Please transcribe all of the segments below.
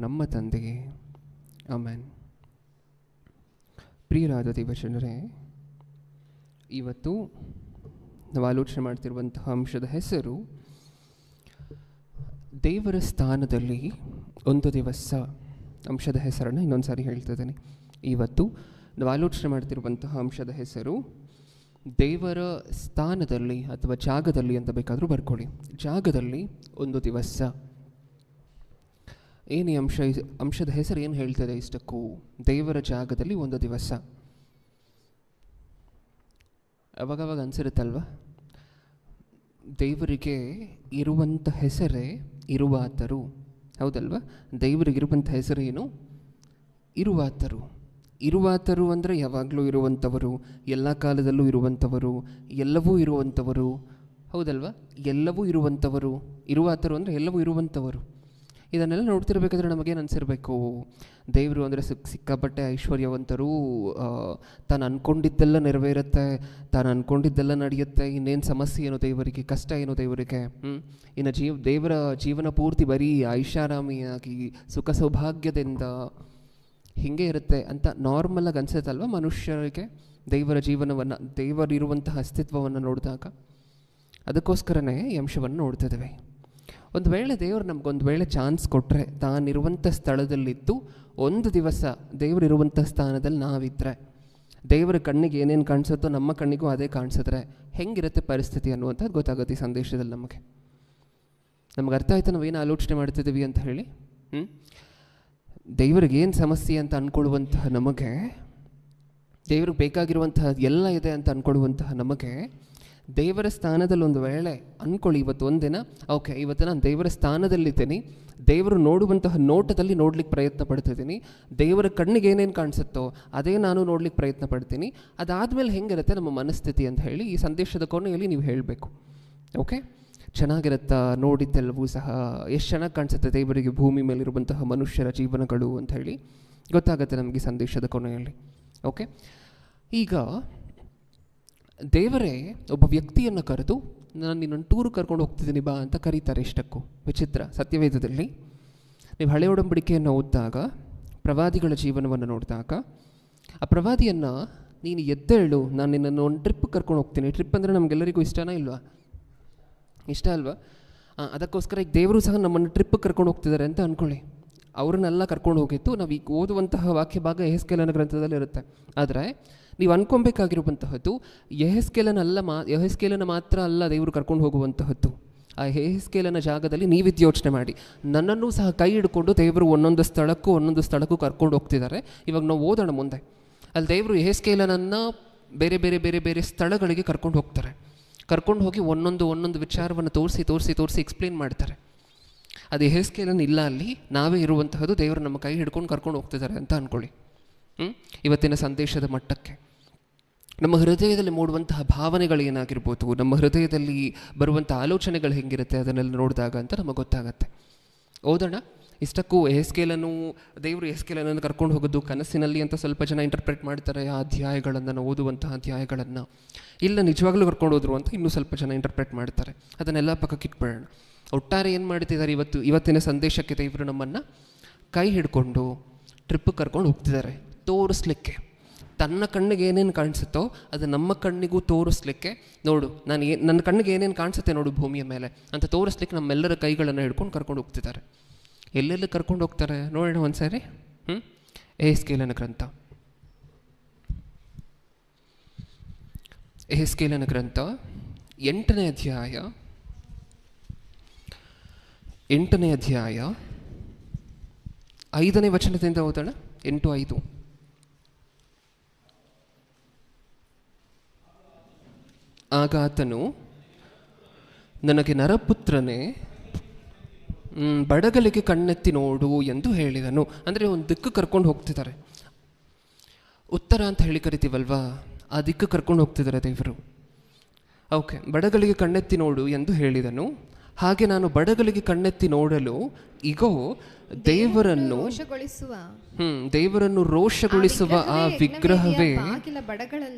ನಮ್ಮ ತಂದೆಗೆ ಆಮೆನ್. ಪ್ರಿಯರಾದ ದೇವಜನರೇ, ಇವತ್ತು ನಾವು ಆಲೋಚನೆ ಮಾಡ್ತಿರುವಂತಹ ಅಂಶದ ಹೆಸರು ದೇವರ ಸ್ಥಾನದಲ್ಲಿ ಒಂದು ದಿವಸ. ಅಂಶದ ಹೆಸರನ್ನು ಇನ್ನೊಂದು ಸಾರಿ ಹೇಳ್ತಿದ್ದೇನೆ. ಇವತ್ತು ನಾವು ಆಲೋಚನೆ ಮಾಡ್ತಿರುವಂತಹ ಅಂಶದ ಹೆಸರು ದೇವರ ಸ್ಥಾನದಲ್ಲಿ ಅಥವಾ ಜಾಗದಲ್ಲಿ ಅಂತ ಬೇಕಾದರೂ ಬರ್ಕೊಳ್ಳಿ. ಜಾಗದಲ್ಲಿ ಒಂದು ದಿವಸ. ಏನು ಈ ಅಂಶದ ಹೆಸರು ಏನು ಹೇಳ್ತದೆ ಇಷ್ಟಕ್ಕೂ? ದೇವರ ಜಾಗದಲ್ಲಿ ಒಂದು ದಿವಸ. ಅವಾಗವಾಗ ಅನಿಸಿರುತ್ತಲ್ವ, ದೇವರಿಗೆ ಇರುವಂಥ ಹೆಸರೇ ಇರುವಾತರು. ಹೌದಲ್ವ? ದೇವರಿಗಿರುವಂಥ ಹೆಸರೇನು? ಇರುವಾತರು. ಇರುವಾತರು ಅಂದರೆ ಯಾವಾಗಲೂ ಇರುವಂಥವರು, ಎಲ್ಲ ಕಾಲದಲ್ಲೂ ಇರುವಂಥವರು, ಎಲ್ಲವೂ ಇರುವಂಥವರು. ಹೌದಲ್ವ? ಎಲ್ಲವೂ ಇರುವಂಥವರು. ಇರುವಾತರು ಅಂದರೆ ಎಲ್ಲವೂ ಇರುವಂಥವರು. ಇದನ್ನೆಲ್ಲ ನೋಡ್ತಿರ್ಬೇಕಾದ್ರೆ ನಮಗೇನು ಅನಿಸಿರ್ಬೇಕು? ದೇವರು ಅಂದರೆ ಸಿಕ್ಕಾಪಟ್ಟೆ ಐಶ್ವರ್ಯವಂತರು, ತಾನು ಅಂದ್ಕೊಂಡಿದ್ದೆಲ್ಲ ನೆರವೇರುತ್ತೆ, ತಾನು ಅಂದ್ಕೊಂಡಿದ್ದೆಲ್ಲ ನಡೆಯುತ್ತೆ, ಇನ್ನೇನು ಸಮಸ್ಯೆ ಏನು ದೇವರಿಗೆ, ಕಷ್ಟ ಏನು ದೇವರಿಗೆ? ಇನ್ನು ದೇವರ ಜೀವನ ಪೂರ್ತಿ ಬರೀ ಐಷಾರಾಮಿಯಾಗಿ ಸುಖ ಸೌಭಾಗ್ಯದಿಂದ ಹೀಗೆ ಇರುತ್ತೆ ಅಂತ ನಾರ್ಮಲಾಗಿ ಅನಿಸುತ್ತಲ್ವ ಮನುಷ್ಯರಿಗೆ ದೇವರ ಜೀವನವನ್ನು, ದೇವರಿರುವಂತಹ ಅಸ್ತಿತ್ವವನ್ನು ನೋಡಿದಾಗ. ಅದಕ್ಕೋಸ್ಕರನೇ ಈ ಅಂಶವನ್ನು ನೋಡ್ತಿದ್ದೇವೆ. ಒಂದು ವೇಳೆ ದೇವರು ನಮಗೊಂದು ವೇಳೆ ಚಾನ್ಸ್ ಕೊಟ್ಟರೆ, ತಾನಿರುವಂಥ ಸ್ಥಳದಲ್ಲಿದ್ದು ಒಂದು ದಿವಸ ದೇವರಿರುವಂಥ ಸ್ಥಾನದಲ್ಲಿ ನಾವಿದ್ದರೆ, ದೇವರ ಕಣ್ಣಿಗೆ ಏನೇನು ಕಾಣಿಸುತ್ತೋ ನಮ್ಮ ಕಣ್ಣಿಗೂ ಅದೇ ಕಾಣಿಸಿದ್ರೆ ಹೆಂಗಿರುತ್ತೆ ಪರಿಸ್ಥಿತಿ ಅನ್ನುವಂಥದ್ದು ಗೊತ್ತಾಗುತ್ತೆ ಈ ಸಂದೇಶದಲ್ಲಿ ನಮಗೆ. ನಮಗೆ ಅರ್ಥ ಆಯ್ತು ನಾವೇನು ಆಲೋಚನೆ ಮಾಡ್ತಿದ್ದೀವಿ ಅಂತ ಹೇಳಿ. ದೇವರಿಗೆ ಏನು ಸಮಸ್ಯೆ ಅಂತ ಅಂದ್ಕೊಳ್ಳುವಂತಹ ನಮಗೆ, ದೇವ್ರಿಗೆ ಬೇಕಾಗಿರುವಂತಹ ಎಲ್ಲ ಇದೆ ಅಂತ ಅಂದ್ಕೊಳ್ಳುವಂತಹ ನಮಗೆ, ದೇವರ ಸ್ಥಾನದಲ್ಲಿ ಒಂದು ವೇಳೆ ಅಂದ್ಕೊಳ್ಳಿ ಇವತ್ತು ಒಂದಿನ, ಓಕೆ ಇವತ್ತು ನಾನು ದೇವರ ಸ್ಥಾನದಲ್ಲಿದ್ದೀನಿ, ದೇವರು ನೋಡುವಂತಹ ನೋಟದಲ್ಲಿ ನೋಡ್ಲಿಕ್ಕೆ ಪ್ರಯತ್ನ ಪಡ್ತಿದ್ದೀನಿ, ದೇವರ ಕಣ್ಣಿಗೆ ಏನೇನು ಕಾಣಿಸುತ್ತೋ ಅದೇ ನಾನು ನೋಡ್ಲಿಕ್ಕೆ ಪ್ರಯತ್ನ ಪಡ್ತೀನಿ. ಅದಾದಮೇಲೆ ಹೆಂಗಿರುತ್ತೆ ನಮ್ಮ ಮನಸ್ಥಿತಿ ಅಂತ ಹೇಳಿ ಈ ಸಂದೇಶದ ಕೊನೆಯಲ್ಲಿ ನೀವು ಹೇಳಬೇಕು. ಓಕೆ, ಚೆನ್ನಾಗಿರುತ್ತಾ ನೋಡಿದ್ದೆಲ್ಲವೂ ಸಹ? ಎಷ್ಟು ಚೆನ್ನಾಗಿ ಕಾಣಿಸುತ್ತೆ ದೇವರಿಗೆ ಭೂಮಿ ಮೇಲಿರುವಂತಹ ಮನುಷ್ಯರ ಜೀವನಗಳು ಅಂತ ಹೇಳಿ ಗೊತ್ತಾಗುತ್ತೆ ನಮಗೆ ಸಂದೇಶದ ಕೊನೆಯಲ್ಲಿ. ಓಕೆ, ಈಗ ದೇವರೇ ಒಬ್ಬ ವ್ಯಕ್ತಿಯನ್ನು ಕರೆದು, ನಾನು ನಿನ್ನನ್ನು ಟೂರು ಕರ್ಕೊಂಡು ಹೋಗ್ತಿದ್ದೀನಿ ಬಾ ಅಂತ ಕರೀತಾರೆ. ಇಷ್ಟಕ್ಕೂ ವಿಚಿತ್ರ. ಸತ್ಯವೇದದಲ್ಲಿ ನೀವು ಹಳೆ ಒಡಂಬಡಿಕೆಯನ್ನು ಓದಿದಾಗ, ಪ್ರವಾದಿಗಳ ಜೀವನವನ್ನು ನೋಡಿದಾಗ, ಆ ಪ್ರವಾದಿಯನ್ನು ನೀನು ಎದ್ದೇಳು, ನಾನು ನಿನ್ನನ್ನು ಒಂದು ಟ್ರಿಪ್ ಕರ್ಕೊಂಡು ಹೋಗ್ತೀನಿ. ಟ್ರಿಪ್ ಅಂದರೆ ನಮಗೆಲ್ಲರಿಗೂ ಇಷ್ಟನಾ ಇಲ್ವಾ? ಇಷ್ಟ ಅಲ್ವಾ? ಅದಕ್ಕೋಸ್ಕರ ಈಗ ದೇವರು ಸಹ ನಮ್ಮನ್ನು ಟ್ರಿಪ್ ಕರ್ಕೊಂಡು ಹೋಗ್ತಿದ್ದಾರೆ ಅಂತ ಅಂದ್ಕೊಳ್ಳಿ. ಅವ್ರನ್ನೆಲ್ಲ ಕರ್ಕೊಂಡು ಹೋಗಿತ್ತು. ನಾವು ಈಗ ಓದುವಂತಹ ವಾಕ್ಯ ಭಾಗ ಯೆಹೆಜ್ಕೇಲನ ಗ್ರಂಥದಲ್ಲಿ ಇರುತ್ತೆ. ಆದರೆ ನೀವು ಅನ್ಕೊಬೇಕಾಗಿರುವಂತಹದ್ದು ಯೆಹೆಜ್ಕೇಲನ ಮಾತ್ರ ಅಲ್ಲ ದೇವರು ಕರ್ಕೊಂಡು ಹೋಗುವಂತಹದ್ದು. ಆ ಯೆಹೆಜ್ಕೇಲನ ಜಾಗದಲ್ಲಿ ನೀವಿದ್ದು ಯೋಚನೆ ಮಾಡಿ, ನನ್ನನ್ನು ಸಹ ಕೈ ಹಿಡ್ಕೊಂಡು ದೇವರು ಒಂದೊಂದು ಸ್ಥಳಕ್ಕೂ ಕರ್ಕೊಂಡು ಹೋಗ್ತಿದ್ದಾರೆ. ಇವಾಗ ನಾವು ಓದೋಣ ಮುಂದೆ. ಅಲ್ಲಿ ದೇವರು ಯೆಹೆಜ್ಕೇಲನನ್ನು ಬೇರೆ ಬೇರೆ ಬೇರೆ ಬೇರೆ ಸ್ಥಳಗಳಿಗೆ ಕರ್ಕೊಂಡು ಹೋಗ್ತಾರೆ. ಕರ್ಕೊಂಡು ಹೋಗಿ ಒಂದೊಂದು ವಿಚಾರವನ್ನು ತೋರಿಸಿ ಎಕ್ಸ್ಪ್ಲೇನ್ ಮಾಡ್ತಾರೆ. ಅದು ಯೆಹೆಜ್ಕೇಲನ ಇಲ್ಲ, ಅಲ್ಲಿ ನಾವೇ ಇರುವಂತಹದ್ದು. ದೇವರು ನಮ್ಮ ಕೈ ಹಿಡ್ಕೊಂಡು ಕರ್ಕೊಂಡು ಹೋಗ್ತಿದ್ದಾರೆ ಅಂತ ಅಂದ್ಕೊಳ್ಳಿ. ಇವತ್ತಿನ ಸಂದೇಶದ ಮಟ್ಟಕ್ಕೆ ನಮ್ಮ ಹೃದಯದಲ್ಲಿ ಮೂಡುವಂತಹ ಭಾವನೆಗಳು ಏನಾಗಿರ್ಬೋದು, ನಮ್ಮ ಹೃದಯದಲ್ಲಿ ಬರುವಂಥ ಆಲೋಚನೆಗಳು ಹೆಂಗಿರುತ್ತೆ ಅದನ್ನೆಲ್ಲ ನೋಡಿದಾಗ ಅಂತ ನಮಗೆ ಗೊತ್ತಾಗತ್ತೆ. ಓದೋಣ. ಇಷ್ಟಕ್ಕೂ ದೇವರು ಯೆಹೆಜ್ಕೇಲನನ್ನು ಕರ್ಕೊಂಡು ಹೋಗೋದು ಕನಸಿನಲ್ಲಿ ಅಂತ ಸ್ವಲ್ಪ ಜನ ಇಂಟರ್ಪ್ರೆಟ್ ಮಾಡ್ತಾರೆ ಆ ಅಧ್ಯಾಯಗಳನ್ನು, ನಾವು ಓದುವಂತಹ ಅಧ್ಯಾಯಗಳನ್ನು. ಇಲ್ಲ, ನಿಜವಾಗ್ಲೂ ಕರ್ಕೊಂಡು ಹೋದ್ರು ಅಂತ ಇನ್ನೂ ಸ್ವಲ್ಪ ಜನ ಇಂಟರ್ಪ್ರೆಟ್ ಮಾಡ್ತಾರೆ. ಅದನ್ನೆಲ್ಲ ಪಕ್ಕಕ್ಕೆ ಇಟ್ಬಿಡೋಣ. ಒಟ್ಟಾರೆ ಏನು ಮಾಡ್ತಿದ್ದಾರೆ ಇವತ್ತಿನ ಸಂದೇಶಕ್ಕೆ ದೇವರು ನಮ್ಮನ್ನು ಕೈ ಹಿಡ್ಕೊಂಡು ಟ್ರಿಪ್ ಕರ್ಕೊಂಡು ಹೋಗ್ತಿದ್ದಾರೆ, ತೋರಿಸ್ಲಿಕ್ಕೆ. ತನ್ನ ಕಣ್ಣಿಗೆ ಏನೇನು ಕಾಣಿಸುತ್ತೋ ಅದು ನಮ್ಮ ಕಣ್ಣಿಗೂ ತೋರಿಸ್ಲಿಕ್ಕೆ. ನೋಡು, ನನ್ನ ಕಣ್ಣಿಗೆ ಏನೇನು ಕಾಣಿಸುತ್ತೆ ನೋಡು ಭೂಮಿಯ ಮೇಲೆ ಅಂತ ತೋರಿಸ್ಲಿಕ್ಕೆ ನಮ್ಮೆಲ್ಲರ ಕೈಗಳನ್ನು ಹಿಡ್ಕೊಂಡು ಕರ್ಕೊಂಡು ಹೋಗ್ತಿದ್ದಾರೆ. ಎಲ್ಲೆಲ್ಲಿ ಕರ್ಕೊಂಡು ಹೋಗ್ತಾರೆ ನೋಡೋಣ ಒಂದ್ಸಾರಿ. ಯೆಹೆಜ್ಕೇಲನ ಗ್ರಂಥ, ಯೆಹೆಜ್ಕೇಲನ ಗ್ರಂಥ 8ನೇ ಅಧ್ಯಾಯ 5ನೇ ವಚನದಿಂದ ಓದೋಣ. 8:5. ಆಗ ಆತನು, ನನಗೆ ನರಪುತ್ರನೇ, ಬಡಗಲಿಗೆ ಕಣ್ಣೆತ್ತಿ ನೋಡು ಎಂದು ಹೇಳಿದನು. ಅಂದರೆ ಒಂದು ದಿಕ್ಕು ಕರ್ಕೊಂಡು ಹೋಗ್ತಿದ್ದಾರೆ. ಉತ್ತರ ಅಂತ ಹೇಳಿ ಕರಿತೀವಲ್ವಾ, ಆ ದಿಕ್ಕು ಕರ್ಕೊಂಡು ಹೋಗ್ತಿದ್ದಾರೆ ದೇವರು. ಓಕೆ, ಬಡಗಲಿಗೆ ಕಣ್ಣೆತ್ತಿ ನೋಡು ಎಂದು ಹೇಳಿದನು. ಹಾಗೆ ನಾನು ಬಡಗಲಿಗೆ ಕಣ್ಣೆತ್ತಿ ನೋಡಲು ಇಗೋ ದೇವರನ್ನು ರೋಷಗೊಳಿಸುವ ಆ ವಿಗ್ರಹವೇ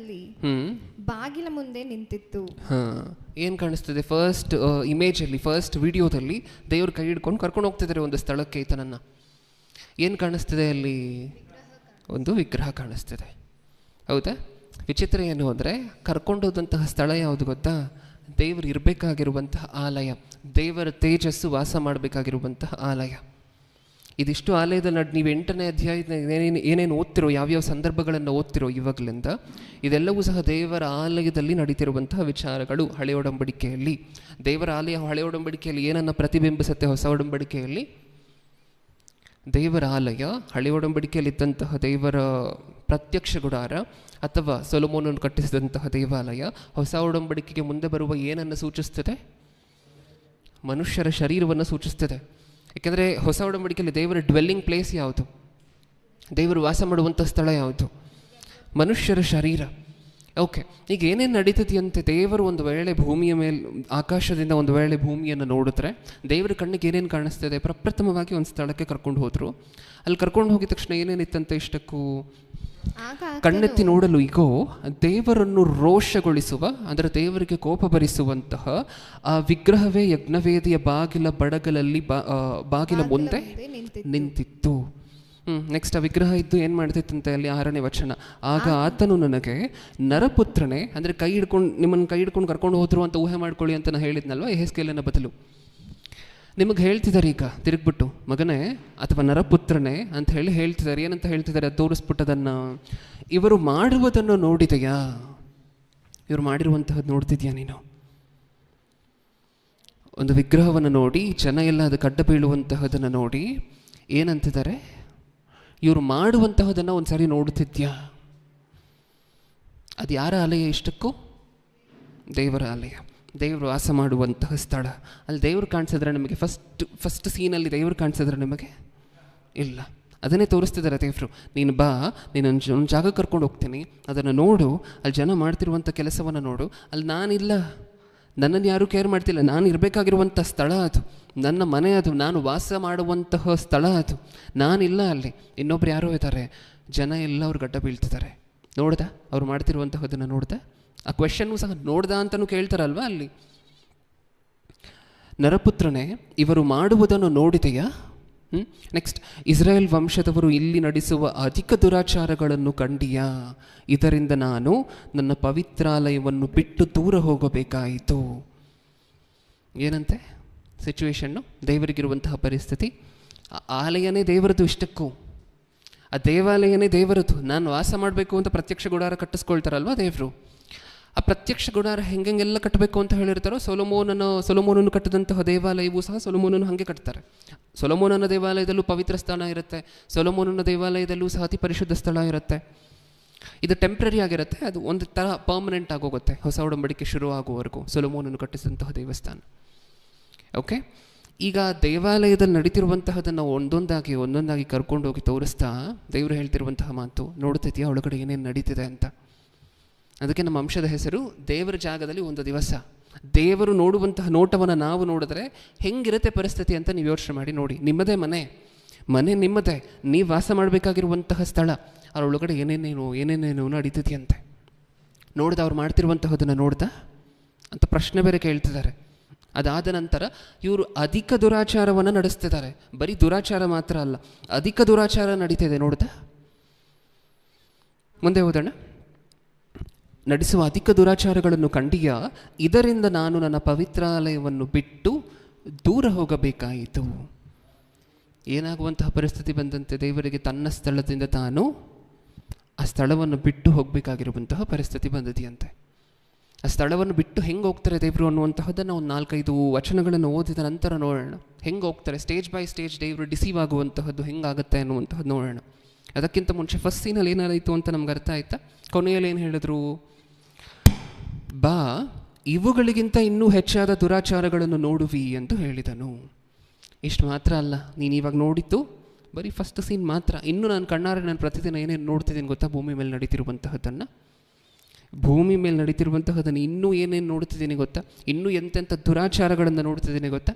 ಬಾಗಿಲ ಮುಂದೆ ನಿಂತಿತ್ತು. ಏನ್ ಕಾಣಿಸ್ತದೆ? ಫಸ್ಟ್ ವಿಡಿಯೋದಲ್ಲಿ ದೇವ್ರ ಕೈ ಹಿಡ್ಕೊಂಡು ಕರ್ಕೊಂಡು ಹೋಗ್ತಿದ್ದಾರೆ ಒಂದು ಸ್ಥಳಕ್ಕೆ ಈತನನ್ನ. ಏನು ಕಾಣಿಸ್ತಿದೆ ಅಲ್ಲಿ? ಒಂದು ವಿಗ್ರಹ ಕಾಣಿಸ್ತಿದೆ, ಹೌದಾ? ವಿಚಿತ್ರ ಏನು ಅಂದರೆ, ಕರ್ಕೊಂಡೋದಂತಹ ಸ್ಥಳ ಯಾವುದು ಗೊತ್ತಾ? ದೇವರು ಇರಬೇಕಾಗಿರುವಂತಹ ಆಲಯ, ದೇವರ ತೇಜಸ್ಸು ವಾಸ ಮಾಡಬೇಕಾಗಿರುವಂತಹ ಆಲಯ. ಇದಿಷ್ಟು ಆಲಯದಲ್ಲಿ ನೀವು 8ನೇ ಅಧ್ಯಾಯದ ಏನೇನು ಓದ್ತಿರೋ, ಯಾವ್ಯಾವ ಸಂದರ್ಭಗಳನ್ನು ಓದ್ತಿರೋ ಇವಾಗಲಿಂದ, ಇದೆಲ್ಲವೂ ಸಹ ದೇವರ ಆಲಯದಲ್ಲಿ ನಡೀತಿರುವಂತಹ ವಿಚಾರಗಳು. ಹಳೆಯ ಒಡಂಬಡಿಕೆಯಲ್ಲಿ ದೇವರ ಆಲಯ, ಹಳೆಯ ಒಡಂಬಡಿಕೆಯಲ್ಲಿ ಏನನ್ನು ಪ್ರತಿಬಿಂಬಿಸುತ್ತೆ? ಹೊಸ ಒಡಂಬಡಿಕೆಯಲ್ಲಿ ದೇವರ ಆಲಯ, ಹಳೆಯ ಒಡಂಬಡಿಕೆಯಲ್ಲಿದ್ದಂತಹ ದೇವರ ಪ್ರತ್ಯಕ್ಷ ಗುಡಾರ ಅಥವಾ ಸೊಲೊಮೋನನು ಕಟ್ಟಿಸಿದಂತಹ ದೇವಾಲಯ, ಹೊಸ ಒಡಂಬಡಿಕೆಗೆ ಮುಂದೆ ಬರುವ ಏನನ್ನು ಸೂಚಿಸ್ತದೆ? ಮನುಷ್ಯರ ಶರೀರವನ್ನು ಸೂಚಿಸ್ತದೆ. ಏಕೆಂದರೆ ಹೊಸ ಒಡಂಬಡಿಕೆಯಲ್ಲಿ ದೇವರ ಡ್ವೆಲ್ಲಿಂಗ್ ಪ್ಲೇಸ್ ಯಾವುದು? ದೇವರು ವಾಸ ಮಾಡುವಂಥ ಸ್ಥಳ ಯಾವುದು? ಮನುಷ್ಯರ ಶರೀರ. ಓಕೆ, ಈಗ ಏನೇನು ನಡೀತದೆಯಂತೆ? ದೇವರು ಒಂದು ವೇಳೆ ಭೂಮಿಯ ಮೇಲೆ, ಆಕಾಶದಿಂದ ಒಂದು ವೇಳೆ ಭೂಮಿಯನ್ನು ನೋಡಿದ್ರೆ ದೇವರ ಕಣ್ಣಿಗೆ ಏನೇನು ಕಾಣಿಸ್ತದೆ? ಪ್ರಪ್ರಥಮವಾಗಿ ಒಂದು ಸ್ಥಳಕ್ಕೆ ಕರ್ಕೊಂಡು ಹೋದರು. ಅಲ್ಲಿ ಕರ್ಕೊಂಡು ಹೋಗಿದ ತಕ್ಷಣ ಏನೇನಿತ್ತಂತೆ? ಇಷ್ಟಕ್ಕೂ ಕಣ್ಣೆತ್ತಿ ನೋಡಲು ಈಗೋ ದೇವರನ್ನು ರೋಷಗೊಳಿಸುವ, ಅಂದರೆ ದೇವರಿಗೆ ಕೋಪ ಭರಿಸುವಂತಹ ಆ ವಿಗ್ರಹವೇ ಯಜ್ಞವೇದಿಯ ಬಾಗಿಲ ಬಡಗಲಲ್ಲಿ ಬಾಗಿಲ ಮುಂದೆ ನಿಂತಿತ್ತು. ನೆಕ್ಸ್ಟ್ ಆ ವಿಗ್ರಹ ಇದ್ದು ಏನು ಮಾಡ್ತಿತ್ತಂತೆ ಅಲ್ಲಿ? 6ನೇ ವಚನ, ಆಗ ಆತನು ನನಗೆ, ನರಪುತ್ರನೇ, ಅಂದರೆ ಕೈ ಹಿಡ್ಕೊಂಡು, ನಿಮ್ಮನ್ನು ಕೈ ಹಿಡ್ಕೊಂಡು ಕರ್ಕೊಂಡು ಹೋದ್ರು ಅಂತ ಊಹೆ ಮಾಡ್ಕೊಳ್ಳಿ ಅಂತ ನಾನು ಹೇಳಿದ್ನಲ್ವ ಯೆಹೆಜ್ಕೇಲನ ಬದಲು. ನಿಮಗೆ ಹೇಳ್ತಿದ್ದಾರೆ ಈಗ ತಿರುಗ್ಬಿಟ್ಟು, ಮಗನೇ ಅಥವಾ ನರಪುತ್ರನೇ ಅಂತ ಹೇಳಿ ಹೇಳ್ತಿದ್ದಾರೆ. ಏನಂತ ಹೇಳ್ತಿದ್ದಾರೆ? ಅದು ತೋರಿಸ್ಬಿಟ್ಟದನ್ನು. ಇವರು ಮಾಡುವುದನ್ನು ನೋಡಿದೆಯಾ? ಇವರು ಮಾಡಿರುವಂತಹದ್ದು ನೋಡ್ತಿದ್ಯಾ ನೀನು? ಒಂದು ವಿಗ್ರಹವನ್ನು ನೋಡಿ, ಜನ ಎಲ್ಲ ಅದು ಕಡ್ಡ ಬೀಳುವಂತಹದನ್ನು ನೋಡಿ ಏನಂತಿದ್ದಾರೆ? ಇವರು ಮಾಡುವಂತಹದನ್ನು ಒಂದು ಸಾರಿ ನೋಡ್ತಿದ್ಯಾ? ಅದು ಯಾರ ಆಲಯ? ಇಷ್ಟಕ್ಕೂ ದೇವರ ಆಲಯ, ದೇವರು ವಾಸ ಮಾಡುವಂತಹ ಸ್ಥಳ. ಅಲ್ಲಿ ದೇವರು ಕಾಣಿಸಿದ್ರೆ ನಿಮಗೆ ಫಸ್ಟ್ ಸೀನಲ್ಲಿ ದೇವರು ಕಾಣಿಸಿದ್ರೆ ನಿಮಗೆ ಇಲ್ಲ. ಅದನ್ನೇ ತೋರಿಸ್ತಿದ್ದಾರೆ ದೇವರು. ನೀನು ಬಾ, ನೀನು ಜಾಗ ಕರ್ಕೊಂಡು ಹೋಗ್ತೀನಿ, ಅದನ್ನು ನೋಡು, ಅಲ್ಲಿ ಜನ ಮಾಡ್ತಿರುವಂಥ ಕೆಲಸವನ್ನು ನೋಡು. ಅಲ್ಲಿ ನಾನಿಲ್ಲ, ನನ್ನನ್ನು ಯಾರೂ ಕೇರ್ ಮಾಡ್ತಿಲ್ಲ. ನಾನು ಇರಬೇಕಾಗಿರುವಂಥ ಸ್ಥಳ ಅದು, ನನ್ನ ಮನೆ ಅದು, ನಾನು ವಾಸ ಮಾಡುವಂತಹ ಸ್ಥಳ ಅದು. ನಾನಿಲ್ಲ ಅಲ್ಲಿ, ಇನ್ನೊಬ್ರು ಯಾರೋ ಇದ್ದಾರೆ. ಜನ ಎಲ್ಲ ಅವ್ರು ಗಡ್ಡ ಬೀಳ್ತಿದ್ದಾರೆ. ನೋಡ್ದ ಅವ್ರು ಮಾಡ್ತಿರುವಂತಹದನ್ನು? ನೋಡ್ದ? ಆ ಕ್ವೆಶನ್ನು ಸಹ ನೋಡ್ದ ಅಂತಲೂ ಕೇಳ್ತಾರಲ್ವ ಅಲ್ಲಿ. ನರಪುತ್ರನೇ, ಇವರು ಮಾಡುವುದನ್ನು ನೋಡಿದೆಯಾ? ನೆಕ್ಸ್ಟ್, ಇಸ್ರಾಯೇಲ್ ವಂಶದವರು ಇಲ್ಲಿ ನಡೆಸುವ ಅಧಿಕ ದುರಾಚಾರಗಳನ್ನು ಕಂಡಿಯಾ? ಇದರಿಂದ ನಾನು ನನ್ನ ಪವಿತ್ರಾಲಯವನ್ನು ಬಿಟ್ಟು ದೂರ ಹೋಗಬೇಕಾಯಿತು. ಏನಂತೆ ಸಿಚುವೇಶನ್ನು? ದೇವರಿಗಿರುವಂತಹ ಪರಿಸ್ಥಿತಿ. ಆ ಆಲಯನೇ ದೇವರದು, ಇಷ್ಟಕ್ಕೂ ಆ ದೇವಾಲಯನೇ ದೇವರದು. ನಾನು ವಾಸ ಮಾಡಬೇಕು ಅಂತ ಪ್ರತ್ಯಕ್ಷ ಗುಡಾರ ಕಟ್ಟಿಸ್ಕೊಳ್ತಾರಲ್ವ ದೇವರು. ಆ ಪ್ರತ್ಯಕ್ಷ ಗುಡಾರ ಹೆಂಗೆಲ್ಲ ಕಟ್ಟಬೇಕು ಅಂತ ಹೇಳಿರ್ತಾರೋ, ಸೊಲೊಮೋನನು ಕಟ್ಟಿದಂತಹ ದೇವಾಲಯವೂ ಸಹ ಸೊಲೊಮೋನನು ಹಾಗೆ ಕಟ್ತಾರೆ. ಸೊಲೊಮೋನನ ದೇವಾಲಯದಲ್ಲೂ ಪವಿತ್ರ ಸ್ಥಾನ ಇರುತ್ತೆ, ಸೊಲೊಮೋನನ ದೇವಾಲಯದಲ್ಲೂ ಸಹ ಅತಿ ಪರಿಶುದ್ಧ ಸ್ಥಳ ಇರುತ್ತೆ. ಇದು ಟೆಂಪ್ರರಿ ಆಗಿರುತ್ತೆ, ಅದು ಒಂದು ಥರ ಪರ್ಮನೆಂಟ್ ಆಗೋಗುತ್ತೆ ಹೊಸ ಒಡಂಬಡಿಕೆ ಶುರು ಆಗುವವರೆಗೂ ಸೊಲೊಮೋನನು ಕಟ್ಟಿಸಿದಂತಹ ದೇವಸ್ಥಾನ. ಓಕೆ, ಈಗ ದೇವಾಲಯದಲ್ಲಿ ನಡೀತಿರುವಂತಹದನ್ನು ಒಂದೊಂದಾಗಿ ಕರ್ಕೊಂಡೋಗಿ ತೋರಿಸ್ತಾ ದೇವರು ಹೇಳ್ತಿರುವಂತಹ ಮಾತು, ನೋಡ್ತಿದ್ಯಾ ಒಳಗಡೆ ಏನೇನು ನಡೀತಿದೆ ಅಂತ. ಅದಕ್ಕೆ ನಮ್ಮ ಅಂಶದ ಹೆಸರು ದೇವರ ಜಾಗದಲ್ಲಿ ಒಂದು ದಿವಸ. ದೇವರು ನೋಡುವಂತಹ ನೋಟವನ್ನು ನಾವು ನೋಡಿದ್ರೆ ಹೆಂಗಿರುತ್ತೆ ಪರಿಸ್ಥಿತಿ ಅಂತ ನೀವು ಯೋಚನೆ ಮಾಡಿ ನೋಡಿ. ನಿಮ್ಮದೇ ಮನೆ ನಿಮ್ಮದೇ, ನೀವು ವಾಸ ಮಾಡಬೇಕಾಗಿರುವಂತಹ ಸ್ಥಳ, ಅದರೊಳಗಡೆ ಏನೇನೇನು ನಡೀತಿದೆಯಂತೆ. ನೋಡ್ದ ಅವ್ರು ಮಾಡ್ತಿರುವಂತಹದನ್ನು ನೋಡ್ದ ಅಂತ ಪ್ರಶ್ನೆ ಬೇರೆ ಕೇಳ್ತಿದ್ದಾರೆ. ಅದಾದ ನಂತರ ಇವರು ಅಧಿಕ ದುರಾಚಾರವನ್ನು ನಡೆಸ್ತಿದ್ದಾರೆ. ಬರೀ ದುರಾಚಾರ ಮಾತ್ರ ಅಲ್ಲ, ಅಧಿಕ ದುರಾಚಾರ ನಡೀತಿದೆ. ನೋಡ್ದ, ಮುಂದೆ ಓದೋಣ. ನಡೆಸುವ ಅಧಿಕ ದುರಾಚಾರಗಳನ್ನು ಕಂಡಿಯಾ? ಇದರಿಂದ ನಾನು ನನ್ನ ಪವಿತ್ರಾಲಯವನ್ನು ಬಿಟ್ಟು ದೂರ ಹೋಗಬೇಕಾಯಿತು. ಏನಾಗುವಂತಹ ಪರಿಸ್ಥಿತಿ ಬಂದಂತೆ? ದೇವರಿಗೆ ತನ್ನ ಸ್ಥಳದಿಂದ ತಾನು ಆ ಸ್ಥಳವನ್ನು ಬಿಟ್ಟು ಹೋಗಬೇಕಾಗಿರುವಂತಹ ಪರಿಸ್ಥಿತಿ ಬಂದಿದೆಯಂತೆ. ಆ ಸ್ಥಳವನ್ನು ಬಿಟ್ಟು ಹೆಂಗೆ ಹೋಗ್ತಾರೆ ದೇವರು ಅನ್ನುವಂತಹದ್ದನ್ನು ಒಂದು 4-5 ವಚನಗಳನ್ನು ಓದಿದ ನಂತರ ನೋಡೋಣ. ಹೆಂಗೆ ಹೋಗ್ತಾರೆ, ಸ್ಟೇಜ್ ಬೈ ಸ್ಟೇಜ್ ದೇವರು ಡಿಸೀವ್ ಆಗುವಂತಹದ್ದು ಹೆಂಗಾಗುತ್ತೆ ಅನ್ನುವಂಥದ್ದು ನೋಡೋಣ. ಅದಕ್ಕಿಂತ ಮುಂಚೆ ಫಸ್ಟ್ ಸೀನಲ್ಲಿ ಏನಾಯಿತು ಅಂತ ನಮ್ಗೆ ಅರ್ಥ ಆಯ್ತಾ? ಕೊನೆಯಲ್ಲಿ ಏನು ಹೇಳಿದ್ರು? ಬಾ, ಇವುಗಳಿಗಿಂತ ಇನ್ನೂ ಹೆಚ್ಚಾದ ದುರಾಚಾರಗಳನ್ನು ನೋಡುವಿ ಎಂದು ಹೇಳಿದನು. ಇಷ್ಟು ಮಾತ್ರ ಅಲ್ಲ, ನೀನು ಇವಾಗ ನೋಡಿದ್ದು ಬರೀ ಫಸ್ಟ್ ಸೀನ್ ಮಾತ್ರ. ಇನ್ನೂ ನಾನು ಕಣ್ಣಾರೆ ನಾನು ಪ್ರತಿದಿನ ಏನೇನು ನೋಡ್ತಿದ್ದೀನಿ ಗೊತ್ತಾ? ಭೂಮಿ ಮೇಲೆ ನಡೀತಿರುವಂತಹದ್ದನ್ನು ಇನ್ನೂ ಏನೇನು ನೋಡ್ತಿದ್ದೀನಿ ಗೊತ್ತಾ? ಇನ್ನೂ ಎಂತೆಂಥ ದುರಾಚಾರಗಳನ್ನು ನೋಡ್ತಿದ್ದೀನಿ ಗೊತ್ತಾ?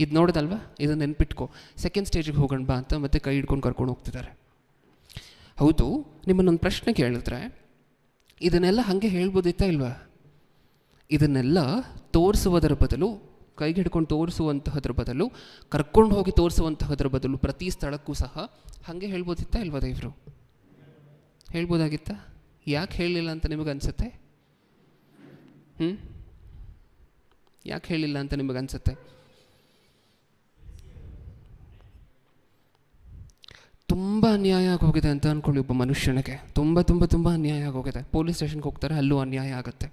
ಇದು ನೋಡೋದಲ್ವಾ, ಇದನ್ನು ನೆನ್ಪಿಟ್ಕೋ. ಸೆಕೆಂಡ್ ಸ್ಟೇಜಿಗೆ ಹೋಗೋಣ ಬಾ ಅಂತ ಮತ್ತೆ ಕೈ ಹಿಡ್ಕೊಂಡು ಕರ್ಕೊಂಡು ಹೋಗ್ತಿದ್ದಾರೆ. ಹೌದು, ನಿಮ್ಮನ್ನೊಂದು ಪ್ರಶ್ನೆ ಕೇಳಿದ್ರೆ ಇದನ್ನೆಲ್ಲ ಹಾಗೆ ಹೇಳ್ಬೋದಿತ್ತಾ ಇಲ್ವಾ? ಇದನ್ನೆಲ್ಲ ತೋರಿಸುವುದರ ಬದಲು ಕೈಗೆ ಹಿಡ್ಕೊಂಡು ತೋರಿಸುವಂತಹದ್ರ ಬದಲು, ಕರ್ಕೊಂಡು ಹೋಗಿ ತೋರಿಸುವಂತಹದ್ರ ಬದಲು ಪ್ರತಿ ಸ್ಥಳಕ್ಕೂ ಸಹ ಹಾಗೆ ಹೇಳ್ಬೋದಿತ್ತಾ ಇಲ್ವಾ ದೇವರು? ಹೇಳ್ಬೋದಾಗಿತ್ತಾ? ಯಾಕೆ ಹೇಳಲಿಲ್ಲ ಅಂತ ನಿಮಗೆ ಅನಿಸುತ್ತೆ? ಯಾಕೆ ಹೇಳಿಲ್ಲ ಅಂತ ನಿಮಗೆ ಅನಿಸುತ್ತೆ? ತುಂಬ ಅನ್ಯಾಯ ಆಗೋಗಿದೆ ಅಂತ ಅಂದ್ಕೊಳ್ಳಿ. ಒಬ್ಬ ಮನುಷ್ಯನಿಗೆ ತುಂಬ ತುಂಬ ತುಂಬ ಅನ್ಯಾಯ ಆಗೋಗಿದೆ. ಪೊಲೀಸ್ ಸ್ಟೇಷನ್ಗೆ ಹೋಗ್ತಾರೆ, ಅಲ್ಲೂ ಅನ್ಯಾಯ ಆಗುತ್ತೆ.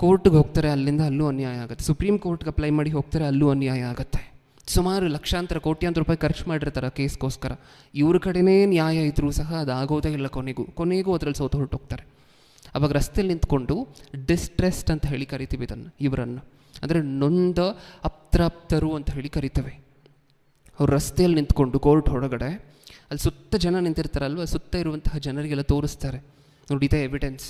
ಕೋರ್ಟ್ಗೆ ಹೋಗ್ತಾರೆ, ಅಲ್ಲಿಂದ ಅಲ್ಲೂ ಅನ್ಯಾಯ ಆಗುತ್ತೆ. ಸುಪ್ರೀಂ ಕೋರ್ಟ್ಗೆ ಅಪ್ಲೈ ಮಾಡಿ ಹೋಗ್ತಾರೆ, ಅಲ್ಲೂ ಅನ್ಯಾಯ ಆಗುತ್ತೆ. ಸುಮಾರು ಲಕ್ಷಾಂತರ ಕೋಟ್ಯಾಂತರ ರೂಪಾಯಿ ಖರ್ಚು ಮಾಡಿರ್ತಾರೆ ಕೇಸ್ಗೋಸ್ಕರ. ಇವ್ರ ಕಡೆನೇ ನ್ಯಾಯ ಇದ್ರೂ ಸಹ ಅದು ಆಗೋದೇ ಇಲ್ಲ. ಕೊನೆಗೂ ಅದರಲ್ಲಿ ಸೋತು ಹೊರಟೋಗ್ತಾರೆ. ಅವಾಗ ರಸ್ತೆಯಲ್ಲಿ ನಿಂತ್ಕೊಂಡು ಡಿಸ್ಟ್ರೆಸ್ಡ್ ಅಂತ ಹೇಳಿ ಕರಿತೀವಿ ಇವರನ್ನು. ಅಂದರೆ ನೊಂದ ಅಪ್ರಾಪ್ತರು ಅಂತ ಹೇಳಿ ಕರಿತೇವೆ. ಅವ್ರು ರಸ್ತೆಯಲ್ಲಿ ನಿಂತ್ಕೊಂಡು ಕೋರ್ಟ್ ಹೊರಗಡೆ, ಅಲ್ಲಿ ಸುತ್ತ ಜನ ನಿಂತಿರ್ತಾರಲ್ವ, ಸುತ್ತ ಇರುವಂತಹ ಜನರಿಗೆಲ್ಲ ತೋರಿಸ್ತಾರೆ, ನೋಡಿ ಇದೇ ಎವಿಡೆನ್ಸ್.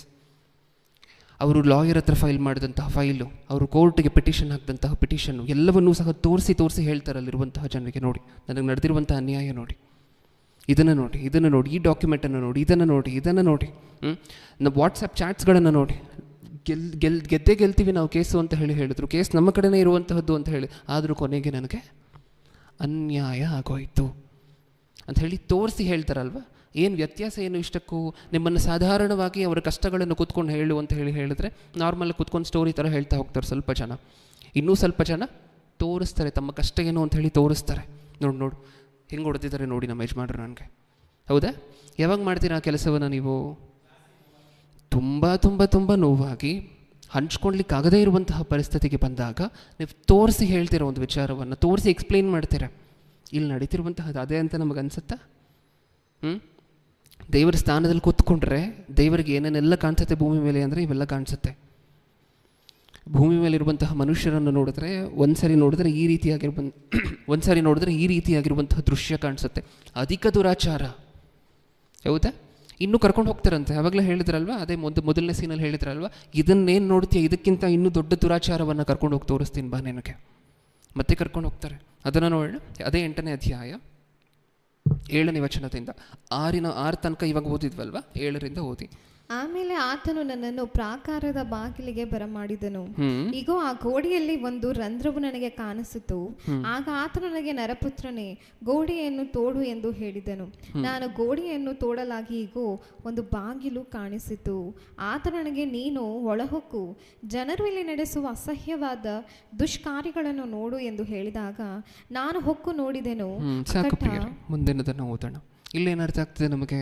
ಅವರು ಲಾಯರ್ ಹತ್ರ ಫೈಲ್ ಮಾಡಿದಂತಹ ಫೈಲು, ಅವರು ಕೋರ್ಟ್ಗೆ ಪಿಟಿಷನ್ ಹಾಕಿದಂತಹ ಪಿಟಿಷನ್ನು ಎಲ್ಲವನ್ನೂ ಸಹ ತೋರಿಸಿ ಹೇಳ್ತಾರೆ ಅಲ್ಲಿರುವಂತಹ ಜನರಿಗೆ. ನೋಡಿ, ನನಗೆ ನಡೆದಿರುವಂಥ ಅನ್ಯಾಯ ನೋಡಿ, ಇದನ್ನು ನೋಡಿ, ಇದನ್ನು ನೋಡಿ, ಈ ಡಾಕ್ಯುಮೆಂಟನ್ನು ನೋಡಿ, ಇದನ್ನು ನೋಡಿ ನಾವು ವಾಟ್ಸಪ್ ಚಾಟ್ಸ್ಗಳನ್ನು ನೋಡಿ. ಗೆಲ್ತೀವಿ ನಾವು ಕೇಸು ಅಂತ ಹೇಳಿದ್ರು. ಕೇಸ್ ನಮ್ಮ ಕಡೆನೇ ಇರುವಂತಹದ್ದು ಅಂತ ಹೇಳಿ, ಆದರೂ ಕೊನೆಗೆ ನನಗೆ ಅನ್ಯಾಯ ಆಗೋಯಿತು ಅಂತ ಹೇಳಿ ತೋರಿಸಿ ಹೇಳ್ತಾರಲ್ವ. ಏನು ವ್ಯತ್ಯಾಸ ಏನು ಇಷ್ಟಕ್ಕೂ? ನಿಮ್ಮನ್ನು ಸಾಧಾರಣವಾಗಿ ಅವರ ಕಷ್ಟಗಳನ್ನು ಕೂತ್ಕೊಂಡು ಹೇಳು ಅಂತ ಹೇಳಿದ್ರೆ ನಾರ್ಮಲಾಗಿ ಕೂತ್ಕೊಂಡು ಸ್ಟೋರಿ ಥರ ಹೇಳ್ತಾ ಹೋಗ್ತಾರೆ ಸ್ವಲ್ಪ ಜನ. ಇನ್ನೂ ಸ್ವಲ್ಪ ಜನ ತೋರಿಸ್ತಾರೆ ತಮ್ಮ ಕಷ್ಟ ಏನು ಅಂತ ಹೇಳಿ ತೋರಿಸ್ತಾರೆ. ನೋಡು ಹೆಂಗೆ ಹೊಡೆದಿದ್ದಾರೆ ನೋಡಿ ನಮ್ಮ ಯಜಮಾನ್ರು ನನಗೆ. ಹೌದಾ? ಯಾವಾಗ ಮಾಡ್ತೀರಾ ಆ ಕೆಲಸವನ್ನು ನೀವು? ತುಂಬ ತುಂಬ ತುಂಬ ನೋವಾಗಿ ಹಂಚ್ಕೊಳ್ಲಿಕ್ಕಾಗದೇ ಇರುವಂತಹ ಪರಿಸ್ಥಿತಿಗೆ ಬಂದಾಗ ನೀವು ತೋರಿಸಿ ಹೇಳ್ತೀರ ಒಂದು ವಿಚಾರವನ್ನು, ತೋರಿಸಿ ಎಕ್ಸ್ಪ್ಲೇನ್ ಮಾಡ್ತೀರ. ಇಲ್ಲಿ ನಡೀತಿರುವಂತಹದ್ದು ಅದೇ ಅಂತ ನಮಗೆ ಅನಿಸುತ್ತಾ? ದೇವರ ಸ್ಥಾನದಲ್ಲಿ ಕೂತ್ಕೊಂಡ್ರೆ ದೇವರಿಗೆ ಏನೇನೆಲ್ಲ ಕಾಣಿಸುತ್ತೆ ಭೂಮಿ ಮೇಲೆ ಅಂದರೆ ಇವೆಲ್ಲ ಕಾಣಿಸುತ್ತೆ. ಭೂಮಿ ಮೇಲಿರುವಂತಹ ಮನುಷ್ಯರನ್ನು ನೋಡಿದ್ರೆ ಒಂದ್ಸರಿ ನೋಡಿದ್ರೆ ಈ ರೀತಿಯಾಗಿರುವಂತಹ ದೃಶ್ಯ ಕಾಣಿಸುತ್ತೆ. ಅಧಿಕ ದುರಾಚಾರ. ಹೌದಾ? ಇನ್ನೂ ಕರ್ಕೊಂಡು ಹೋಗ್ತಾರಂತೆ. ಆವಾಗಲೇ ಹೇಳಿದ್ರಲ್ವ, ಅದೇ ಮೊದಲನೇ ಸೀನಲ್ಲಿ ಹೇಳಿದ್ರಲ್ವ, ಇದನ್ನೇನು ನೋಡ್ತೀಯ, ಇದಕ್ಕಿಂತ ಇನ್ನೂ ದೊಡ್ಡ ದುರಾಚಾರವನ್ನು ಕರ್ಕೊಂಡು ಹೋಗಿ ತೋರಿಸ್ತೀನಿ ಬಾ ನಿನಗೆ. ಮತ್ತೆ ಕರ್ಕೊಂಡು ಹೋಗ್ತಾರೆ. ಅದನ್ನು ನೋಡೋಣ. ಅದೇ 8ನೇ ಅಧ್ಯಾಯ 7ನೇ ವಚನದಿಂದ 6 ತನಕ ಇವಾಗ ಓದಿದ್ವಲ್ವ, 7ರಿಂದ ಓದಿ. ಆಮೇಲೆ ಆತನು ನನ್ನನ್ನು ಪ್ರಾಕಾರದ ಬಾಗಿಲಿಗೆ ಬರಮಾಡಿದನು. ಈಗೋ ಆ ಗೋಡೆಯಲ್ಲಿ ಒಂದು ರಂಧ್ರವು ನನಗೆ ಕಾಣಿಸಿತು. ಆಗ ಆತನು ನನಗೆ, ನರಪುತ್ರನೇ, ಗೋಡೆಯನ್ನು ತೋಡು ಎಂದು ಹೇಳಿದನು. ನಾನು ಗೋಡೆಯನ್ನು ತೋಡಲಾಗಿ ಈಗೋ ಒಂದು ಬಾಗಿಲು ಕಾಣಿಸಿತು. ಆತ ನನಗೆ, ನೀನು ಒಳಹೊಕ್ಕು ಜನರು ಇಲ್ಲಿ ನಡೆಸುವ ಅಸಹ್ಯವಾದ ದುಷ್ಕಾರ್ಯಗಳನ್ನು ನೋಡು ಎಂದು ಹೇಳಿದಾಗ ನಾನು ಹೊಕ್ಕು ನೋಡಿದೆನು. ಮುಂದಿನದನ್ನು ಓದೋಣ. ಇಲ್ಲೇನರ್ಥ ಆಗ್ತದೆ ನಮಗೆ?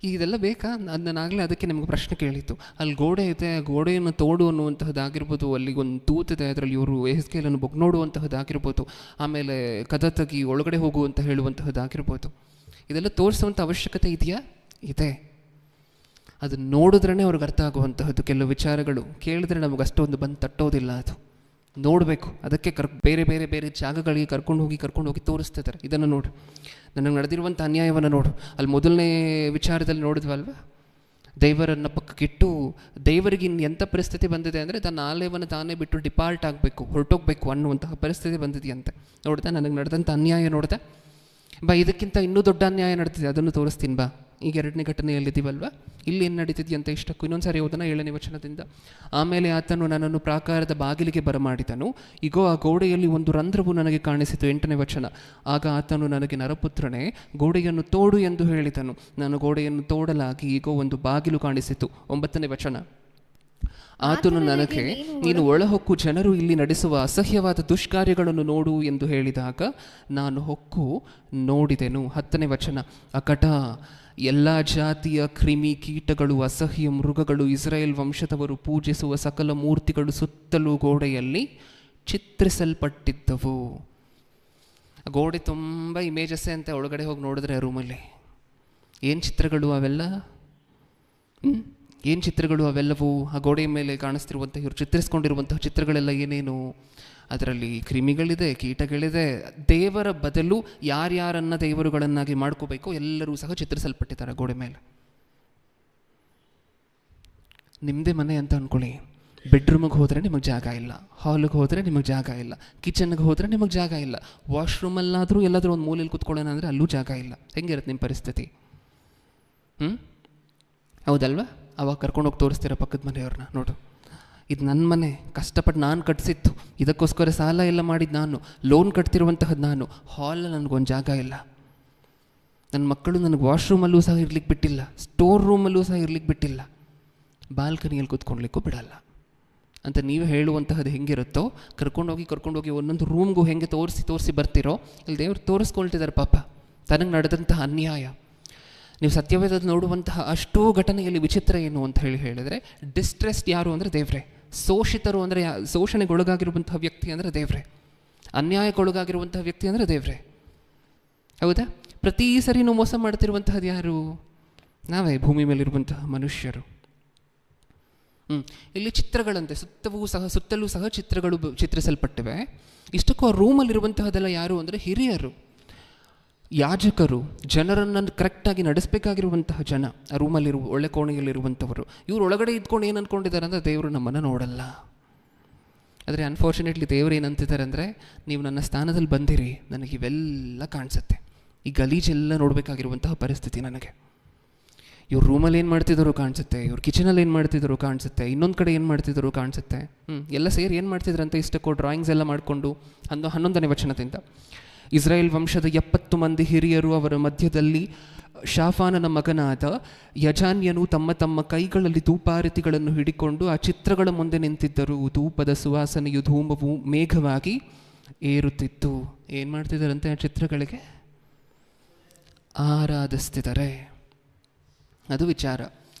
ಇದೆಲ್ಲ ಬೇಕಾ? ನಾನಾಗಲೇ ಅದಕ್ಕೆ ನಿಮಗೆ ಪ್ರಶ್ನೆ ಕೇಳಿತ್ತು. ಅಲ್ಲಿ ಗೋಡೆ ಇದೆ, ಗೋಡೆಯನ್ನು ತೋಡು ಅನ್ನುವಂತಹದ್ದಾಗಿರ್ಬೋದು, ಅಲ್ಲಿಗೊಂದು ತೂತಿದೆ, ಅದರಲ್ಲಿ ಇವರು ಎಹೆಸ್ಕೇಲನ್ನು ಬೊಗ್ ನೋಡುವಂತಹದ್ದಾಗಿರ್ಬೋದು, ಆಮೇಲೆ ಕದ ತಗಿ ಒಳಗಡೆ ಹೋಗು ಅಂತ ಹೇಳುವಂತಹದ್ದಾಗಿರ್ಬೋದು. ಇದೆಲ್ಲ ತೋರಿಸುವಂಥ ಅವಶ್ಯಕತೆ ಇದೆಯಾ? ಇದೆ. ಅದು ನೋಡಿದ್ರೇ ಅವ್ರಿಗೆ ಅರ್ಥ ಆಗುವಂತಹದ್ದು. ಕೆಲವು ವಿಚಾರಗಳು ಕೇಳಿದ್ರೆ ನಮಗೆ ಅಷ್ಟೊಂದು ಬಂದು ತಟ್ಟೋದಿಲ್ಲ. ಅದು ನೋಡಬೇಕು. ಅದಕ್ಕೆ ಬೇರೆ ಬೇರೆ ಬೇರೆ ಜಾಗಗಳಿಗೆ ಕರ್ಕೊಂಡು ಹೋಗಿ ತೋರಿಸ್ತಿದ್ದಾರೆ. ಇದನ್ನು ನೋಡು, ನನಗೆ ನಡೆದಿರುವಂಥ ಅನ್ಯಾಯವನ್ನು ನೋಡು. ಅಲ್ಲಿ ಮೊದಲನೇ ವಿಚಾರದಲ್ಲಿ ನೋಡಿದ್ವಲ್ವ, ದೇವರನ್ನು ಪಕ್ಕಕ್ಕಿಟ್ಟು ದೇವರಿಗೆ ಇನ್ನು ಎಂಥ ಪರಿಸ್ಥಿತಿ ಬಂದಿದೆ ಅಂದರೆ ತನ್ನ ಆಲಯವನ್ನು ತಾನೇ ಬಿಟ್ಟು ಡಿಪಾರ್ಟ್ ಆಗಬೇಕು, ಹೊರಟೋಗ್ಬೇಕು ಅನ್ನುವಂತಹ ಪರಿಸ್ಥಿತಿ ಬಂದಿದೆಯಂತೆ. ನೋಡ್ದೆ, ನನಗೆ ನಡೆದಂಥ ಅನ್ಯಾಯ ನೋಡ್ದೆ ಬಾ, ಇದಕ್ಕಿಂತ ಇನ್ನೂ ದೊಡ್ಡ ಅನ್ಯಾಯ ನಡೀತಿದೆ, ಅದನ್ನು ತೋರಿಸ್ತೀನಿ ಬಾ. ಈಗ 2ನೇ ಘಟನೆಯಲ್ಲಿದ್ದೀವಲ್ವ, ಇಲ್ಲಿ ಏನು ನಡೀತಿದೆಯಂತ ಇಷ್ಟಕ್ಕೂ ಇನ್ನೊಂದು ಸಾರಿ ಓದೋಣ 7ನೇ ವಚನದಿಂದ. ಆಮೇಲೆ ಆತನು ನನ್ನನ್ನು ಪ್ರಾಕಾರದ ಬಾಗಿಲಿಗೆ ಬರಮಾಡಿದನು. ಈಗೋ ಆ ಗೋಡೆಯಲ್ಲಿ ಒಂದು ರಂಧ್ರವು ನನಗೆ ಕಾಣಿಸಿತು. 8ನೇ ವಚನ. ಆಗ ಆತನು ನನಗೆ, ನರಪುತ್ರನೇ, ಗೋಡೆಯನ್ನು ತೋಡು ಎಂದು ಹೇಳಿದನು. ನಾನು ಗೋಡೆಯನ್ನು ತೋಡಲಾಗಿ ಈಗೋ ಒಂದು ಬಾಗಿಲು ಕಾಣಿಸಿತು. 9ನೇ ವಚನ. ಆತನು ನನಗೆ, ನೀನು ಒಳಹೊಕ್ಕು ಜನರು ಇಲ್ಲಿ ನಡೆಸುವ ಅಸಹ್ಯವಾದ ದುಷ್ಕಾರ್ಯಗಳನ್ನು ನೋಡು ಎಂದು ಹೇಳಿದಾಗ ನಾನು ಹೊಕ್ಕು ನೋಡಿದೆನು. 10ನೇ ವಚನ. ಅಕಟ ಎಲ್ಲ ಜಾತಿಯ ಕ್ರಿಮಿ ಕೀಟಗಳು, ಅಸಹ್ಯ ಮೃಗಗಳು, ಇಸ್ರಾಯೇಲ್ ವಂಶದವರು ಪೂಜಿಸುವ ಸಕಲ ಮೂರ್ತಿಗಳು ಸುತ್ತಲೂ ಗೋಡೆಯಲ್ಲಿ ಚಿತ್ರಿಸಲ್ಪಟ್ಟಿದ್ದವು. ಗೋಡೆ ತುಂಬ ಇಮೇಜಸ್ಸೇ ಅಂತ ಒಳಗಡೆ ಹೋಗಿ ನೋಡಿದ್ರೆ ರೂಮಲ್ಲಿ ಏನು ಚಿತ್ರಗಳು ಅವೆಲ್ಲ, ಏನು ಚಿತ್ರಗಳು ಅವೆಲ್ಲವೂ. ಆ ಗೋಡೆಯ ಮೇಲೆ ಕಾಣಿಸ್ತಿರುವಂಥ ಇವರು ಚಿತ್ರಿಸ್ಕೊಂಡಿರುವಂತಹ ಚಿತ್ರಗಳೆಲ್ಲ ಏನೇನು? ಅದರಲ್ಲಿ ಕ್ರಿಮಿಗಳಿದೆ, ಕೀಟಗಳಿದೆ. ದೇವರ ಬದಲು ಯಾರ್ಯಾರನ್ನ ದೇವರುಗಳನ್ನಾಗಿ ಮಾಡ್ಕೋಬೇಕು ಎಲ್ಲರೂ ಸಹ ಚಿತ್ರಿಸಲ್ಪಟ್ಟಿದ್ದಾರೆ ಗೋಡೆ ಮೇಲೆ. ನಿಮ್ಮದೇ ಮನೆ ಅಂತ ಅಂದ್ಕೊಳ್ಳಿ. ಬೆಡ್ರೂಮಿಗೆ ಹೋದರೆ ನಿಮಗೆ ಜಾಗ ಇಲ್ಲ, ಹಾಲಿಗೆ ಹೋದರೆ ನಿಮಗೆ ಜಾಗ ಇಲ್ಲ, ಕಿಚನ್ಗೆ ಹೋದರೆ ನಿಮಗೆ ಜಾಗ ಇಲ್ಲ, ವಾಶ್ರೂಮಲ್ಲಾದರೂ ಎಲ್ಲಾದರೂ ಒಂದು ಮೂಲೆಯಲ್ಲಿ ಕೂತ್ಕೊಳ್ಳೋಣ ಅಂದರೆ ಅಲ್ಲೂ ಜಾಗ ಇಲ್ಲ. ಹೆಂಗಿರುತ್ತೆ ನಿಮ್ಮ ಪರಿಸ್ಥಿತಿ? ಹೌದಲ್ವಾ? ಅವಾಗ ಕರ್ಕೊಂಡೋಗಿ ತೋರಿಸ್ತೀರ ಪಕ್ಕದ ಮನೆಯವ್ರನ್ನ, ನೋಡು ಇದು ನನ್ನ ಮನೆ, ಕಷ್ಟಪಟ್ಟು ನಾನು ಕಟ್ಟಿಸಿತ್ತು, ಇದಕ್ಕೋಸ್ಕರ ಸಾಲ ಎಲ್ಲ ಮಾಡಿದ್ದು ನಾನು, ಲೋನ್ ಕಟ್ತಿರುವಂತಹದ್ದು ನಾನು. ಹಾಲಲ್ಲಿ ನನಗೊಂದು ಜಾಗ ಇಲ್ಲ. ನನ್ನ ಮಕ್ಕಳು ನನಗೆ ವಾಶ್ರೂಮಲ್ಲೂ ಸಹ ಇರ್ಲಿಕ್ಕೆ ಬಿಟ್ಟಿಲ್ಲ, ಸ್ಟೋರ್ ರೂಮಲ್ಲೂ ಸಹ ಇರ್ಲಿಕ್ಕೆ ಬಿಟ್ಟಿಲ್ಲ, ಬಾಲ್ಕನಿಯಲ್ಲಿ ಕೂತ್ಕೊಳ್ಲಿಕ್ಕೂ ಬಿಡಲ್ಲ ಅಂತ ನೀವು ಹೇಳುವಂತಹದ್ದು ಹೆಂಗಿರುತ್ತೋ, ಕರ್ಕೊಂಡೋಗಿ ಒಂದೊಂದು ರೂಮ್ಗೂ ಹೆಂಗೆ ತೋರಿಸಿ ಬರ್ತಿರೋ, ಇಲ್ಲಿ ದೇವ್ರು ತೋರಿಸ್ಕೊಳ್ತಿದ್ದಾರೆ ಪಾಪ ತನಗೆ ನಡೆದಂತಹ ಅನ್ಯಾಯ. ನೀವು ಸತ್ಯವೇದದಲ್ಲಿ ನೋಡುವಂತಹ ಅಷ್ಟೋ ಘಟನೆಯಲ್ಲಿ ವಿಚಿತ್ರ ಏನು ಅಂತ ಹೇಳಿದರೆ, ಡಿಸ್ಟ್ರೆಸ್ಡ್ ಯಾರು ಅಂದರೆ ದೇವ್ರೆ, ಶೋಷಿತರು ಅಂದರೆ ಶೋಷಣೆಗೊಳಗಾಗಿರುವಂತಹ ವ್ಯಕ್ತಿ ಅಂದರೆ ದೇವ್ರೆ, ಅನ್ಯಾಯಕ್ಕೊಳಗಾಗಿರುವಂತಹ ವ್ಯಕ್ತಿ ಅಂದರೆ ದೇವ್ರೆ. ಹೌದಾ? ಪ್ರತಿ ಸರಿನೂ ಮೋಸ ಮಾಡ್ತಿರುವಂತಹದ್ದು ಯಾರು? ನಾವೇ, ಭೂಮಿ ಮೇಲಿರುವಂತಹ ಮನುಷ್ಯರು. ಇಲ್ಲಿ ಚಿತ್ರಗಳಂತೆ ಸುತ್ತಲೂ ಸಹ ಚಿತ್ರಗಳು ಚಿತ್ರಿಸಲ್ಪಟ್ಟಿವೆ. ಇಷ್ಟಕ್ಕೂ ಆ ರೂಮಲ್ಲಿರುವಂತಹದೆಲ್ಲ ಯಾರು ಅಂದರೆ ಹಿರಿಯರು, ಯಾಜಕರು, ಜನರನ್ನು ಕರೆಕ್ಟಾಗಿ ನಡೆಸಬೇಕಾಗಿರುವಂತಹ ಜನ, ಆ ರೂಮಲ್ಲಿರುವ ಒಳ್ಳೆ ಕೋಣೆಯಲ್ಲಿರುವಂಥವರು. ಇವ್ರು ಒಳಗಡೆ ಇದ್ಕೊಂಡು ಏನು ಅಂದ್ಕೊಂಡಿದ್ದಾರೆ ಅಂದರೆ ದೇವರು ನಮ್ಮನ್ನು ನೋಡಲ್ಲ. ಆದರೆ ಅನ್ಫಾರ್ಚುನೇಟ್ಲಿ ದೇವರು ಏನಂತಿದ್ದಾರೆ ಅಂದರೆ, ನೀವು ನನ್ನ ಸ್ಥಾನದಲ್ಲಿ ಬಂದಿರಿ, ನನಗೆ ಇವೆಲ್ಲ ಕಾಣಿಸುತ್ತೆ, ಈ ಗಲೀಜೆಲ್ಲ ನೋಡಬೇಕಾಗಿರುವಂತಹ ಪರಿಸ್ಥಿತಿ ನನಗೆ. ಇವ್ರು ರೂಮಲ್ಲಿ ಏನು ಮಾಡ್ತಿದ್ದಾರೋ ಕಾಣಿಸುತ್ತೆ, ಇವ್ರು ಕಿಚನಲ್ಲಿ ಏನು ಮಾಡ್ತಿದ್ದಾರೋ ಕಾಣಿಸುತ್ತೆ, ಇನ್ನೊಂದು ಕಡೆ ಏನು ಮಾಡ್ತಿದ್ದಾರೋ ಕಾಣಿಸುತ್ತೆ. ಎಲ್ಲ ಸೇರಿ ಏನು ಮಾಡ್ತಿದ್ರಂತ ಇಷ್ಟಕ್ಕೋ ಡ್ರಾಯಿಂಗ್ಸ್ ಎಲ್ಲ ಮಾಡಿಕೊಂಡು 11ನೇ ವಚನದಿಂದ, ಇಸ್ರಾಯೇಲ್ ವಂಶದ 70 ಮಂದಿ ಹಿರಿಯರು ಅವರ ಮಧ್ಯದಲ್ಲಿ ಶಾಫಾನನ ಮಗನಾದ ಯಜಾನ್ಯನು ತಮ್ಮ ತಮ್ಮ ಕೈಗಳಲ್ಲಿ ಧೂಪಾರತಿಗಳನ್ನು ಹಿಡಿಕೊಂಡು ಆ ಚಿತ್ರಗಳ ಮುಂದೆ ನಿಂತಿದ್ದರು. ಧೂಪದ ಸುವಾಸನೆಯು ಧೂಮವು ಮೇಘವಾಗಿ ಏರುತ್ತಿತ್ತು. ಏನು ಮಾಡ್ತಿದ್ದಾರಂತೆ? ಆ ಚಿತ್ರಗಳಿಗೆ ಆರಾಧಿಸ್ತಿದ್ದಾರೆ. ಅದು ವಿಚಾರ.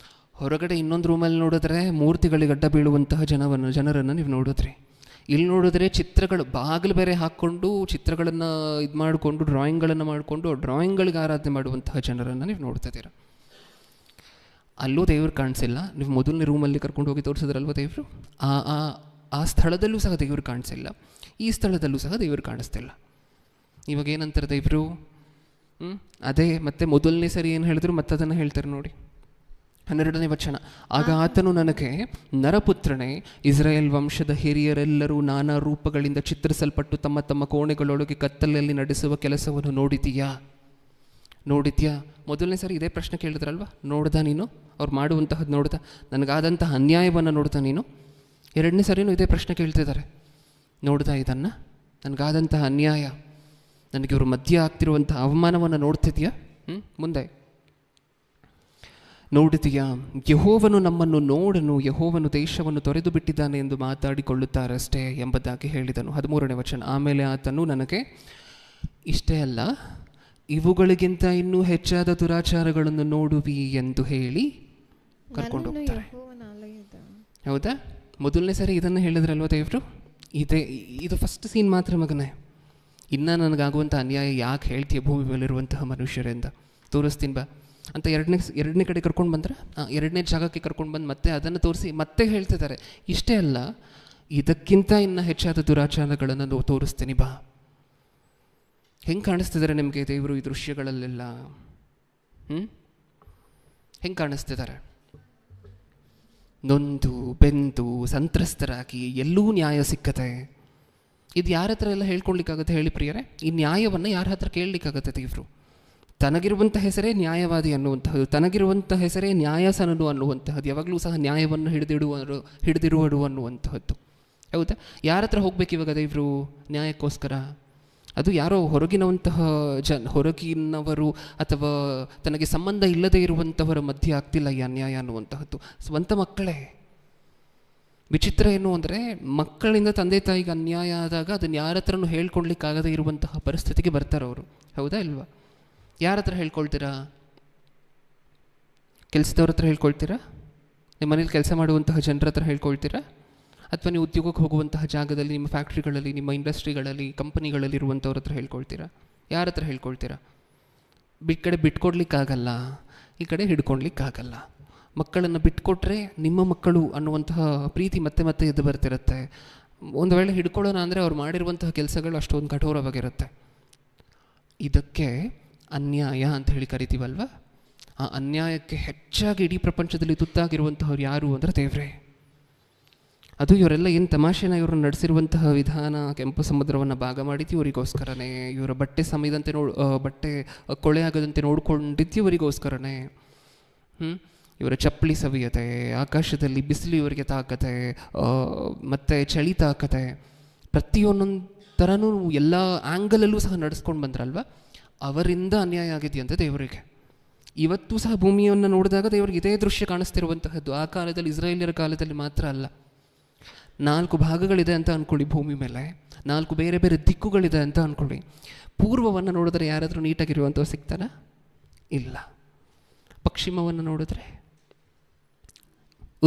ಹೊರಗಡೆ ಇನ್ನೊಂದು ರೂಮಲ್ಲಿ ನೋಡಿದ್ರೆ ಮೂರ್ತಿಗಳಿಗೆ ಅಡ್ಡ ಬೀಳುವಂತಹ ಜನರನ್ನು ನೀವು ನೋಡಿದ್ರಿ. ಇಲ್ಲಿ ನೋಡಿದ್ರೆ ಚಿತ್ರಗಳು ಬಾಗಿಲು ಬೇರೆ ಹಾಕ್ಕೊಂಡು ಚಿತ್ರಗಳನ್ನು ಇದು ಮಾಡಿಕೊಂಡು ಡ್ರಾಯಿಂಗ್ಗಳನ್ನು ಮಾಡಿಕೊಂಡು ಡ್ರಾಯಿಂಗ್ಗಳಿಗೆ ಆರಾಧನೆ ಮಾಡುವಂತಹ ಜನರನ್ನು ನೀವು ನೋಡ್ತಿದ್ದೀರ. ಅಲ್ಲೂ ದೇವ್ರು ಕಾಣಿಸಿಲ್ಲ. ನೀವು ಮೊದಲನೇ ರೂಮಲ್ಲಿ ಕರ್ಕೊಂಡು ಹೋಗಿ ತೋರಿಸಿದ್ರಲ್ವ ದೇವರು, ಆ ಸ್ಥಳದಲ್ಲೂ ಸಹ ದೇವರು ಕಾಣಿಸಿಲ್ಲ, ಈ ಸ್ಥಳದಲ್ಲೂ ಸಹ ದೇವರು ಕಾಣಿಸ್ತಿಲ್ಲ. ಇವಾಗ ಏನಂತಾರೆ ದೇವರು? ಅದೇ ಮತ್ತೆ ಮೊದಲನೇ ಸರಿ ಏನು ಹೇಳಿದ್ರು ಮತ್ತೆ ಅದನ್ನು ಹೇಳ್ತಾರೆ ನೋಡಿ. 12ನೇ ವಚನ, ಆಗ ಆತನು ನನಗೆ, ನರಪುತ್ರನೇ, ಇಸ್ರಾಯೇಲ್ ವಂಶದ ಹಿರಿಯರೆಲ್ಲರೂ ನಾನಾ ರೂಪಗಳಿಂದ ಚಿತ್ರಿಸಲ್ಪಟ್ಟು ತಮ್ಮ ತಮ್ಮ ಕೋಣೆಗಳೊಳಗೆ ಕತ್ತಲಲ್ಲಿ ನಡೆಸುವ ಕೆಲಸವನ್ನು ನೋಡಿದ್ಯಾ? ಮೊದಲನೇ ಸರಿ ಇದೇ ಪ್ರಶ್ನೆ ಕೇಳಿದ್ರಲ್ವ, ನೋಡ್ದ ನೀನು? ಅವ್ರು ಮಾಡುವಂತಹದ್ದು ನೋಡ್ದ? ನನಗಾದಂತಹ ಅನ್ಯಾಯವನ್ನು ನೋಡ್ದ ನೀನು? 2ನೇ ಸರಿನೂ ಇದೇ ಪ್ರಶ್ನೆ ಕೇಳ್ತಿದ್ದಾರೆ, ನೋಡ್ದ ಇದನ್ನು? ನನಗಾದಂತಹ ಅನ್ಯಾಯ, ನನಗೆ ಇವರು ಮಧ್ಯೆ ಆಗ್ತಿರುವಂತಹ ಅವಮಾನವನ್ನು ನೋಡ್ತಿದ್ಯಾ? ಮುಂದೆ ನೋಡಿದೆಯಾ? ಯೆಹೋವನು ನಮ್ಮನ್ನು ನೋಡನು, ಯೆಹೋವನು ದೇಶವನ್ನು ತೊರೆದು ಬಿಟ್ಟಿದ್ದಾನೆ ಎಂದು ಮಾತಾಡಿಕೊಳ್ಳುತ್ತಾರಷ್ಟೇ ಎಂಬುದಾಗಿ ಹೇಳಿದನು. 13ನೇ ವಚನ, ಆಮೇಲೆ ಆತನು ನನಗೆ, ಇಷ್ಟೇ ಅಲ್ಲ, ಇವುಗಳಿಗಿಂತ ಇನ್ನೂ ಹೆಚ್ಚಾದ ದುರಾಚಾರಗಳನ್ನು ನೋಡುವಿ ಎಂದು ಹೇಳಿ ಕರ್ಕೊಂಡು ಹೋಗ್ತಾರೆ. ಹೌದಾ? ಮೊದಲನೇ ಸರಿ ಇದನ್ನು ಹೇಳಿದ್ರಲ್ವ ದೇವರು. ಇದು ಫಸ್ಟ್ ಸೀನ್ ಮಾತ್ರ ಮಗನೇ. ಇನ್ನು ನನಗಾಗುವಂಥ ಅನ್ಯಾಯ ಯಾಕೆ ಹೇಳ್ತೀಯ ಭೂಮಿ ಮೇಲಿರುವಂತಹ ಮನುಷ್ಯರಿಂದ? ತೋರಿಸ್ತೀನಿ ಬಾ ಅಂತ ಎರಡನೇ ಕಡೆ ಕರ್ಕೊಂಡು ಬಂದ್ರೆ, 2ನೇ ಜಾಗಕ್ಕೆ ಕರ್ಕೊಂಡು ಬಂದು ಮತ್ತೆ ಅದನ್ನು ತೋರಿಸಿ ಮತ್ತೆ ಹೇಳ್ತಿದ್ದಾರೆ, ಇಷ್ಟೇ ಅಲ್ಲ, ಇದಕ್ಕಿಂತ ಇನ್ನು ಹೆಚ್ಚಾದ ದುರಾಚಾರಗಳನ್ನು ತೋರಿಸ್ತೀನಿ ಬಾ. ಹೆಂಗೆ ಕಾಣಿಸ್ತಿದ್ದಾರೆ ನಿಮಗೆ ದೇವರು ಈ ದೃಶ್ಯಗಳಲ್ಲೆಲ್ಲ? ಹೆಂಗೆ ಕಾಣಿಸ್ತಿದ್ದಾರೆ? ನೊಂದು ಬೆಂದು ಸಂತ್ರಸ್ತರಾಗಿ, ಎಲ್ಲೂ ನ್ಯಾಯ ಸಿಕ್ಕತೆ. ಇದು ಯಾರ ಹತ್ರ ಎಲ್ಲ ಹೇಳ್ಕೊಳ್ಲಿಕ್ಕಾಗತ್ತೆ ಹೇಳಿ ಪ್ರಿಯರೇ? ಈ ನ್ಯಾಯವನ್ನು ಯಾರ ಹತ್ರ ಕೇಳಲಿಕ್ಕಾಗತ್ತೆ? ದೇವರು ತನಗಿರುವಂಥ ಹೆಸರೇ ನ್ಯಾಯವಾದಿ ಅನ್ನುವಂತಹದ್ದು, ತನಗಿರುವಂಥ ಹೆಸರೇ ನ್ಯಾಯಸನನು ಅನ್ನುವಂತಹದ್ದು, ಯಾವಾಗಲೂ ಸಹ ನ್ಯಾಯವನ್ನು ಹಿಡಿದಿರುವಡು ಅನ್ನುವಂತಹದ್ದು. ಹೌದಾ? ಯಾರ ಹತ್ರ ಹೋಗ್ಬೇಕು ಇವಾಗ ದೇವರು ನ್ಯಾಯಕ್ಕೋಸ್ಕರ? ಅದು ಯಾರೋ ಹೊರಗಿನವರು ಅಥವಾ ತನಗೆ ಸಂಬಂಧ ಇಲ್ಲದೆ ಇರುವಂಥವರ ಮಧ್ಯೆ ಆಗ್ತಿಲ್ಲ ಈ ಅನ್ಯಾಯ ಅನ್ನುವಂತಹದ್ದು. ಸ್ವಂತ ಮಕ್ಕಳೇ. ವಿಚಿತ್ರ ಏನು ಅಂದರೆ, ಮಕ್ಕಳಿಂದ ತಂದೆ ತಾಯಿಗೆ ಅನ್ಯಾಯ ಆದಾಗ ಅದನ್ನು ಯಾರ ಹತ್ರನೂ ಹೇಳ್ಕೊಳ್ಲಿಕ್ಕಾಗದೇ ಇರುವಂತಹ ಪರಿಸ್ಥಿತಿಗೆ ಬರ್ತಾರೆ ಅವರು. ಹೌದಾ ಇಲ್ವಾ? ಯಾರ ಹತ್ರ ಹೇಳ್ಕೊಳ್ತೀರಾ? ಕೆಲಸದವ್ರ ಹತ್ರ ಹೇಳ್ಕೊಳ್ತೀರಾ? ನಿಮ್ಮ ಮನೇಲಿ ಕೆಲಸ ಮಾಡುವಂತಹ ಜನರ ಹತ್ರ ಹೇಳ್ಕೊಳ್ತೀರಾ? ಅಥವಾ ನೀವು ಉದ್ಯೋಗಕ್ಕೆ ಹೋಗುವಂತಹ ಜಾಗದಲ್ಲಿ, ನಿಮ್ಮ ಫ್ಯಾಕ್ಟ್ರಿಗಳಲ್ಲಿ, ನಿಮ್ಮ ಇಂಡಸ್ಟ್ರಿಗಳಲ್ಲಿ, ಕಂಪನಿಗಳಲ್ಲಿ ಇರುವಂಥವ್ರ ಹತ್ರ ಹೇಳ್ಕೊಳ್ತೀರಾ? ಯಾರ ಹತ್ರ ಹೇಳ್ಕೊಳ್ತೀರಾ? ಈ ಕಡೆ ಬಿಟ್ಕೊಡ್ಲಿಕ್ಕಾಗಲ್ಲ, ಈ ಕಡೆ ಹಿಡ್ಕೊಳ್ಲಿಕ್ಕಾಗಲ್ಲ. ಮಕ್ಕಳನ್ನು ಬಿಟ್ಕೊಟ್ರೆ ನಿಮ್ಮ ಮಕ್ಕಳು ಅನ್ನುವಂತಹ ಪ್ರೀತಿ ಮತ್ತೆ ಮತ್ತೆ ಎದ್ದು ಬರ್ತಿರುತ್ತೆ. ಒಂದು ವೇಳೆ ಹಿಡ್ಕೊಳ್ಳೋಣ ಅಂದರೆ ಅವ್ರು ಮಾಡಿರುವಂತಹ ಕೆಲಸಗಳು ಅಷ್ಟೊಂದು ಕಠೋರವಾಗಿರುತ್ತೆ. ಇದಕ್ಕೆ ಅನ್ಯಾಯ ಅಂತ ಹೇಳಿ ಕರಿತೀವಲ್ವ? ಆ ಅನ್ಯಾಯಕ್ಕೆ ಹೆಚ್ಚಾಗಿ ಇಡೀ ಪ್ರಪಂಚದಲ್ಲಿ ತುತ್ತಾಗಿರುವಂತಹವ್ರು ಯಾರು ಅಂದರೆ ದೇವರೇ. ಅದು ಇವರೆಲ್ಲ ಏನು ತಮಾಷೆನ ಇವ್ರನ್ನ ನಡೆಸಿರುವಂತಹ ವಿಧಾನ, ಕೆಂಪು ಸಮುದ್ರವನ್ನು ಭಾಗ ಮಾಡಿದ್ದು ಇವರಿಗೋಸ್ಕರನೇ, ಇವರ ಬಟ್ಟೆ ಸಮಯದಂತೆ ಬಟ್ಟೆ ಕೊಳೆ ಆಗದಂತೆ ನೋಡ್ಕೊಂಡಿದ್ದು ಇವರಿಗೋಸ್ಕರನೇ. ಇವರ ಚಪ್ಪಲಿ ಸವಿಯತೆ, ಆಕಾಶದಲ್ಲಿ ಬಿಸಿಲು ಇವರಿಗೆ ತಾಕತೆ, ಮತ್ತು ಚಳಿ ತಾಕತೆ, ಪ್ರತಿಯೊಂದೊಂದು ಥರನೂ ಎಲ್ಲ ಆ್ಯಂಗಲಲ್ಲೂ ಸಹ ನಡೆಸ್ಕೊಂಡು ಬಂದ್ರಲ್ವ, ಅವರಿಂದ ಅನ್ಯಾಯ ಆಗಿದೆಯಂತೆ ದೇವರಿಗೆ. ಇವತ್ತು ಸಹ ಭೂಮಿಯನ್ನು ನೋಡಿದಾಗ ದೇವರಿಗೆ ಇದೇ ದೃಶ್ಯ ಕಾಣಿಸ್ತಿರುವಂತಹದ್ದು. ಆ ಕಾಲದಲ್ಲಿ ಇಸ್ರಾಯೇಲ್ಯರ ಕಾಲದಲ್ಲಿ ಮಾತ್ರ ಅಲ್ಲ. 4 ಭಾಗಗಳಿದೆ ಅಂತ ಅಂದ್ಕೊಳ್ಳಿ ಭೂಮಿ ಮೇಲೆ, 4 ಬೇರೆ ಬೇರೆ ದಿಕ್ಕುಗಳಿದೆ ಅಂತ ಅಂದ್ಕೊಳ್ಳಿ. ಪೂರ್ವವನ್ನು ನೋಡಿದ್ರೆ ಯಾರಾದರೂ ನೀಟಾಗಿರುವಂಥವು ಸಿಗ್ತಾನ? ಇಲ್ಲ. ಪಶ್ಚಿಮವನ್ನು ನೋಡಿದ್ರೆ,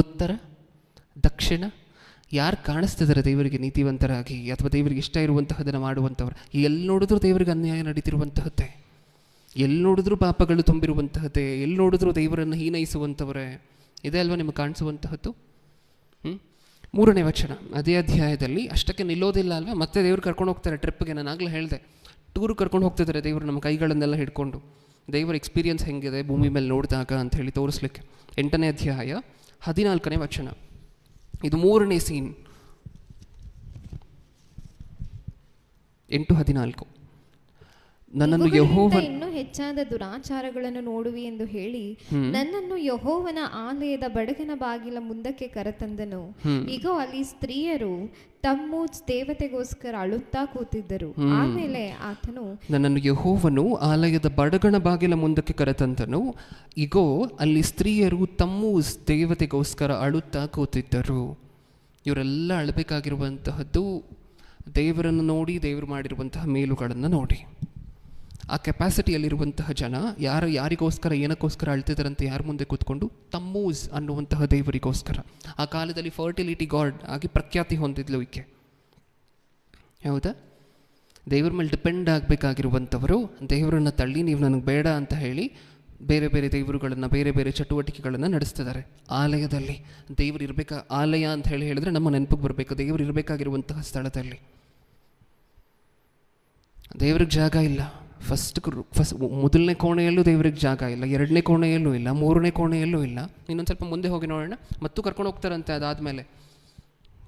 ಉತ್ತರ, ದಕ್ಷಿಣ, ಯಾರು ಕಾಣಿಸ್ತಿದ್ದಾರೆ ದೇವರಿಗೆ ನೀತಿವಂತರಾಗಿ ಅಥವಾ ದೇವರಿಗೆ ಇಷ್ಟ ಇರುವಂತಹದನ್ನು ಮಾಡುವಂಥವ್ರು? ಎಲ್ಲಿ ನೋಡಿದ್ರೂ ದೇವರಿಗೆ ಅನ್ಯಾಯ ನಡೀತಿರುವಂತಹದ್ದೇ, ಎಲ್ಲಿ ನೋಡಿದ್ರೂ ಪಾಪಗಳು ತುಂಬಿರುವಂತಹದ್ದೇ, ಎಲ್ಲಿ ನೋಡಿದ್ರೂ ದೇವರನ್ನು ಹೀನೈಸುವಂಥವರೇ. ಇದೇ ಅಲ್ವಾ ನಿಮಗೆ ಕಾಣಿಸುವಂತಹದ್ದು? 3ನೇ ವಚನ ಅದೇ ಅಧ್ಯಾಯದಲ್ಲಿ. ಅಷ್ಟಕ್ಕೆ ನಿಲ್ಲೋದಿಲ್ಲ ಅಲ್ವಾ, ಮತ್ತೆ ದೇವರು ಕರ್ಕೊಂಡು ಹೋಗ್ತಾರೆ ಟ್ರಿಪ್ಗೆ. ನಾನು ಆಗಲೇ ಹೇಳಿದೆ, ಟೂರು ಕರ್ಕೊಂಡು ಹೋಗ್ತಿದ್ದಾರೆ ದೇವರು ನಮ್ಮ ಕೈಗಳನ್ನೆಲ್ಲ ಹಿಡ್ಕೊಂಡು. ದೇವರ ಎಕ್ಸ್ಪೀರಿಯನ್ಸ್ ಹೆಂಗಿದೆ ಭೂಮಿ ಮೇಲೆ ನೋಡಿದಾಗ ಅಂತ ಹೇಳಿ ತೋರಿಸ್ಲಿಕ್ಕೆ. 8ನೇ ಅಧ್ಯಾಯ 14ನೇ ವಚನ. ಇದು 3ನೇ ಸೀನ್. 8:14. ನನ್ನನ್ನು ಯೆಹೋವನ ಇನ್ನೂ ಹೆಚ್ಚಾದ ದುರಾಚಾರಗಳನ್ನು ನೋಡುವಿ ಎಂದು ಹೇಳಿ ನನ್ನನ್ನು ಯೆಹೋವನ ಆಲಯದ ಬಡಗನ ಬಾಗಿಲ ಮುಂದಕ್ಕೆ ಕರೆತಂದನು. ಈಗ ಅಲ್ಲಿ ಸ್ತ್ರೀಯರು ತಮ್ಮೂಜ್ ದೇವತೆಗೋಸ್ಕರ ಅಳುತ್ತಾ ಕೂತಿದ್ದರು. ಆಮೇಲೆ ಆತನು ನನ್ನನ್ನು ಯೆಹೋವನು ಆಲಯದ ಬಡಗಣ ಬಾಗಿಲ ಮುಂದಕ್ಕೆ ಕರೆತಂದನು. ಇಗೋ ಅಲ್ಲಿ ಸ್ತ್ರೀಯರು ತಮ್ಮೂಜ್ ದೇವತೆಗೋಸ್ಕರ ಅಳುತ್ತಾ ಕೂತಿದ್ದರು. ಇವರೆಲ್ಲ ಅಳಬೇಕಾಗಿರುವಂತಹದ್ದು ದೇವರನ್ನು ನೋಡಿ, ದೇವರು ಮಾಡಿರುವಂತಹ ಮೇಲುಗಳನ್ನು ನೋಡಿ. ಆ ಕೆಪಾಸಿಟಿಯಲ್ಲಿರುವಂತಹ ಜನ ಯಾರಿಗೋಸ್ಕರ ಏನಕ್ಕೋಸ್ಕರ ಅಳ್ತಿದ್ದಾರಂತೆ ಯಾರ ಮುಂದೆ ಕೂತ್ಕೊಂಡು? ತಮ್ಮೂಸ್ ಅನ್ನುವಂತಹ ದೇವರಿಗೋಸ್ಕರ. ಆ ಕಾಲದಲ್ಲಿ ಫರ್ಟಿಲಿಟಿ ಗಾಡ್ ಆಗಿ ಪ್ರಖ್ಯಾತಿ ಹೊಂದಿದ್ಲು ಈಕೆ. ಹೌದಾ? ದೇವ್ರ ಮೇಲೆ ಡಿಪೆಂಡ್ ಆಗಬೇಕಾಗಿರುವಂಥವರು ದೇವರನ್ನು ತಳ್ಳಿ ನೀವು ನನಗೆ ಬೇಡ ಅಂತ ಹೇಳಿ ಬೇರೆ ಬೇರೆ ದೇವರುಗಳನ್ನು, ಬೇರೆ ಬೇರೆ ಚಟುವಟಿಕೆಗಳನ್ನು ನಡೆಸ್ತಿದ್ದಾರೆ. ಆಲಯದಲ್ಲಿ ದೇವರು ಆಲಯ ಅಂತ ಹೇಳಿದ್ರೆ ನಮ್ಮ ನೆನಪಿಗೆ ಬರಬೇಕು, ದೇವರು ಇರಬೇಕಾಗಿರುವಂತಹ ಸ್ಥಳದಲ್ಲಿ ದೇವ್ರಿಗೆ ಜಾಗ ಇಲ್ಲ. ಫಸ್ಟ್ ಮೊದಲನೇ ಕೋಣೆಯಲ್ಲೂ ದೇವ್ರಿಗೆ ಜಾಗ ಇಲ್ಲ, 2ನೇ ಕೋಣೆಯಲ್ಲೂ ಇಲ್ಲ, 3ನೇ ಕೋಣೆಯಲ್ಲೂ ಇಲ್ಲ. ಇನ್ನೊಂದು ಸ್ವಲ್ಪ ಮುಂದೆ ಹೋಗಿ ನೋಡೋಣ. ಮತ್ತು ಕರ್ಕೊಂಡು ಹೋಗ್ತಾರಂತೆ. ಅದಾದಮೇಲೆ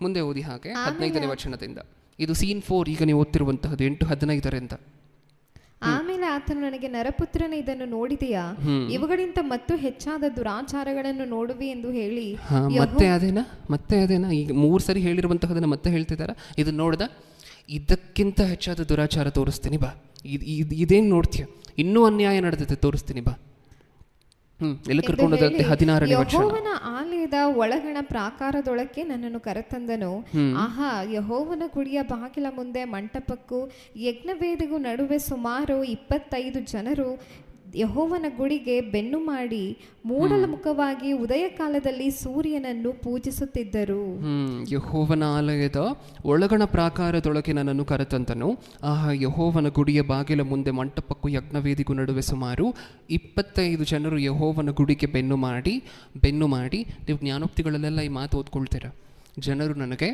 ಮುಂದೆ ಓದಿ ಹಾಗೆ 15ನೇ ವಚನದಿಂದ. ಇದು ಸೀನ್ 4 ಈಗ ನೀವು ಓದ್ತಿರುವಂತಹದ್ದು 8:15. ಆಮೇಲೆ ಆತನು ನನಗೆ, ನರಪುತ್ರನ ಇದನ್ನು ನೋಡಿದೆಯಾ? ಇವುಗಳಿಂದ ಮತ್ತು ಹೆಚ್ಚಾದ ದುರಾಚಾರಗಳನ್ನು ನೋಡುವಿ ಎಂದು ಹೇಳಿ. ಮತ್ತೆ ಅದೇನಾ ಈಗ 3 ಸರಿ ಹೇಳಿರುವಂತಹದನ್ನ ಮತ್ತೆ ಹೇಳ್ತಿದ್ದಾರ. ಇದನ್ನ ನೋಡ್ದ, ಇದಕ್ಕಿಂತ ಹೆಚ್ಚಾದ ದುರಾಚಾರ ತೋರಿಸ್ತೀನಿ ಬಾ. ಇದೇನು ನೋಡ್ತೀಯ? ಇನ್ನೂ ಅನ್ಯಾಯ ನಡೆದೈತೆ, ತೋರಿಸ್ತೀನಿ ಬಾ. ಎಲ್ಲ ಕರ್ಕೊಂಡೋದಂತೆ 16ನೇ ವಚನ. ಯೆಹೋವನ ಆಲಯದ ಒಳಗಣ ಪ್ರಾಕಾರದೊಳಕ್ಕೆ ನನ್ನನ್ನು ಕರೆತಂದನು. ಆಹಾ, ಯೆಹೋವನ ಗುಡಿಯ ಬಾಗಿಲ ಮುಂದೆ ಮಂಟಪಕ್ಕೂ ಯಜ್ಞವೇದಿಗೂ ನಡುವೆ ಸುಮಾರು 25 ಜನರು ಯೆಹೋವನ ಗುಡಿಗೆ ಬೆನ್ನು ಮಾಡಿ ಮೂಡಲ ಮುಖವಾಗಿ ಉದಯ ಕಾಲದಲ್ಲಿ ಸೂರ್ಯನನ್ನು ಪೂಜಿಸುತ್ತಿದ್ದರು. ಯೆಹೋವನ ಆಲಯದ ಒಳಗಣ ಪ್ರಾಕಾರದೊಳಗೆ ನನ್ನನ್ನು ಕರೆತಂದನು. ಆಹಾ, ಯೆಹೋವನ ಗುಡಿಯ ಬಾಗಿಲ ಮುಂದೆ ಮಂಟಪಕ್ಕೂ ಯಜ್ಞವೇದಿಗೂ ನಡುವೆ ಸುಮಾರು 25 ಜನರು ಯೆಹೋವನ ಗುಡಿಗೆ ಬೆನ್ನು ಮಾಡಿ. ನೀವು ಜ್ಞಾನೋಕ್ತಿಗಳಲ್ಲೆಲ್ಲ ಈ ಮಾತು ಓದ್ಕೊಳ್ತೀರ. ಜನರು ನನಗೆ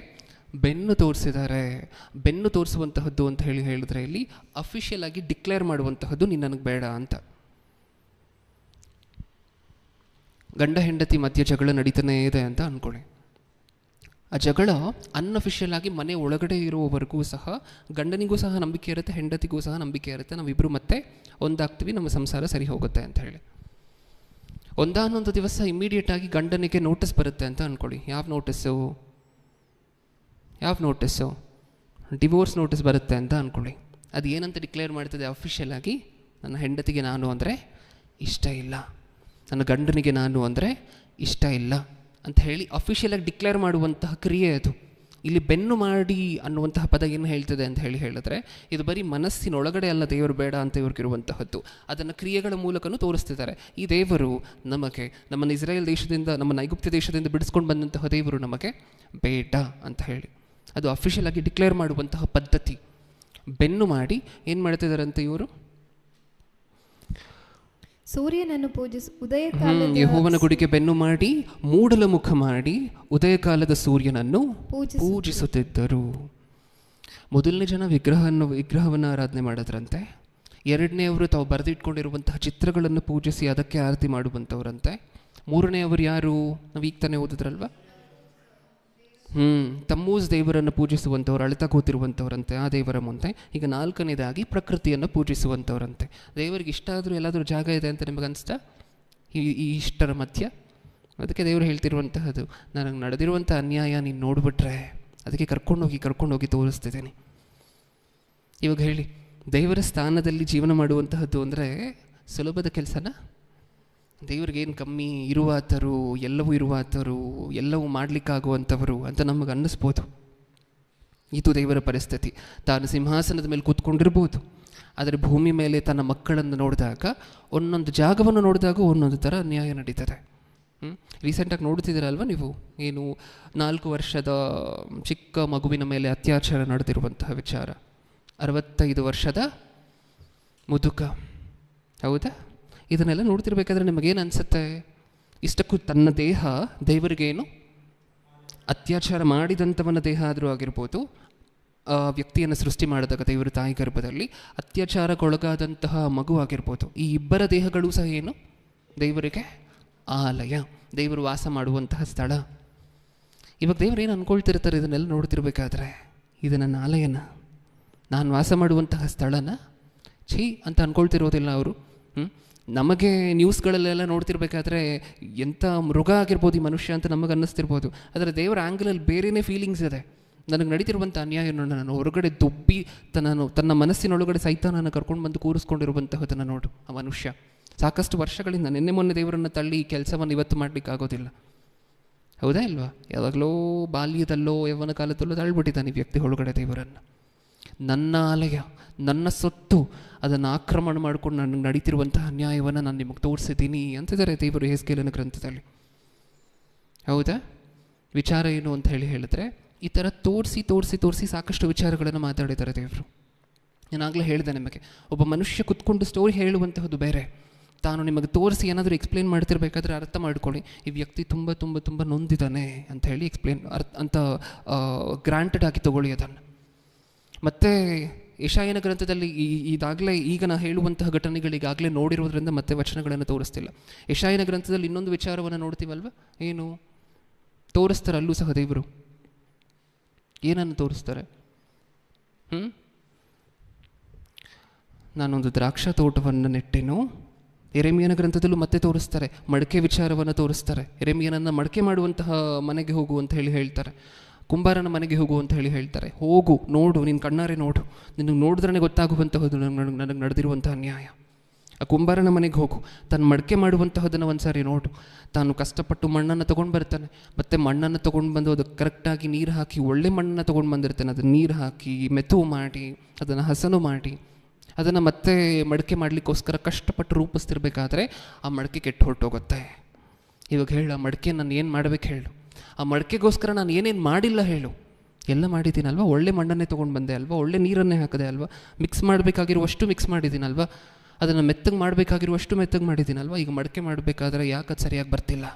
ಬೆನ್ನು ತೋರಿಸಿದ್ದಾರೆ. ಬೆನ್ನು ತೋರಿಸುವಂತಹದ್ದು ಅಂತ ಹೇಳಿದ್ರೆ ಇಲ್ಲಿ ಅಫಿಷಿಯಲ್ ಆಗಿ ಡಿಕ್ಲೇರ್ ಮಾಡುವಂತಹದ್ದು, ನೀನು ನನಗೆ ಬೇಡ ಅಂತ. ಗಂಡ ಹೆಂಡತಿ ಮಧ್ಯೆ ಜಗಳ ನಡೀತಾನೇ ಇದೆ ಅಂತ ಅಂದ್ಕೊಳ್ಳಿ. ಆ ಜಗಳ ಅನ್ಅಫಿಷಿಯಲ್ ಆಗಿ ಮನೆ ಒಳಗಡೆ ಇರುವವರೆಗೂ ಸಹ ಗಂಡನಿಗೂ ಸಹ ನಂಬಿಕೆ ಇರುತ್ತೆ, ಹೆಂಡತಿಗೂ ಸಹ ನಂಬಿಕೆ ಇರುತ್ತೆ. ನಾವಿಬ್ಬರು ಮತ್ತೆ ಒಂದಾಗ್ತೀವಿ, ನಮ್ಮ ಸಂಸಾರ ಸರಿ ಹೋಗುತ್ತೆ ಅಂತ ಹೇಳಿ. ಒಂದಾನೊಂದು ದಿವಸ ಇಮಿಡಿಯೇಟ್ ಆಗಿ ಗಂಡನಿಗೆ ನೋಟಿಸ್ ಬರುತ್ತೆ ಅಂತ ಅಂದ್ಕೊಳ್ಳಿ. ಯಾವ ನೋಟಿಸ್ಸು? ಡಿವೋರ್ಸ್ ನೋಟಿಸ್ ಬರುತ್ತೆ ಅಂತ ಅಂದ್ಕೊಳ್ಳಿ. ಅದು ಏನಂತ ಡಿಕ್ಲೇರ್ ಮಾಡ್ತದೆ ಅಫಿಷಿಯಲ್ ಆಗಿ? ನನ್ನ ಹೆಂಡತಿಗೆ ನಾನು ಅಂದರೆ ಇಷ್ಟ ಇಲ್ಲ, ನನ್ನ ಗಂಡನಿಗೆ ನಾನು ಅಂದರೆ ಇಷ್ಟ ಇಲ್ಲ ಅಂತ ಹೇಳಿ ಅಫಿಷಿಯಲಾಗಿ ಡಿಕ್ಲೇರ್ ಮಾಡುವಂತಹ ಕ್ರಿಯೆ ಅದು. ಇಲ್ಲಿ ಬೆನ್ನು ಮಾಡಿ ಅನ್ನುವಂತಹ ಪದ ಏನು ಹೇಳ್ತದೆ ಅಂತ ಹೇಳಿದ್ರೆ, ಇದು ಬರೀ ಮನಸ್ಸಿನೊಳಗಡೆ ಅಲ್ಲ ದೇವರು ಬೇಡ ಅಂತ ಇವ್ರಿಗಿರುವಂತಹದ್ದು, ಅದನ್ನು ಕ್ರಿಯೆಗಳ ಮೂಲಕನೂ ತೋರಿಸ್ತಿದ್ದಾರೆ. ಈ ದೇವರು ನಮಗೆ, ನಮ್ಮನ್ನು ಇಸ್ರಾಯೇಲ್ ದೇಶದಿಂದ, ನಮ್ಮ ಐಗುಪ್ತ ದೇಶದಿಂದ ಬಿಡಿಸ್ಕೊಂಡು ಬಂದಂತಹ ದೇವರು ನಮಗೆ ಬೇಡ ಅಂತ ಹೇಳಿ ಅದು ಅಫಿಷಿಯಲ್ ಆಗಿ ಡಿಕ್ಲೇರ್ ಮಾಡುವಂತಹ ಪದ್ಧತಿ. ಬೆನ್ನು ಮಾಡಿ ಏನು ಮಾಡ್ತಿದ್ದಾರಂತೆ ಇವರು? ಸೂರ್ಯನನ್ನು ಯೆಹೋವನ ಗುಡಿಗೆ ಬೆನ್ನು ಮಾಡಿ, ಮೂಡಲ ಮುಖ ಮಾಡಿ, ಉದಯ ಕಾಲದ ಸೂರ್ಯನನ್ನು ಪೂಜಿಸುತ್ತಿದ್ದರು. ಮೊದಲನೇ ಜನ ವಿಗ್ರಹವನ್ನು ಆರಾಧನೆ ಮಾಡೋದ್ರಂತೆ. 2ನೇಯವರು ತಾವು ಬರೆದಿಟ್ಕೊಂಡಿರುವಂತಹ ಚಿತ್ರಗಳನ್ನು ಪೂಜಿಸಿ ಅದಕ್ಕೆ ಆರತಿ ಮಾಡುವಂಥವ್ರಂತೆ. 3ನೇಯವರು ಯಾರು? ನಾವು ಈಗ ತಾನೇ ಓದಿದ್ರಲ್ವ, ತಮ್ಮೂಸ್ ದೇವರನ್ನು ಪೂಜಿಸುವಂಥವ್ರು, ಅಳ್ತಾ ಕೂತಿರುವಂಥವ್ರಂತೆ ಆ ದೇವರ ಮುಂದೆ. ಈಗ 4ನೇದಾಗಿ ಪ್ರಕೃತಿಯನ್ನು ಪೂಜಿಸುವಂಥವ್ರಂತೆ. ದೇವರಿಗೆ ಇಷ್ಟ ಆದರೂ ಎಲ್ಲಾದರೂ ಜಾಗ ಇದೆ ಅಂತ ನಿಮಗೆ ಅನಿಸ್ತಾ? ಈ ಇಷ್ಟರ ಮಧ್ಯ ಅದಕ್ಕೆ ದೇವರು ಹೇಳ್ತಿರುವಂತಹದ್ದು, ನನಗೆ ನಡೆದಿರುವಂಥ ಅನ್ಯಾಯ ನೀನು ನೋಡಿಬಿಟ್ರೆ ಅದಕ್ಕೆ ಕರ್ಕೊಂಡೋಗಿ ತೋರಿಸ್ತಿದ್ದೇನೆ. ಇವಾಗ ಹೇಳಿ, ದೇವರ ಸ್ಥಾನದಲ್ಲಿ ಜೀವನ ಮಾಡುವಂತಹದ್ದು ಅಂದರೆ ಸುಲಭದ ಕೆಲಸನ? ದೇವ್ರಿಗೇನು ಕಮ್ಮಿ, ಇರುವಾತರು, ಎಲ್ಲವೂ ಇರುವಾತರು, ಎಲ್ಲವೂ ಮಾಡಲಿಕ್ಕಾಗುವಂಥವರು ಅಂತ ನಮಗೆ ಅನ್ನಿಸ್ಬೋದು. ಇದು ದೇವರ ಪರಿಸ್ಥಿತಿ. ತಾನು ಸಿಂಹಾಸನದ ಮೇಲೆ ಕೂತ್ಕೊಂಡಿರ್ಬೋದು, ಆದರೆ ಭೂಮಿ ಮೇಲೆ ತನ್ನ ಮಕ್ಕಳನ್ನು ನೋಡಿದಾಗ, ಒಂದೊಂದು ಜಾಗವನ್ನು ನೋಡಿದಾಗ ಒಂದೊಂದು ಥರ ಅನ್ಯಾಯ ನಡೀತದೆ. ರೀಸೆಂಟಾಗಿ ನೋಡ್ತಿದ್ದೀರಲ್ವ ನೀವು, ಏನು 4 ವರ್ಷದ ಚಿಕ್ಕ ಮಗುವಿನ ಮೇಲೆ ಅತ್ಯಾಚಾರ ನಡೆದಿರುವಂತಹ ವಿಚಾರ, 65 ವರ್ಷದ ಮುದುಕ, ಹೌದಾ? ಇದನ್ನೆಲ್ಲ ನೋಡ್ತಿರ್ಬೇಕಾದ್ರೆ ನಿಮಗೇನು ಅನಿಸುತ್ತೆ? ಇಷ್ಟಕ್ಕೂ ತನ್ನ ದೇಹ ದೇವರಿಗೇನು ಅತ್ಯಾಚಾರ ಮಾಡಿದಂಥವನ ದೇಹ ಆದರೂ ಆಗಿರ್ಬೋದು, ವ್ಯಕ್ತಿಯನ್ನು ಸೃಷ್ಟಿ ಮಾಡಿದಾಗ ದೇವರು ತಾಯಿ ಗರ್ಭದಲ್ಲಿ ಅತ್ಯಾಚಾರಕ್ಕೊಳಗಾದಂತಹ ಮಗು ಆಗಿರ್ಬೋದು, ಈ ಇಬ್ಬರ ದೇಹಗಳು ಸಹ ಏನು ದೇವರಿಗೆ ಆಲಯ, ದೇವರು ವಾಸ ಮಾಡುವಂತಹ ಸ್ಥಳ. ಇವಾಗ ದೇವರು ಏನು ಅಂದ್ಕೊಳ್ತಿರ್ತಾರೆ ಇದನ್ನೆಲ್ಲ ನೋಡ್ತಿರ್ಬೇಕಾದ್ರೆ? ಇದು ನನ್ನ ಆಲಯನ, ನಾನು ವಾಸ ಮಾಡುವಂತಹ ಸ್ಥಳನ ಛೀ ಅಂತ ಅಂದ್ಕೊಳ್ತಿರೋದಿಲ್ಲ ಅವರು. ನಮಗೆ ನ್ಯೂಸ್ಗಳಲ್ಲೆಲ್ಲ ನೋಡ್ತಿರ್ಬೇಕಾದ್ರೆ ಎಂಥ ಮೃಗ ಆಗಿರ್ಬೋದು ಈ ಮನುಷ್ಯ ಅಂತ ನಮಗೆ ಅನ್ನಿಸ್ತಿರ್ಬೋದು, ಆದರೆ ದೇವರ ಆ್ಯಂಗಲಲ್ಲಿ ಬೇರೆಯೇ ಫೀಲಿಂಗ್ಸ್ ಇದೆ. ನನಗೆ ನಡೀತಿರುವಂಥ ಅನ್ಯಾಯವನ್ನು ನಾನು ಹೊರಗಡೆ ದೊಬ್ಬಿ ತನ್ನ ಮನಸ್ಸಿನೊಳಗಡೆ ಸೈತಾನನ್ನು ಕರ್ಕೊಂಡು ಬಂದು ಕೂರಿಸ್ಕೊಂಡಿರುವಂತಹದನ್ನು ನೋಡು. ಆ ಮನುಷ್ಯ ಸಾಕಷ್ಟು ವರ್ಷಗಳಿಂದ ನಿನ್ನೆ ಮೊನ್ನೆ ದೇವರನ್ನು ತಳ್ಳಿ ಈ ಕೆಲಸವನ್ನು ಇವತ್ತು ಮಾಡಲಿಕ್ಕಾಗೋದಿಲ್ಲ, ಹೌದಾ ಇಲ್ವಾ? ಯಾವಾಗಲೋ ಬಾಲ್ಯದಲ್ಲೋ ಯೌವನ ಕಾಲದಲ್ಲೋ ತಳ್ಳಿಬಿಟ್ಟಿದ್ದಾನೆ ಈ ವ್ಯಕ್ತಿ ಒಳಗಡೆ ದೇವರನ್ನು. ನನ್ನ ಆಲಯ, ನನ್ನ ಸೊತ್ತು, ಅದನ್ನು ಆಕ್ರಮಣ ಮಾಡಿಕೊಂಡು ನನಗೆ ನಡೀತಿರುವಂತಹ ಅನ್ಯಾಯವನ್ನು ನಾನು ನಿಮಗೆ ತೋರಿಸಿದ್ದೀನಿ ಅಂತಿದ್ದಾರೆ ದೇವರು ಯೆಹೆಜ್ಕೇಲನ ಗ್ರಂಥದಲ್ಲಿ, ಹೌದಾ? ವಿಚಾರ ಏನು ಅಂತ ಹೇಳಿದ್ರೆ, ಈ ಥರ ತೋರಿಸಿ ಸಾಕಷ್ಟು ವಿಚಾರಗಳನ್ನು ಮಾತಾಡಿದ್ದಾರೆ ದೇವರು. ನಾನಾಗಲೇ ಹೇಳಿದೆ ನಿಮಗೆ, ಒಬ್ಬ ಮನುಷ್ಯ ಕುತ್ಕೊಂಡು ಸ್ಟೋರಿ ಹೇಳುವಂತಹದ್ದು ಬೇರೆ, ತಾನು ನಿಮಗೆ ತೋರಿಸಿ ಏನಾದರೂ ಎಕ್ಸ್ಪ್ಲೇನ್ ಮಾಡ್ತಿರ್ಬೇಕಾದ್ರೆ ಅರ್ಥ ಮಾಡ್ಕೊಳ್ಳಿ, ಈ ವ್ಯಕ್ತಿ ತುಂಬ ತುಂಬ ತುಂಬ ನೊಂದಿದ್ದಾನೆ ಅಂತ ಹೇಳಿ ಎಕ್ಸ್ಪ್ಲೇನ್ ಅಂತ ಗ್ರಾಂಟೆಡ್ ಆಗಿ ತಗೊಳ್ಳಿ ಅದನ್ನು. ಮತ್ತು ಯೆಶಾಯನ ಗ್ರಂಥದಲ್ಲಿ ಈಗ ನಾನು ಹೇಳುವಂತಹ ಘಟನೆಗಳಿಗಾಗಲೇ ನೋಡಿರೋದ್ರಿಂದ ಮತ್ತೆ ವಚನಗಳನ್ನು ತೋರಿಸ್ತಿಲ್ಲ. ಯೆಶಾಯನ ಗ್ರಂಥದಲ್ಲಿ ಇನ್ನೊಂದು ವಿಚಾರವನ್ನು ನೋಡ್ತೀವಲ್ವ, ಏನು ತೋರಿಸ್ತಾರೆ ಅಲ್ಲೂ ಸಹ ದೇವರು. ಏನನ್ನು ತೋರಿಸ್ತಾರೆ? ನಾನೊಂದು ದ್ರಾಕ್ಷಾ ತೋಟವನ್ನು ನೆಟ್ಟೆನು. ಯೆರೆಮೀಯನ ಗ್ರಂಥದಲ್ಲೂ ಮತ್ತೆ ತೋರಿಸ್ತಾರೆ, ಮಡಕೆ ವಿಚಾರವನ್ನು ತೋರಿಸ್ತಾರೆ. ಯೆರೆಮೀಯನನ್ನು ಮಡಕೆ ಮಾಡುವಂತಹ ಮನೆಗೆ ಹೋಗು ಅಂತ ಹೇಳ್ತಾರೆ, ಕುಂಬಾರನ ಮನೆಗೆ ಹೋಗು ಅಂತ ಹೇಳ್ತಾರೆ. ಹೋಗು, ನೋಡು, ನಿನ್ನ ಕಣ್ಣಾರೆ ನೋಡು, ನಿನಗೆ ನೋಡಿದ್ರೇ ಗೊತ್ತಾಗುವಂತಹದ್ದು ನನಗೆ ನಡೆದಿರುವಂಥ ಅನ್ಯಾಯ. ಆ ಕುಂಬಾರನ ಮನೆಗೆ ಹೋಗು, ತಾನು ಮಡಕೆ ಮಾಡುವಂತಹದನ್ನು ಒಂದು ಸಾರಿ ನೋಡು. ತಾನು ಕಷ್ಟಪಟ್ಟು ಮಣ್ಣನ್ನು ತೊಗೊಂಡು ಬರ್ತಾನೆ, ಮತ್ತು ಮಣ್ಣನ್ನು ತೊಗೊಂಡು ಬಂದು ಅದಕ್ಕೆ ಕರೆಕ್ಟಾಗಿ ನೀರು ಹಾಕಿ, ಒಳ್ಳೆ ಮಣ್ಣನ್ನು ತೊಗೊಂಡು ಬಂದಿರ್ತಾನೆ, ಅದನ್ನು ನೀರು ಹಾಕಿ ಮೆತ್ತುವು ಮಾಡಿ, ಅದನ್ನು ಹಸನು ಮಾಡಿ, ಅದನ್ನು ಮತ್ತೆ ಮಡಕೆ ಮಾಡಲಿಕ್ಕೋಸ್ಕರ ಕಷ್ಟಪಟ್ಟು ರೂಪಿಸ್ತಿರ್ಬೇಕಾದ್ರೆ ಆ ಮಡಕೆ ಕೆಟ್ಟು ಹೊರಟೋಗುತ್ತೆ. ಇವಾಗ ಹೇಳು, ಆ ಮಡಕೆ ನಾನು ಏನು ಮಾಡಬೇಕು ಹೇಳು? ಆ ಮಡಕೆಗೋಸ್ಕರ ನಾನು ಏನೇನು ಮಾಡಿಲ್ಲ ಹೇಳು? ಎಲ್ಲ ಮಾಡಿದ್ದೀನಲ್ವ, ಒಳ್ಳೆ ಮಣ್ಣನ್ನೇ ತೊಗೊಂಡು ಬಂದೆ ಅಲ್ವಾ, ಒಳ್ಳೆ ನೀರನ್ನೇ ಹಾಕಿದೆ ಅಲ್ವಾ, ಮಿಕ್ಸ್ ಮಾಡಬೇಕಾಗಿರುವಷ್ಟು ಮಿಕ್ಸ್ ಮಾಡಿದ್ದೀನಲ್ವ, ಅದನ್ನು ಮೆತ್ತಗೆ ಮಾಡಬೇಕಾಗಿರುವಷ್ಟು ಮೆತ್ತಗೆ ಮಾಡಿದ್ದೀನಲ್ವ. ಈಗ ಮಡಕೆ ಮಾಡಬೇಕಾದ್ರೆ ಯಾಕೆ ಅದು ಸರಿಯಾಗಿ ಬರ್ತಿಲ್ಲ?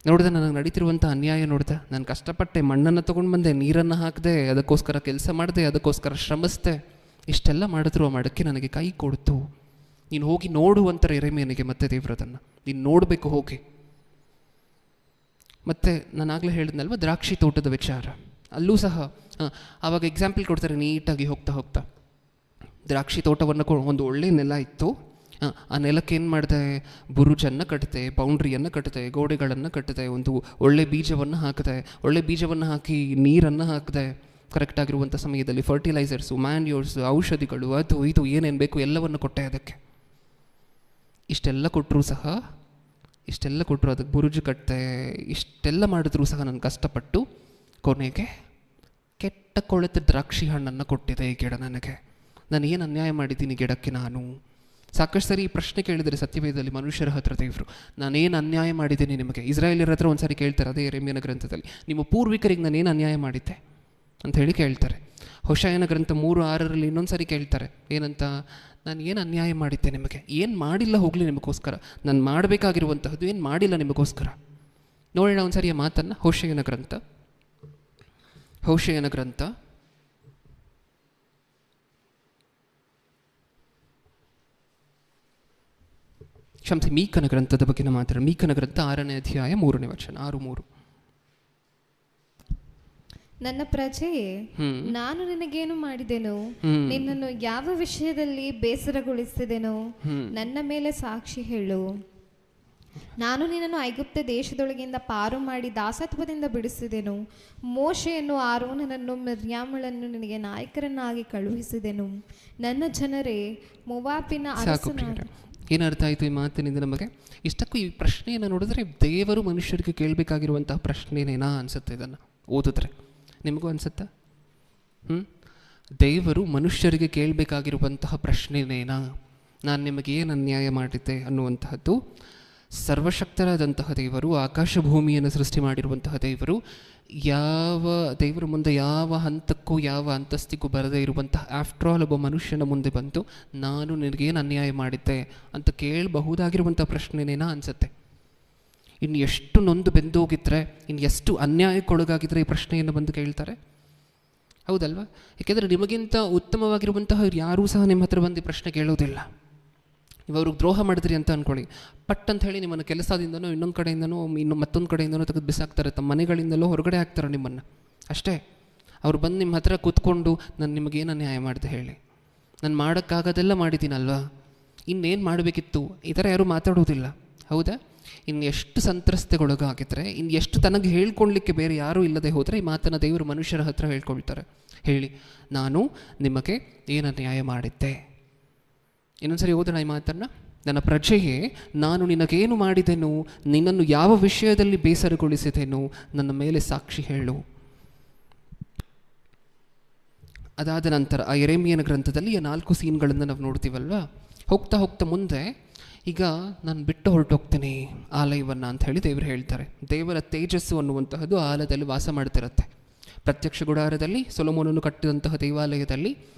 ನೋಡಿದೆ ನನಗೆ ನಡೀತಿರುವಂಥ ಅನ್ಯಾಯ ನೋಡಿದೆ. ನಾನು ಕಷ್ಟಪಟ್ಟೆ, ಮಣ್ಣನ್ನು ತೊಗೊಂಡು ಬಂದೆ, ನೀರನ್ನು ಹಾಕಿದೆ, ಅದಕ್ಕೋಸ್ಕರ ಕೆಲಸ ಮಾಡಿದೆ, ಅದಕ್ಕೋಸ್ಕರ ಶ್ರಮಿಸಿದೆ, ಇಷ್ಟೆಲ್ಲ ಮಾಡಿದ್ರು ಆ ಮಡಕೆ ನನಗೆ ಕೈ ಕೊಡ್ತು. ನೀನು ಹೋಗಿ ನೋಡು ಅಂತಾರೆ ಯೆರೆಮೀಯನಿಗೆ ಮತ್ತೆ ದೇವರದನ್ನು, ನೀನು ನೋಡಬೇಕು ಹೋಗಿ. ಮತ್ತು ನಾನಾಗಲೇ ಹೇಳಿದ್ನಲ್ವ ದ್ರಾಕ್ಷಿ ತೋಟದ ವಿಚಾರ, ಅಲ್ಲೂ ಸಹ ಆವಾಗ ಎಕ್ಸಾಂಪಲ್ ಕೊಡ್ತಾರೆ ನೀಟಾಗಿ ಹೋಗ್ತಾ. ದ್ರಾಕ್ಷಿ ತೋಟವನ್ನು ಒಂದು ಒಳ್ಳೆ ನೆಲ ಇತ್ತು, ಆ ನೆಲಕ್ಕೆ ಏನು ಮಾಡಿದೆ, ಬುರುಜನ್ನು ಕಟ್ಟಿದೆ, ಬೌಂಡ್ರಿಯನ್ನು ಕಟ್ಟಿದೆ, ಗೋಡೆಗಳನ್ನು ಕಟ್ಟಿದೆ, ಒಂದು ಒಳ್ಳೆ ಬೀಜವನ್ನು ಹಾಕಿದೆ, ಒಳ್ಳೆ ಬೀಜವನ್ನು ಹಾಕಿ ನೀರನ್ನು ಹಾಕಿದೆ, ಕರೆಕ್ಟಾಗಿರುವಂಥ ಸಮಯದಲ್ಲಿ ಫರ್ಟಿಲೈಸರ್ಸು, ಮ್ಯಾನ್ಯೂರ್ಸು, ಔಷಧಿಗಳು, ಅದು ಇದು ಏನೇನು ಬೇಕು ಎಲ್ಲವನ್ನು ಕೊಟ್ಟೆ ಅದಕ್ಕೆ. ಇಷ್ಟೆಲ್ಲ ಕೊಟ್ಟರು ಅದಕ್ಕೆ ಬುರುಜು ಕಟ್ಟಿದೆ, ಇಷ್ಟೆಲ್ಲ ಮಾಡಿದ್ರೂ ಸಹ ನಾನು ಕಷ್ಟಪಟ್ಟು ಕೊನೆಗೆ ಕೆಟ್ಟ ಕೊಳೆತ ದ್ರಾಕ್ಷಿ ಹಣ್ಣನ್ನು ಕೊಟ್ಟಿದೆ ಈ ಗಿಡ ನನಗೆ. ನಾನು ಏನು ಅನ್ಯಾಯ ಮಾಡಿದ್ದೀನಿ ಗಿಡಕ್ಕೆ? ನಾನು ಸಾಕಷ್ಟು ಸರಿ ಈ ಪ್ರಶ್ನೆ ಕೇಳಿದರೆ ಸತ್ಯವೇದದಲ್ಲಿ ಮನುಷ್ಯರ ಹತ್ರ ದೇವರು, ನಾನೇನು ಅನ್ಯಾಯ ಮಾಡಿದ್ದೀನಿ ನಿಮಗೆ? ಇಸ್ರಾಯೇಲರ ಹತ್ರ ಒಂದು ಸಾರಿ ಕೇಳ್ತಾರೆ, ಅದೇ ಯೆರೆಮೀಯನ ಗ್ರಂಥದಲ್ಲಿ, ನಿಮ್ಮ ಪೂರ್ವಿಕರಿಗೆ ನಾನೇನು ಅನ್ಯಾಯ ಮಾಡಿದ್ದೆ ಅಂತ ಹೇಳಿ ಕೇಳ್ತಾರೆ. ಹೋಶಾಯನ ಗ್ರಂಥ 3:6 ಇನ್ನೊಂದು ಸಾರಿ ಕೇಳ್ತಾರೆ, ಏನಂತ, ನಾನು ಏನು ಅನ್ಯಾಯ ಮಾಡಿದ್ದೆ ನಿಮಗೆ? ಏನು ಮಾಡಿಲ್ಲ ಹೋಗಲಿ ನಿಮಗೋಸ್ಕರ, ನಾನು ಮಾಡಬೇಕಾಗಿರುವಂತಹದ್ದು ಏನು ಮಾಡಿಲ್ಲ ನಿಮಗೋಸ್ಕರ. ನೋಡೋಣ ಒಂದು ಸಾರಿ ಆ ಮಾತನ್ನು. ಹೋಶಾಯನ ಗ್ರಂಥ ಮೀಕನ ಗ್ರಂಥದ ಬಗ್ಗೆ ಮಾತಾಡ. ಮೀಕನ ಗ್ರಂಥ 6ನೇ ಅಧ್ಯಾಯ 3ನೇ ವಚನ, 6:3. ನನ್ನ ಪ್ರಜೆಯೇ, ನಾನು ನಿನಗೇನು ಮಾಡಿದೆನು? ನಿನ್ನನ್ನು ಯಾವ ವಿಷಯದಲ್ಲಿ ಬೇಸರಗೊಳಿಸಿದೆನೋ? ನನ್ನ ಮೇಲೆ ಸಾಕ್ಷಿ ಹೇಳು. ನಾನು ನಿನ್ನನ್ನು ಐಗುಪ್ತ ದೇಶದೊಳಗಿಂದ ಪಾರು ಮಾಡಿ ದಾಸತ್ವದಿಂದ ಬಿಡಿಸಿದೆನು. ಮೋಶೆಯನ್ನು, ಆರೋನನನ್ನು, ಮಿರ್ಯಾಮಳನ್ನು ನಿನಗೆ ನಾಯಕರನ್ನಾಗಿ ಕಳುಹಿಸಿದೆನು. ನನ್ನ ಜನರೇ, ಮೊವಾಬಿನ ಅರಸನಾದ. ಏನರ್ಥ ಆಯಿತು ಈ ಮಾತಿನಿಂದ ನಮಗೆ? ಇಷ್ಟಕ್ಕೂ ಈ ಪ್ರಶ್ನೆಯನ್ನು ನೋಡಿದ್ರೆ ದೇವರು ಮನುಷ್ಯರಿಗೆ ಕೇಳಬೇಕಾಗಿರುವಂತಹ ಪ್ರಶ್ನೆನೇನಾ ಅನಿಸುತ್ತೆ. ಇದನ್ನು ಓದಿದ್ರೆ ನಿಮಗೂ ಅನಿಸುತ್ತಾ? ದೇವರು ಮನುಷ್ಯರಿಗೆ ಕೇಳಬೇಕಾಗಿರುವಂತಹ ಪ್ರಶ್ನೆನೇನಾ? ನಾನು ನಿಮಗೆ ಏನು ಅನ್ಯಾಯ ಮಾಡಿದ್ದೆ ಅನ್ನುವಂತಹದ್ದು. ಸರ್ವಶಕ್ತರಾದಂತಹ ದೇವರು, ಆಕಾಶ ಭೂಮಿಯನ್ನು ಸೃಷ್ಟಿ ಮಾಡಿರುವಂತಹ ದೇವರು, ಯಾವ ದೇವರ ಮುಂದೆ ಯಾವ ಹಂತಕ್ಕೂ ಯಾವ ಅಂತಸ್ತಿಗೂ ಬರದೇ ಇರುವಂತಹ ಆಫ್ಟರ್ ಆಲ್ ಒಬ್ಬ ಮನುಷ್ಯನ ಮುಂದೆ ಬಂದು ನಾನು ನಿನಗೇನು ಅನ್ಯಾಯ ಮಾಡಿದ್ದೆ ಅಂತ ಕೇಳಬಹುದಾಗಿರುವಂಥ ಪ್ರಶ್ನೆನೇನಾ ಅನಿಸುತ್ತೆ. ಇನ್ನು ಎಷ್ಟು ನೊಂದು ಬೆಂದೋಗಿದ್ರೆ, ಇನ್ನು ಎಷ್ಟು ಅನ್ಯಾಯಕ್ಕೊಳಗಾಗಿದ್ದರೆ ಈ ಪ್ರಶ್ನೆಯನ್ನು ಬಂದು ಕೇಳ್ತಾರೆ, ಹೌದಲ್ವಾ? ಏಕೆಂದರೆ ನಿಮಗಿಂತ ಉತ್ತಮವಾಗಿರುವಂತಹ ಯಾರೂ ಸಹ ನಿಮ್ಮ ಹತ್ರ ಬಂದು ಈ ಪ್ರಶ್ನೆ ಕೇಳೋದಿಲ್ಲ. ನೀವು ಅವ್ರಿಗೆ ದ್ರೋಹ ಮಾಡಿದ್ರಿ ಅಂತ ಅಂದ್ಕೊಳ್ಳಿ, ಪಟ್ ಅಂತ ಹೇಳಿ ನಿಮ್ಮನ್ನು ಕೆಲಸದಿಂದನೋ ಇನ್ನೊಂದು ಕಡೆಯಿಂದನೋ ಮತ್ತೊಂದು ಕಡೆಯಿಂದನೋ ತೆಗೆದು ಬಿಸಾಕ್ತಾರೆ, ತಮ್ಮ ಮನೆಗಳಿಂದಲೋ ಹೊರಗಡೆ ಹಾಕ್ತಾರೆ ನಿಮ್ಮನ್ನು. ಅಷ್ಟೇ. ಅವ್ರು ಬಂದು ನಿಮ್ಮ ಹತ್ರ ಕೂತ್ಕೊಂಡು ನಾನು ನಿಮಗೇನು ಅನ್ಯಾಯ ಮಾಡಿದೆ ಹೇಳಿ, ನಾನು ಮಾಡೋಕ್ಕಾಗೋದೆಲ್ಲ ಮಾಡಿದ್ದೀನಲ್ವಾ, ಇನ್ನೇನು ಮಾಡಬೇಕಿತ್ತು, ಈ ಥರ ಯಾರೂ ಮಾತಾಡೋದಿಲ್ಲ, ಹೌದಾ? ಇನ್ನು ಎಷ್ಟು ಸಂತ್ರಸ್ತೆಗೊಳಗಾಗಿದ್ರೆ, ಇನ್ನು ಎಷ್ಟು ತನಗೆ ಹೇಳ್ಕೊಳ್ಲಿಕ್ಕೆ ಬೇರೆ ಯಾರೂ ಇಲ್ಲದೆ ಹೋದರೆ ಈ ಮಾತನ್ನು ದೇವರು ಮನುಷ್ಯರ ಹತ್ರ ಹೇಳ್ಕೊಳ್ತಾರೆ. ಹೇಳಿ, ನಾನು ನಿಮಗೆ ಏನು ಅನ್ಯಾಯ ಮಾಡಿದ್ದೆ. ಇನ್ನೊಂದ್ಸರಿ ಓದೋಣ ಈ ಮಾತನ್ನು. ನನ್ನ ಪ್ರಜೆಯೇ, ನಾನು ನಿನಗೇನು ಮಾಡಿದೆನು, ನಿನ್ನನ್ನು ಯಾವ ವಿಷಯದಲ್ಲಿ ಬೇಸರಗೊಳಿಸಿದೆನು, ನನ್ನ ಮೇಲೆ ಸಾಕ್ಷಿ ಹೇಳು. ಅದಾದ ನಂತರ ಆ ಯೆರೆಮೀಯನ ಗ್ರಂಥದಲ್ಲಿ ಆ 4 ಸೀನ್ಗಳನ್ನು ನಾವು ನೋಡ್ತೀವಲ್ವ. ಹೋಗ್ತಾ ಹೋಗ್ತಾ ಮುಂದೆ ಈಗ ನಾನು ಬಿಟ್ಟು ಹೊರಟೋಗ್ತೀನಿ ಆಲಯವನ್ನು ಅಂತ ಹೇಳಿ ದೇವರು ಹೇಳ್ತಾರೆ. ದೇವರ ತೇಜಸ್ಸು ಅನ್ನುವಂತಹದ್ದು ಆಲಯದಲ್ಲಿ ವಾಸ ಮಾಡ್ತಿರತ್ತೆ. ಪ್ರತ್ಯಕ್ಷ ಗುಡಾರದಲ್ಲಿ ಸೊಲೊಮೋನನು ಕಟ್ಟಿದಂತಹ ದೇವಾಲಯದಲ್ಲಿ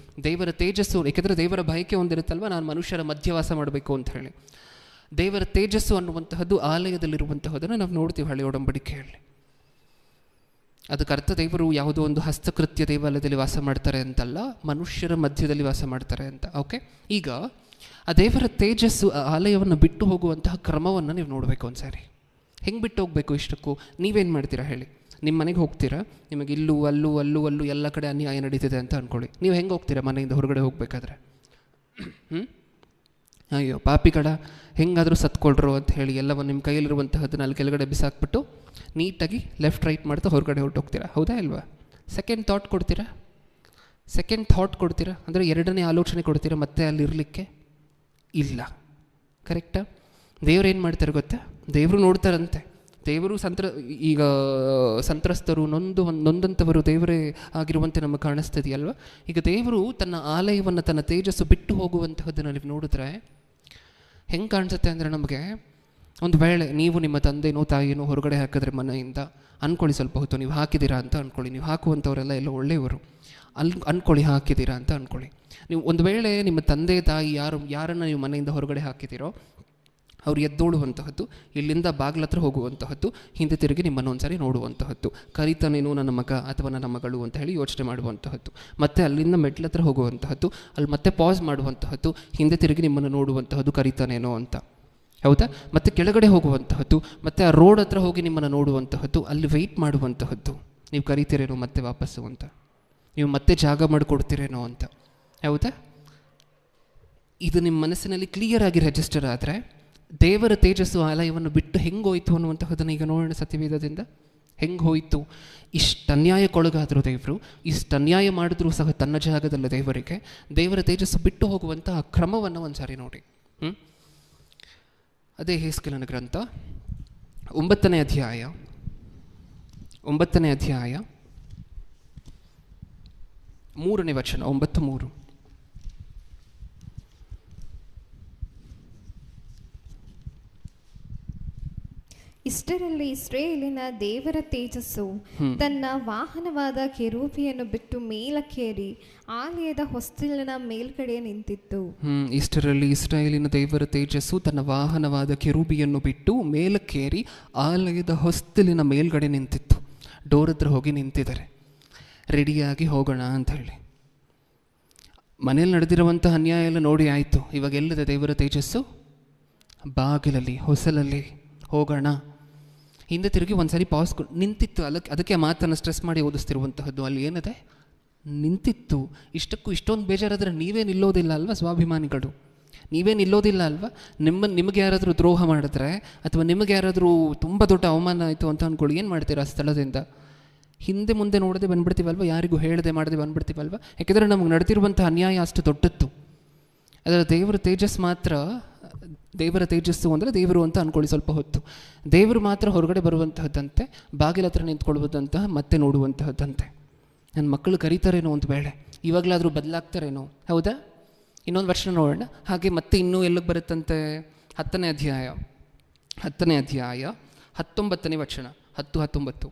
ದೇವರ ತೇಜಸ್ಸು, ಏಕೆಂದರೆ ದೇವರ ಬಯಕೆ ಒಂದಿರುತ್ತಲ್ವ, ನಾನು ಮನುಷ್ಯರ ಮಧ್ಯವಾಸ ಮಾಡಬೇಕು ಅಂತ ಹೇಳಿ. ದೇವರ ತೇಜಸ್ಸು ಅನ್ನುವಂತಹದ್ದು ಆಲಯದಲ್ಲಿರುವಂತಹದನ್ನು ನಾವು ನೋಡ್ತೀವಿ ಹಳೆಯ ಒಡಂಬಡಿಕೆಯಲ್ಲಿ. ಅದಕ್ಕೆ ಅರ್ಥ ದೇವರು ಯಾವುದೋ ಒಂದು ಹಸ್ತಕೃತ್ಯ ದೇವಾಲಯದಲ್ಲಿ ವಾಸ ಮಾಡ್ತಾರೆ ಅಂತಲ್ಲ, ಮನುಷ್ಯರ ಮಧ್ಯದಲ್ಲಿ ವಾಸ ಮಾಡ್ತಾರೆ ಅಂತ. ಓಕೆ, ಈಗ ಆ ದೇವರ ತೇಜಸ್ಸು ಆಲಯವನ್ನು ಬಿಟ್ಟು ಹೋಗುವಂತಹ ಕ್ರಮವನ್ನು ನೀವು ನೋಡಬೇಕು ಒಂದ್ಸಾರಿ. ಹೆಂಗೆ ಬಿಟ್ಟು ಹೋಗಬೇಕು? ಇಷ್ಟಕ್ಕೂ ನೀವೇನು ಮಾಡ್ತೀರಾ ಹೇಳಿ? ನಿಮ್ಮ ಮನೆಗೆ ಹೋಗ್ತೀರಾ, ನಿಮಗೆ ಇಲ್ಲೂ ಅಲ್ಲೂ ಅಲ್ಲೂ ಅಲ್ಲೂ ಎಲ್ಲ ಕಡೆ ಅನ್ಯಾಯ ನಡೀತಿದೆ ಅಂತ ಅಂದ್ಕೊಳ್ಳಿ. ನೀವು ಹೆಂಗೆ ಹೋಗ್ತೀರಾ ಮನೆಯಿಂದ ಹೊರಗಡೆ ಹೋಗಬೇಕಾದ್ರೆ? ಅಯ್ಯೋ ಪಾಪಿ ಕಡ, ಹೆಂಗಾದರೂ ಸತ್ಕೊಳ್ರು ಅಂತ ಹೇಳಿ ಎಲ್ಲವನ್ನು ನಿಮ್ಮ ಕೈಯಲ್ಲಿರುವಂತಹದ್ದನ್ನು ಅಲ್ಲಿ ಕೆಳಗಡೆ ಬಿಸಾಕ್ಬಿಟ್ಟು ನೀಟಾಗಿ ಲೆಫ್ಟ್ ರೈಟ್ ಮಾಡ್ತಾ ಹೊರಗಡೆ ಹೊರಟೋಗ್ತೀರಾ, ಹೌದಾ ಇಲ್ವಾ? ಸೆಕೆಂಡ್ ಥಾಟ್ ಕೊಡ್ತೀರಾ ಅಂದರೆ ಎರಡನೇ ಆಲೋಚನೆ ಕೊಡ್ತೀರಾ ಮತ್ತೆ ಅಲ್ಲಿರಲಿಕ್ಕೆ? ಇಲ್ಲ. ಕರೆಕ್ಟಾ? ದೇವ್ರು ಏನು ಮಾಡ್ತಾರೆ ಗೊತ್ತಾ? ದೇವರು ನೋಡ್ತಾರಂತೆ. ದೇವರು ಈಗ ಸಂತ್ರಸ್ತರು ನೊಂದಂಥವರು ದೇವರೇ ಆಗಿರುವಂತೆ ನಮಗೆ ಕಾಣಿಸ್ತದೆಯಲ್ವ. ಈಗ ದೇವರು ತನ್ನ ಆಲಯವನ್ನು, ತನ್ನ ತೇಜಸ್ಸು ಬಿಟ್ಟು ಹೋಗುವಂತಹದ್ದನ್ನು ನೀವು ನೋಡಿದ್ರೆ ಹೆಂಗೆ ಕಾಣಿಸುತ್ತೆ ಅಂದರೆ, ನಮಗೆ ಒಂದು ವೇಳೆ ನೀವು ನಿಮ್ಮ ತಂದೆನೋ ತಾಯಿನೋ ಹೊರಗಡೆ ಹಾಕಿದ್ರೆ ಮನೆಯಿಂದ ಅಂದ್ಕೊಳ್ಳಿ, ಸ್ವಲ್ಪ ಹೊತ್ತು ನೀವು ಹಾಕಿದ್ದೀರಾ ಅಂತ ಅಂದ್ಕೊಳ್ಳಿ. ನೀವು ಹಾಕುವಂಥವರೆಲ್ಲ ಎಲ್ಲ ಒಳ್ಳೆಯವರು ಅಂದ್ಕೊಳ್ಳಿ, ಹಾಕಿದ್ದೀರಾ ಅಂತ ಅಂದ್ಕೊಳ್ಳಿ. ನೀವು ಒಂದು ವೇಳೆ ನಿಮ್ಮ ತಂದೆ ತಾಯಿ ಯಾರನ್ನು ನೀವು ಮನೆಯಿಂದ ಹೊರಗಡೆ ಹಾಕಿದ್ದೀರೋ ಅವ್ರು ಎದ್ದೋಳುವಂತಹದ್ದು, ಇಲ್ಲಿಂದ ಬಾಗಿಲತ್ರ ಹೋಗುವಂತಹದ್ದು, ಹಿಂದೆ ತಿರುಗಿ ನಿಮ್ಮನ್ನು ಒಂದ್ಸರಿ ನೋಡುವಂತಹದ್ದು, ಕರಿತಾನೇನೋ ನನ್ನ ಮಗ ಅಥವಾ ನನ್ನ ಮಗಳು ಅಂತ ಹೇಳಿ ಯೋಚನೆ ಮಾಡುವಂತಹದ್ದು, ಮತ್ತೆ ಅಲ್ಲಿಂದ ಮೆಟ್ಲತ್ರ ಹೋಗುವಂತಹದ್ದು, ಅಲ್ಲಿ ಮತ್ತೆ ಪಾಸ್ ಮಾಡುವಂತಹದ್ದು, ಹಿಂದೆ ತಿರುಗಿ ನಿಮ್ಮನ್ನು ನೋಡುವಂತಹದ್ದು, ಕರಿತಾನೇನೋ ಅಂತ, ಹೌದಾ? ಮತ್ತು ಕೆಳಗಡೆ ಹೋಗುವಂತಹದ್ದು, ಮತ್ತು ಆ ರೋಡ್ ಹತ್ರ ಹೋಗಿ ನಿಮ್ಮನ್ನು ನೋಡುವಂತಹದ್ದು, ಅಲ್ಲಿ ವೆಯ್ಟ್ ಮಾಡುವಂತಹದ್ದು, ನೀವು ಕರಿತೀರೇನೋ ಮತ್ತೆ ವಾಪಸ್ಸು ಅಂತ, ನೀವು ಮತ್ತೆ ಜಾಗ ಮಾಡಿಕೊಡ್ತೀರೇನೋ ಅಂತ, ಹೌದಾ? ಇದು ನಿಮ್ಮ ಮನಸ್ಸಿನಲ್ಲಿ ಕ್ಲಿಯರ್ ಆಗಿ ರಿಜಿಸ್ಟರ್ ಆದರೆ ದೇವರ ತೇಜಸ್ಸು ಆಲಯವನ್ನು ಬಿಟ್ಟು ಹೆಂಗೆ ಹೋಯಿತು ಅನ್ನುವಂತಹದನ್ನು ಈಗ ನೋಡೋಣ ಸತ್ಯವೇದದಿಂದ. ಹೆಂಗೆ ಹೋಯಿತು? ಇಷ್ಟು ಅನ್ಯಾಯಕ್ಕೊಳಗಾದರೂ ದೇವರು, ಇಷ್ಟು ಅನ್ಯಾಯ ಮಾಡಿದ್ರೂ ಸಹ ತನ್ನ ಜಾಗದಲ್ಲಿ ದೇವರಿಗೆ ದೇವರ ತೇಜಸ್ಸು ಬಿಟ್ಟು ಹೋಗುವಂತಹ ಕ್ರಮವನ್ನು ಒಂದು ಸಾರಿ ನೋಡಿ. ಅದೇ ಯೆಹೆಜ್ಕೇಲನ ಗ್ರಂಥ 9ನೇ ಅಧ್ಯಾಯ 3ನೇ ವಚನ, 9:3. ಇಷ್ಟರಲ್ಲಿ ಇಸ್ರಾಯೇಲಿನ ದೇವರ ತೇಜಸ್ಸು ತನ್ನ ವಾಹನವಾದ ಕೆರೂಬಿಯನ್ನು ಬಿಟ್ಟು ಮೇಲಕ್ಕೇರಿ ಆಲಯದ ಹೊಸ್ತಿಲಿನ ಮೇಲ್ಗಡೆ ನಿಂತಿತ್ತು. ಇಷ್ಟರಲ್ಲಿ ಇಸ್ರಾಯೇಲಿನ ದೇವರ ತೇಜಸ್ಸು ತನ್ನ ವಾಹನವಾದ ಕೆರೂಬಿಯನ್ನು ಬಿಟ್ಟು ಮೇಲಕ್ಕೇರಿ ಆಲಯದ ಹೊಸ್ತಿಲಿನ ಮೇಲ್ಗಡೆ ನಿಂತಿತ್ತು. ಡೋರ್ ಹತ್ರ ಹೋಗಿ ನಿಂತಿದ್ದಾರೆ, ರೆಡಿಯಾಗಿ ಹೋಗೋಣ ಅಂತ ಹೇಳಿ. ಮನೇಲಿ ನಡೆದಿರುವಂಥ ಅನ್ಯಾಯ ಎಲ್ಲ ನೋಡಿ ಆಯಿತು. ಇವಾಗ ಎಲ್ಲದ ದೇವರ ತೇಜಸ್ಸು? ಬಾಗಿಲಲ್ಲಿ, ಹೊಸಲಲ್ಲಿ. ಹೋಗೋಣ. ಹಿಂದೆ ತಿರುಗಿ ಒಂದ್ಸರಿ ಪಾಸ್ ನಿಂತಿತ್ತು. ಅದಕ್ಕೆ ಮಾತನ್ನು ಸ್ಟ್ರೆಸ್ ಮಾಡಿ ಓದಿಸ್ತಿರುವಂತಹದ್ದು. ಅಲ್ಲಿ ಏನಿದೆ? ನಿಂತಿತ್ತು. ಇಷ್ಟಕ್ಕೂ ಇಷ್ಟೊಂದು ಬೇಜಾರಾದರೆ ನೀವೇ ನಿಲ್ಲೋದಿಲ್ಲ ಅಲ್ವಾ ಸ್ವಾಭಿಮಾನಿಗಳು? ನೀವೇನು ನಿಲ್ಲೋದಿಲ್ಲ ಅಲ್ವಾ? ನಿಮಗೆ ಯಾರಾದರೂ ದ್ರೋಹ ಮಾಡಿದ್ರೆ ಅಥವಾ ನಿಮಗೆ ಯಾರಾದರೂ ತುಂಬ ದೊಡ್ಡ ಅವಮಾನ ಆಯಿತು ಅಂತ ಅಂದ್ಕೊಳ್ಳಿ, ಏನು ಮಾಡ್ತೀರಾ ಆ ಸ್ಥಳದಿಂದ? ಹಿಂದೆ ಮುಂದೆ ನೋಡದೆ ಬಂದುಬಿಡ್ತೀವಲ್ವ, ಯಾರಿಗೂ ಹೇಳದೆ ಮಾಡದೆ ಬಂದುಬಿಡ್ತೀವಲ್ವ. ಯಾಕೆಂದರೆ ನಮಗೆ ನಡೆದಿರುವಂಥ ಅನ್ಯಾಯ ಅಷ್ಟು ದೊಡ್ಡದ್ದು. ಅದರ ದೇವರ ತೇಜಸ್ ಮಾತ್ರ, ದೇವರ ತೇಜಸ್ಸು ಅಂದರೆ ದೇವರು ಅಂತ ಅಂದ್ಕೊಳ್ಳಿ ಸ್ವಲ್ಪ ಹೊತ್ತು. ದೇವರು ಮಾತ್ರ ಹೊರಗಡೆ ಬರುವಂತಹದ್ದಂತೆ, ಬಾಗಿಲ ಹತ್ರ ನಿಂತ್ಕೊಳ್ಳುವುದಂತಹ ಮತ್ತೆ ನೋಡುವಂತಹದ್ದಂತೆ. ನನ್ನ ಮಕ್ಕಳು ಕರೀತಾರೇನೋ ಒಂದು ವೇಳೆ, ಇವಾಗಲಾದರೂ ಬದಲಾಗ್ತಾರೇನೋ, ಹೌದಾ? ಇನ್ನೊಂದು ವರ್ಷ ನೋಡೋಣ. ಹಾಗೆ ಮತ್ತೆ ಇನ್ನೂ ಎಲ್ಲಿಗೆ ಬರುತ್ತಂತೆ? 10ನೇ ಅಧ್ಯಾಯ 19ನೇ ವಚನ, 10-19.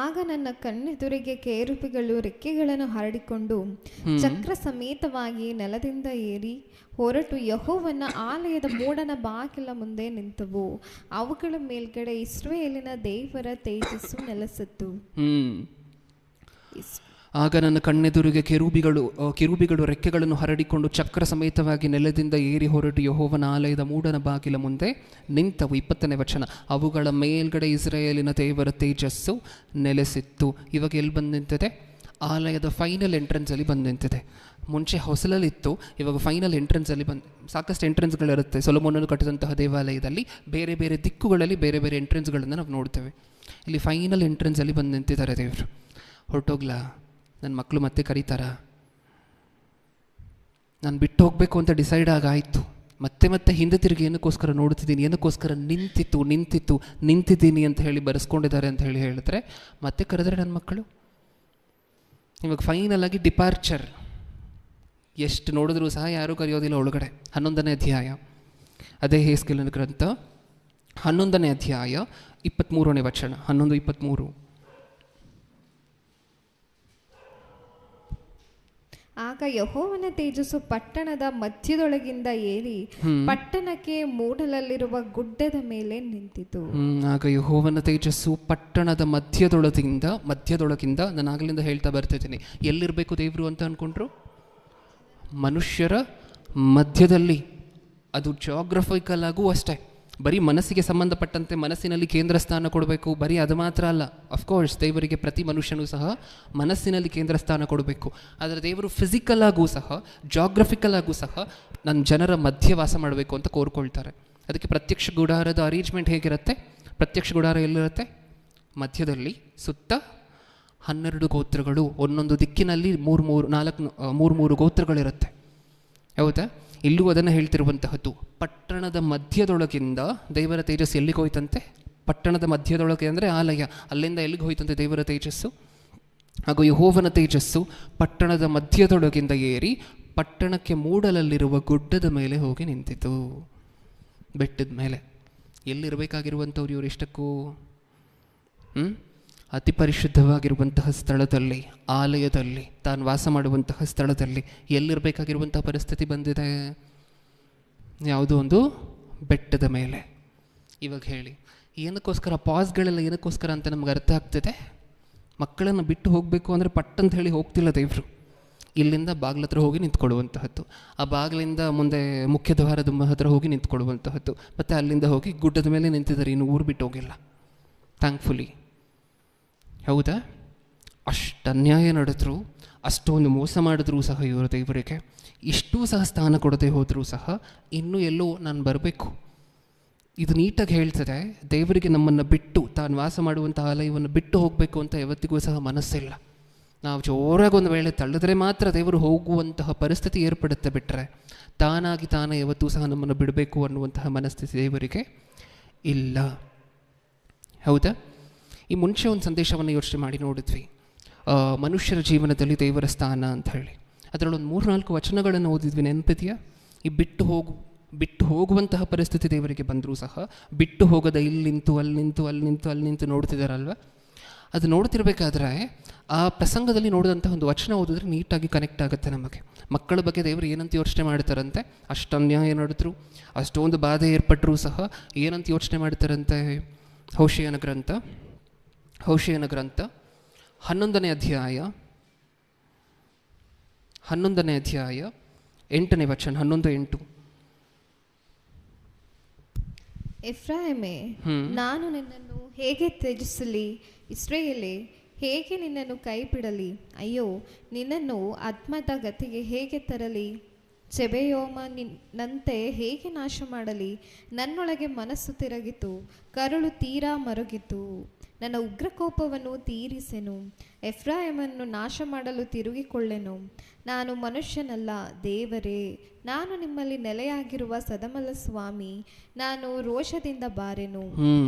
ಆಗ ನನ್ನ ಕಣ್ಣೆದುರಿಗೆ ಕೇರುಬಿಗಳು ರೆಕ್ಕೆಗಳನ್ನು ಹರಡಿಕೊಂಡು ಚಕ್ರ ಸಮೇತವಾಗಿ ನೆಲದಿಂದ ಏರಿ ಹೊರಟು ಯೆಹೋವನ ಆಲಯದ ಮೂಡನ ಬಾಗಿಲ ಮುಂದೆ ನಿಂತವು. ಅವುಗಳ ಮೇಲ್ಗಡೆ ಇಸ್ರಾಯೇಲಿನ ದೇವರ ತೇಜಸ್ಸು ನೆಲೆಸಿತು. ಆಗ ನನ್ನ ಕಣ್ಣೆದುರಿಗೆ ಕೆರೂಬಿಗಳು ರೆಕ್ಕೆಗಳನ್ನು ಹರಡಿಕೊಂಡು ಚಕ್ರ ಸಮೇತವಾಗಿ ನೆಲದಿಂದ ಏರಿ ಹೊರಟು ಯೆಹೋವನ ಆಲಯದ ಮೂಡನ ಬಾಗಿಲ ಮುಂದೆ ನಿಂತವು. 20ನೇ ವಚನ. ಅವುಗಳ ಮೇಲ್ಗಡೆ ಇಸ್ರಾಯೇಲಿನ ದೇವರ ತೇಜಸ್ಸು ನೆಲೆಸಿತ್ತು. ಇವಾಗ ಎಲ್ಲಿ ಬಂದು ನಿಂತಿದೆ? ಆಲಯದ ಫೈನಲ್ ಎಂಟ್ರೆನ್ಸಲ್ಲಿ ಬಂದು ನಿಂತಿದೆ. ಮುಂಚೆ ಹೊಸಲಲ್ಲಿತ್ತು, ಇವಾಗ ಫೈನಲ್ ಎಂಟ್ರೆನ್ಸಲ್ಲಿ ಸಾಕಷ್ಟು ಎಂಟ್ರೆನ್ಸ್ಗಳಿರುತ್ತೆ. ಸೊಲೊಮೋನನು ಕಟ್ಟಿದಂತಹ ದೇವಾಲಯದಲ್ಲಿ ಬೇರೆ ಬೇರೆ ದಿಕ್ಕುಗಳಲ್ಲಿ ಬೇರೆ ಬೇರೆ ಎಂಟ್ರೆನ್ಸ್ಗಳನ್ನು ನಾವು ನೋಡ್ತೇವೆ. ಇಲ್ಲಿ ಫೈನಲ್ ಎಂಟ್ರೆನ್ಸಲ್ಲಿ ಬಂದು ನಿಂತಿದ್ದಾರೆ ದೇವರು. ಹೊರಟೋಗ್ಲಾ? ನನ್ನ ಮಕ್ಕಳು ಮತ್ತೆ ಕರೀತಾರಾ? ನಾನು ಬಿಟ್ಟು ಹೋಗಬೇಕು ಅಂತ ಡಿಸೈಡ್ ಆಗಾಯಿತು. ಮತ್ತೆ ಹಿಂದೆ ತಿರುಗಿ ಏನಕ್ಕೋಸ್ಕರ ನೋಡ್ತಿದ್ದೀನಿ, ಏನಕ್ಕೋಸ್ಕರ ನಿಂತಿದ್ದೀನಿ ಅಂತ ಹೇಳಿ ಬರೆಸ್ಕೊಂಡಿದ್ದಾರೆ ಅಂತ ಹೇಳಿದ್ರೆ ಮತ್ತೆ ಕರೆದ್ರೆ ನನ್ನ ಮಕ್ಕಳು. ಇವಾಗ ಫೈನಲ್ ಆಗಿ ಡಿಪಾರ್ಚರ್. ಎಷ್ಟು ನೋಡಿದ್ರೂ ಸಹ ಯಾರೂ ಕರೆಯೋದಿಲ್ಲ ಒಳಗಡೆ. 11ನೇ ಅಧ್ಯಾಯ, ಅದೇ ಯೆಹೆಜ್ಕೇಲನ ಗ್ರಂಥ 11ನೇ ಅಧ್ಯಾಯ 23ನೇ ವಚನ, 11-23. ಆಗ ಯೆಹೋವನ ತೇಜಸ್ಸು ಪಟ್ಟಣದ ಮಧ್ಯದೊಳಗಿಂದ ಏರಿ ಪಟ್ಟಣಕ್ಕೆ ಮೂಡಲಲ್ಲಿರುವ ಗುಡ್ಡದ ಮೇಲೆ ನಿಂತಿತು. ಆಗ ಯೆಹೋವನ ತೇಜಸ್ಸು ಪಟ್ಟಣದ ಮಧ್ಯದೊಳಗಿಂದ ನಾನು ಆಗಲಿಂದ ಹೇಳ್ತಾ ಬರ್ತಿದ್ದೀನಿ. ಎಲ್ಲಿರಬೇಕು ದೇವರು ಅಂತ ಅಂದ್ಕೊಂಡ್ರು? ಮನುಷ್ಯರ ಮಧ್ಯದಲ್ಲಿ. ಅದು ಜಾಗ್ರಫಿಕಲ್ ಆಗೂ ಅಷ್ಟೇ. ಬರೀ ಮನಸ್ಸಿಗೆ ಸಂಬಂಧಪಟ್ಟಂತೆ ಮನಸ್ಸಿನಲ್ಲಿ ಕೇಂದ್ರ ಸ್ಥಾನ ಕೊಡಬೇಕು. ಬರೀ ಅದು ಮಾತ್ರ ಅಲ್ಲ. ಅಫ್ಕೋರ್ಸ್ ದೇವರಿಗೆ ಪ್ರತಿ ಮನುಷ್ಯನೂ ಸಹ ಮನಸ್ಸಿನಲ್ಲಿ ಕೇಂದ್ರ ಸ್ಥಾನ ಕೊಡಬೇಕು. ಆದರೆ ದೇವರು ಫಿಸಿಕಲ್ ಆಗೂ ಸಹ ಜಾಗ್ರಫಿಕಲ್ ಆಗೂ ಸಹ ನನ್ನ ಜನರ ಮಧ್ಯೆ ವಾಸ ಮಾಡಬೇಕು ಅಂತ ಕೋರ್ಕೊಳ್ತಾರೆ. ಅದಕ್ಕೆ ಪ್ರತ್ಯಕ್ಷ ಗುಡಾರದ ಅರೇಂಜ್ಮೆಂಟ್ ಹೇಗಿರುತ್ತೆ? ಪ್ರತ್ಯಕ್ಷ ಗುಡಾರ ಎಲ್ಲಿರುತ್ತೆ? ಮಧ್ಯದಲ್ಲಿ ಸುತ್ತ 12 ಗೋತ್ರಗಳು, ಒಂದೊಂದು ದಿಕ್ಕಿನಲ್ಲಿ 3 ಗೋತ್ರಗಳಿರುತ್ತೆ. ಹೌದಾ? ಇಲ್ಲೂ ಅದನ್ನು ಹೇಳ್ತಿರುವಂತಹದ್ದು. ಪಟ್ಟಣದ ಮಧ್ಯದೊಳಗಿಂದ ದೇವರ ತೇಜಸ್ಸು ಎಲ್ಲಿಗೆ ಹೋಯ್ತಂತೆ? ಪಟ್ಟಣದ ಮಧ್ಯದೊಳಗೆ ಅಂದರೆ ಆಲಯ. ಅಲ್ಲಿಂದ ಎಲ್ಲಿಗೆ ಹೋಯ್ತಂತೆ ದೇವರ ತೇಜಸ್ಸು? ಹಾಗೂ ಯೆಹೋವನ ತೇಜಸ್ಸು ಪಟ್ಟಣದ ಮಧ್ಯದೊಳಗಿಂದ ಏರಿ ಪಟ್ಟಣಕ್ಕೆ ಮೂಡಲಲ್ಲಿರುವ ಗುಡ್ಡದ ಮೇಲೆ ಹೋಗಿ ನಿಂತಿತು. ಬೆಟ್ಟದ ಮೇಲೆ. ಎಲ್ಲಿರಬೇಕಾಗಿರುವಂಥವ್ರು ಇವರು ಇಷ್ಟಕ್ಕೂ? ಅತಿ ಪರಿಶುದ್ಧವಾಗಿರುವಂತಹ ಸ್ಥಳದಲ್ಲಿ, ಆಲಯದಲ್ಲಿ, ತಾನು ವಾಸ ಮಾಡುವಂತಹ ಸ್ಥಳದಲ್ಲಿ ಎಲ್ಲಿರಬೇಕಾಗಿರುವಂತಹ ಪರಿಸ್ಥಿತಿ ಬಂದಿದೆ? ಯಾವುದೋ ಒಂದು ಬೆಟ್ಟದ ಮೇಲೆ. ಇವಾಗ ಹೇಳಿ, ಏನಕ್ಕೋಸ್ಕರ ಪಾಸ್ಗಳೆಲ್ಲ ಏನಕ್ಕೋಸ್ಕರ ಅಂತ ನಮ್ಗೆ ಅರ್ಥ ಆಗ್ತಿದೆ. ಮಕ್ಕಳನ್ನು ಬಿಟ್ಟು ಹೋಗಬೇಕು ಅಂದರೆ ಪಟ್ಟಂತ ಹೇಳಿ ಹೋಗ್ತಿಲ್ಲ ದೇವರು. ಇಲ್ಲಿಂದ ಬಾಗಿಲ ಹತ್ರ ಹೋಗಿ ನಿಂತ್ಕೊಳ್ಳುವಂತಹದ್ದು, ಆ ಬಾಗಿಲಿಂದ ಮುಂದೆ ಮುಖ್ಯ ದ್ವಾರದ ಹತ್ರ ಹೋಗಿ ನಿಂತ್ಕೊಳ್ಳುವಂತಹದ್ದು, ಮತ್ತು ಅಲ್ಲಿಂದ ಹೋಗಿ ಗುಡ್ಡದ ಮೇಲೆ ನಿಂತಿದ್ದಾರೆ. ಇನ್ನು ಊರು ಬಿಟ್ಟು ಹೋಗಿಲ್ಲ, ಥ್ಯಾಂಕ್ಫುಲಿ. ಹೌದಾ? ಅಷ್ಟು ಅನ್ಯಾಯ ನಡೆದ್ರು, ಅಷ್ಟೊಂದು ಮೋಸ ಮಾಡಿದ್ರೂ ಸಹ ಇವರು ದೇವರಿಗೆ ಇಷ್ಟೂ ಸಹ ಸ್ಥಾನ ಕೊಡದೆ ಹೋದರೂ ಸಹ ಇನ್ನೂ ಎಲ್ಲೋ ನಾನು ಬರಬೇಕು. ಇದು ನೀಟಾಗಿ ಹೇಳ್ತದೆ, ದೇವರಿಗೆ ನಮ್ಮನ್ನು ಬಿಟ್ಟು, ತಾನು ವಾಸ ಮಾಡುವಂಥ ಆಲಯವನ್ನು ಬಿಟ್ಟು ಹೋಗಬೇಕು ಅಂತ ಯಾವತ್ತಿಗೂ ಸಹ ಮನಸ್ಸಿಲ್ಲ. ನಾವು ಜೋರಾಗಿ ಒಂದು ವೇಳೆ ತಳ್ಳಿದ್ರೆ ಮಾತ್ರ ದೇವರು ಹೋಗುವಂತಹ ಪರಿಸ್ಥಿತಿ ಏರ್ಪಡುತ್ತೆ. ಬಿಟ್ಟರೆ ತಾನಾಗಿ ತಾನೇ ಯಾವತ್ತೂ ಸಹ ನಮ್ಮನ್ನು ಬಿಡಬೇಕು ಅನ್ನುವಂತಹ ಮನಸ್ಥಿತಿ ದೇವರಿಗೆ ಇಲ್ಲ. ಹೌದಾ? ಈ ಮುಂಚೆ ಒಂದು ಸಂದೇಶವನ್ನು ಯೋಚನೆ ಮಾಡಿ ನೋಡಿದ್ವಿ, ಮನುಷ್ಯರ ಜೀವನದಲ್ಲಿ ದೇವರ ಸ್ಥಾನ ಅಂತ ಹೇಳಿ. ಅದರಲ್ಲೊಂದು 3-4 ವಚನಗಳನ್ನು ಓದಿದ್ವಿ, ನೆನಪಿದೆಯಾ? ಈ ಬಿಟ್ಟು ಹೋಗುವಂತಹ ಪರಿಸ್ಥಿತಿ ದೇವರಿಗೆ ಬಂದರೂ ಸಹ ಬಿಟ್ಟು ಹೋಗದ ಇಲ್ಲಿ ನಿಂತು ನೋಡ್ತಿದ್ದಾರಲ್ವ. ಅದು ನೋಡ್ತಿರ್ಬೇಕಾದ್ರೆ ಆ ಪ್ರಸಂಗದಲ್ಲಿ ನೋಡಿದಂಥ ಒಂದು ವಚನ ಓದಿದ್ರೆ ನೀಟಾಗಿ ಕನೆಕ್ಟ್ ಆಗುತ್ತೆ ನಮಗೆ. ಮಕ್ಕಳ ಬಗ್ಗೆ ದೇವರು ಏನಂತ ಯೋಚನೆ ಮಾಡ್ತಾರಂತೆ? ಅಷ್ಟು ಅನ್ಯಾಯ ನಡೆದ್ರು, ಅಷ್ಟೊಂದು ಬಾಧೆ ಏರ್ಪಟ್ಟರೂ ಸಹ ಏನಂತ ಯೋಚನೆ ಮಾಡ್ತಾರಂತೆ? ಹೋಶೇಯನ ಗ್ರಂಥ 11ನೇ ಅಧ್ಯಾಯ 8ನೇ ವಚನ, 11:8. ಎಫ್ರಾಯಮೇ, ನಾನು ನಿನ್ನನ್ನು ಹೇಗೆ ತ್ಯಜಿಸಲಿ? ಇಸ್ರಾಯೇಲೇ, ಹೇಗೆ ನಿನ್ನನ್ನು ಕೈ ಬಿಡಲಿ? ಅಯ್ಯೋ, ನಿನ್ನನ್ನು ಆತ್ಮದ ಗತಿಗೆ ಹೇಗೆ ತರಲಿ? ಚೆಬೆಯೋಮನಿನಂತೆ ಹೇಗೆ ನಾಶ ಮಾಡಲಿ? ನನ್ನೊಳಗೆ ಮನಸ್ಸು ತಿರುಗಿತು, ಕರುಳು ತೀರಾ ಮರುಗಿತು. ನನ್ನ ಉಗ್ರಕೋಪವನ್ನು ತೀರಿಸೆನು, ಎಫ್ರಾಯಮನ್ನು ನಾಶ ಮಾಡಲು ತಿರುಗಿಕೊಳ್ಳೆನು. ನಾನು ಮನುಷ್ಯನಲ್ಲ, ದೇವರೇ, ನಾನು ನಿಮ್ಮಲ್ಲಿ ನೆಲೆಯಾಗಿರುವ ಸದಮಲ ಸ್ವಾಮಿ, ನಾನು ರೋಷದಿಂದ ಬಾರೆನು.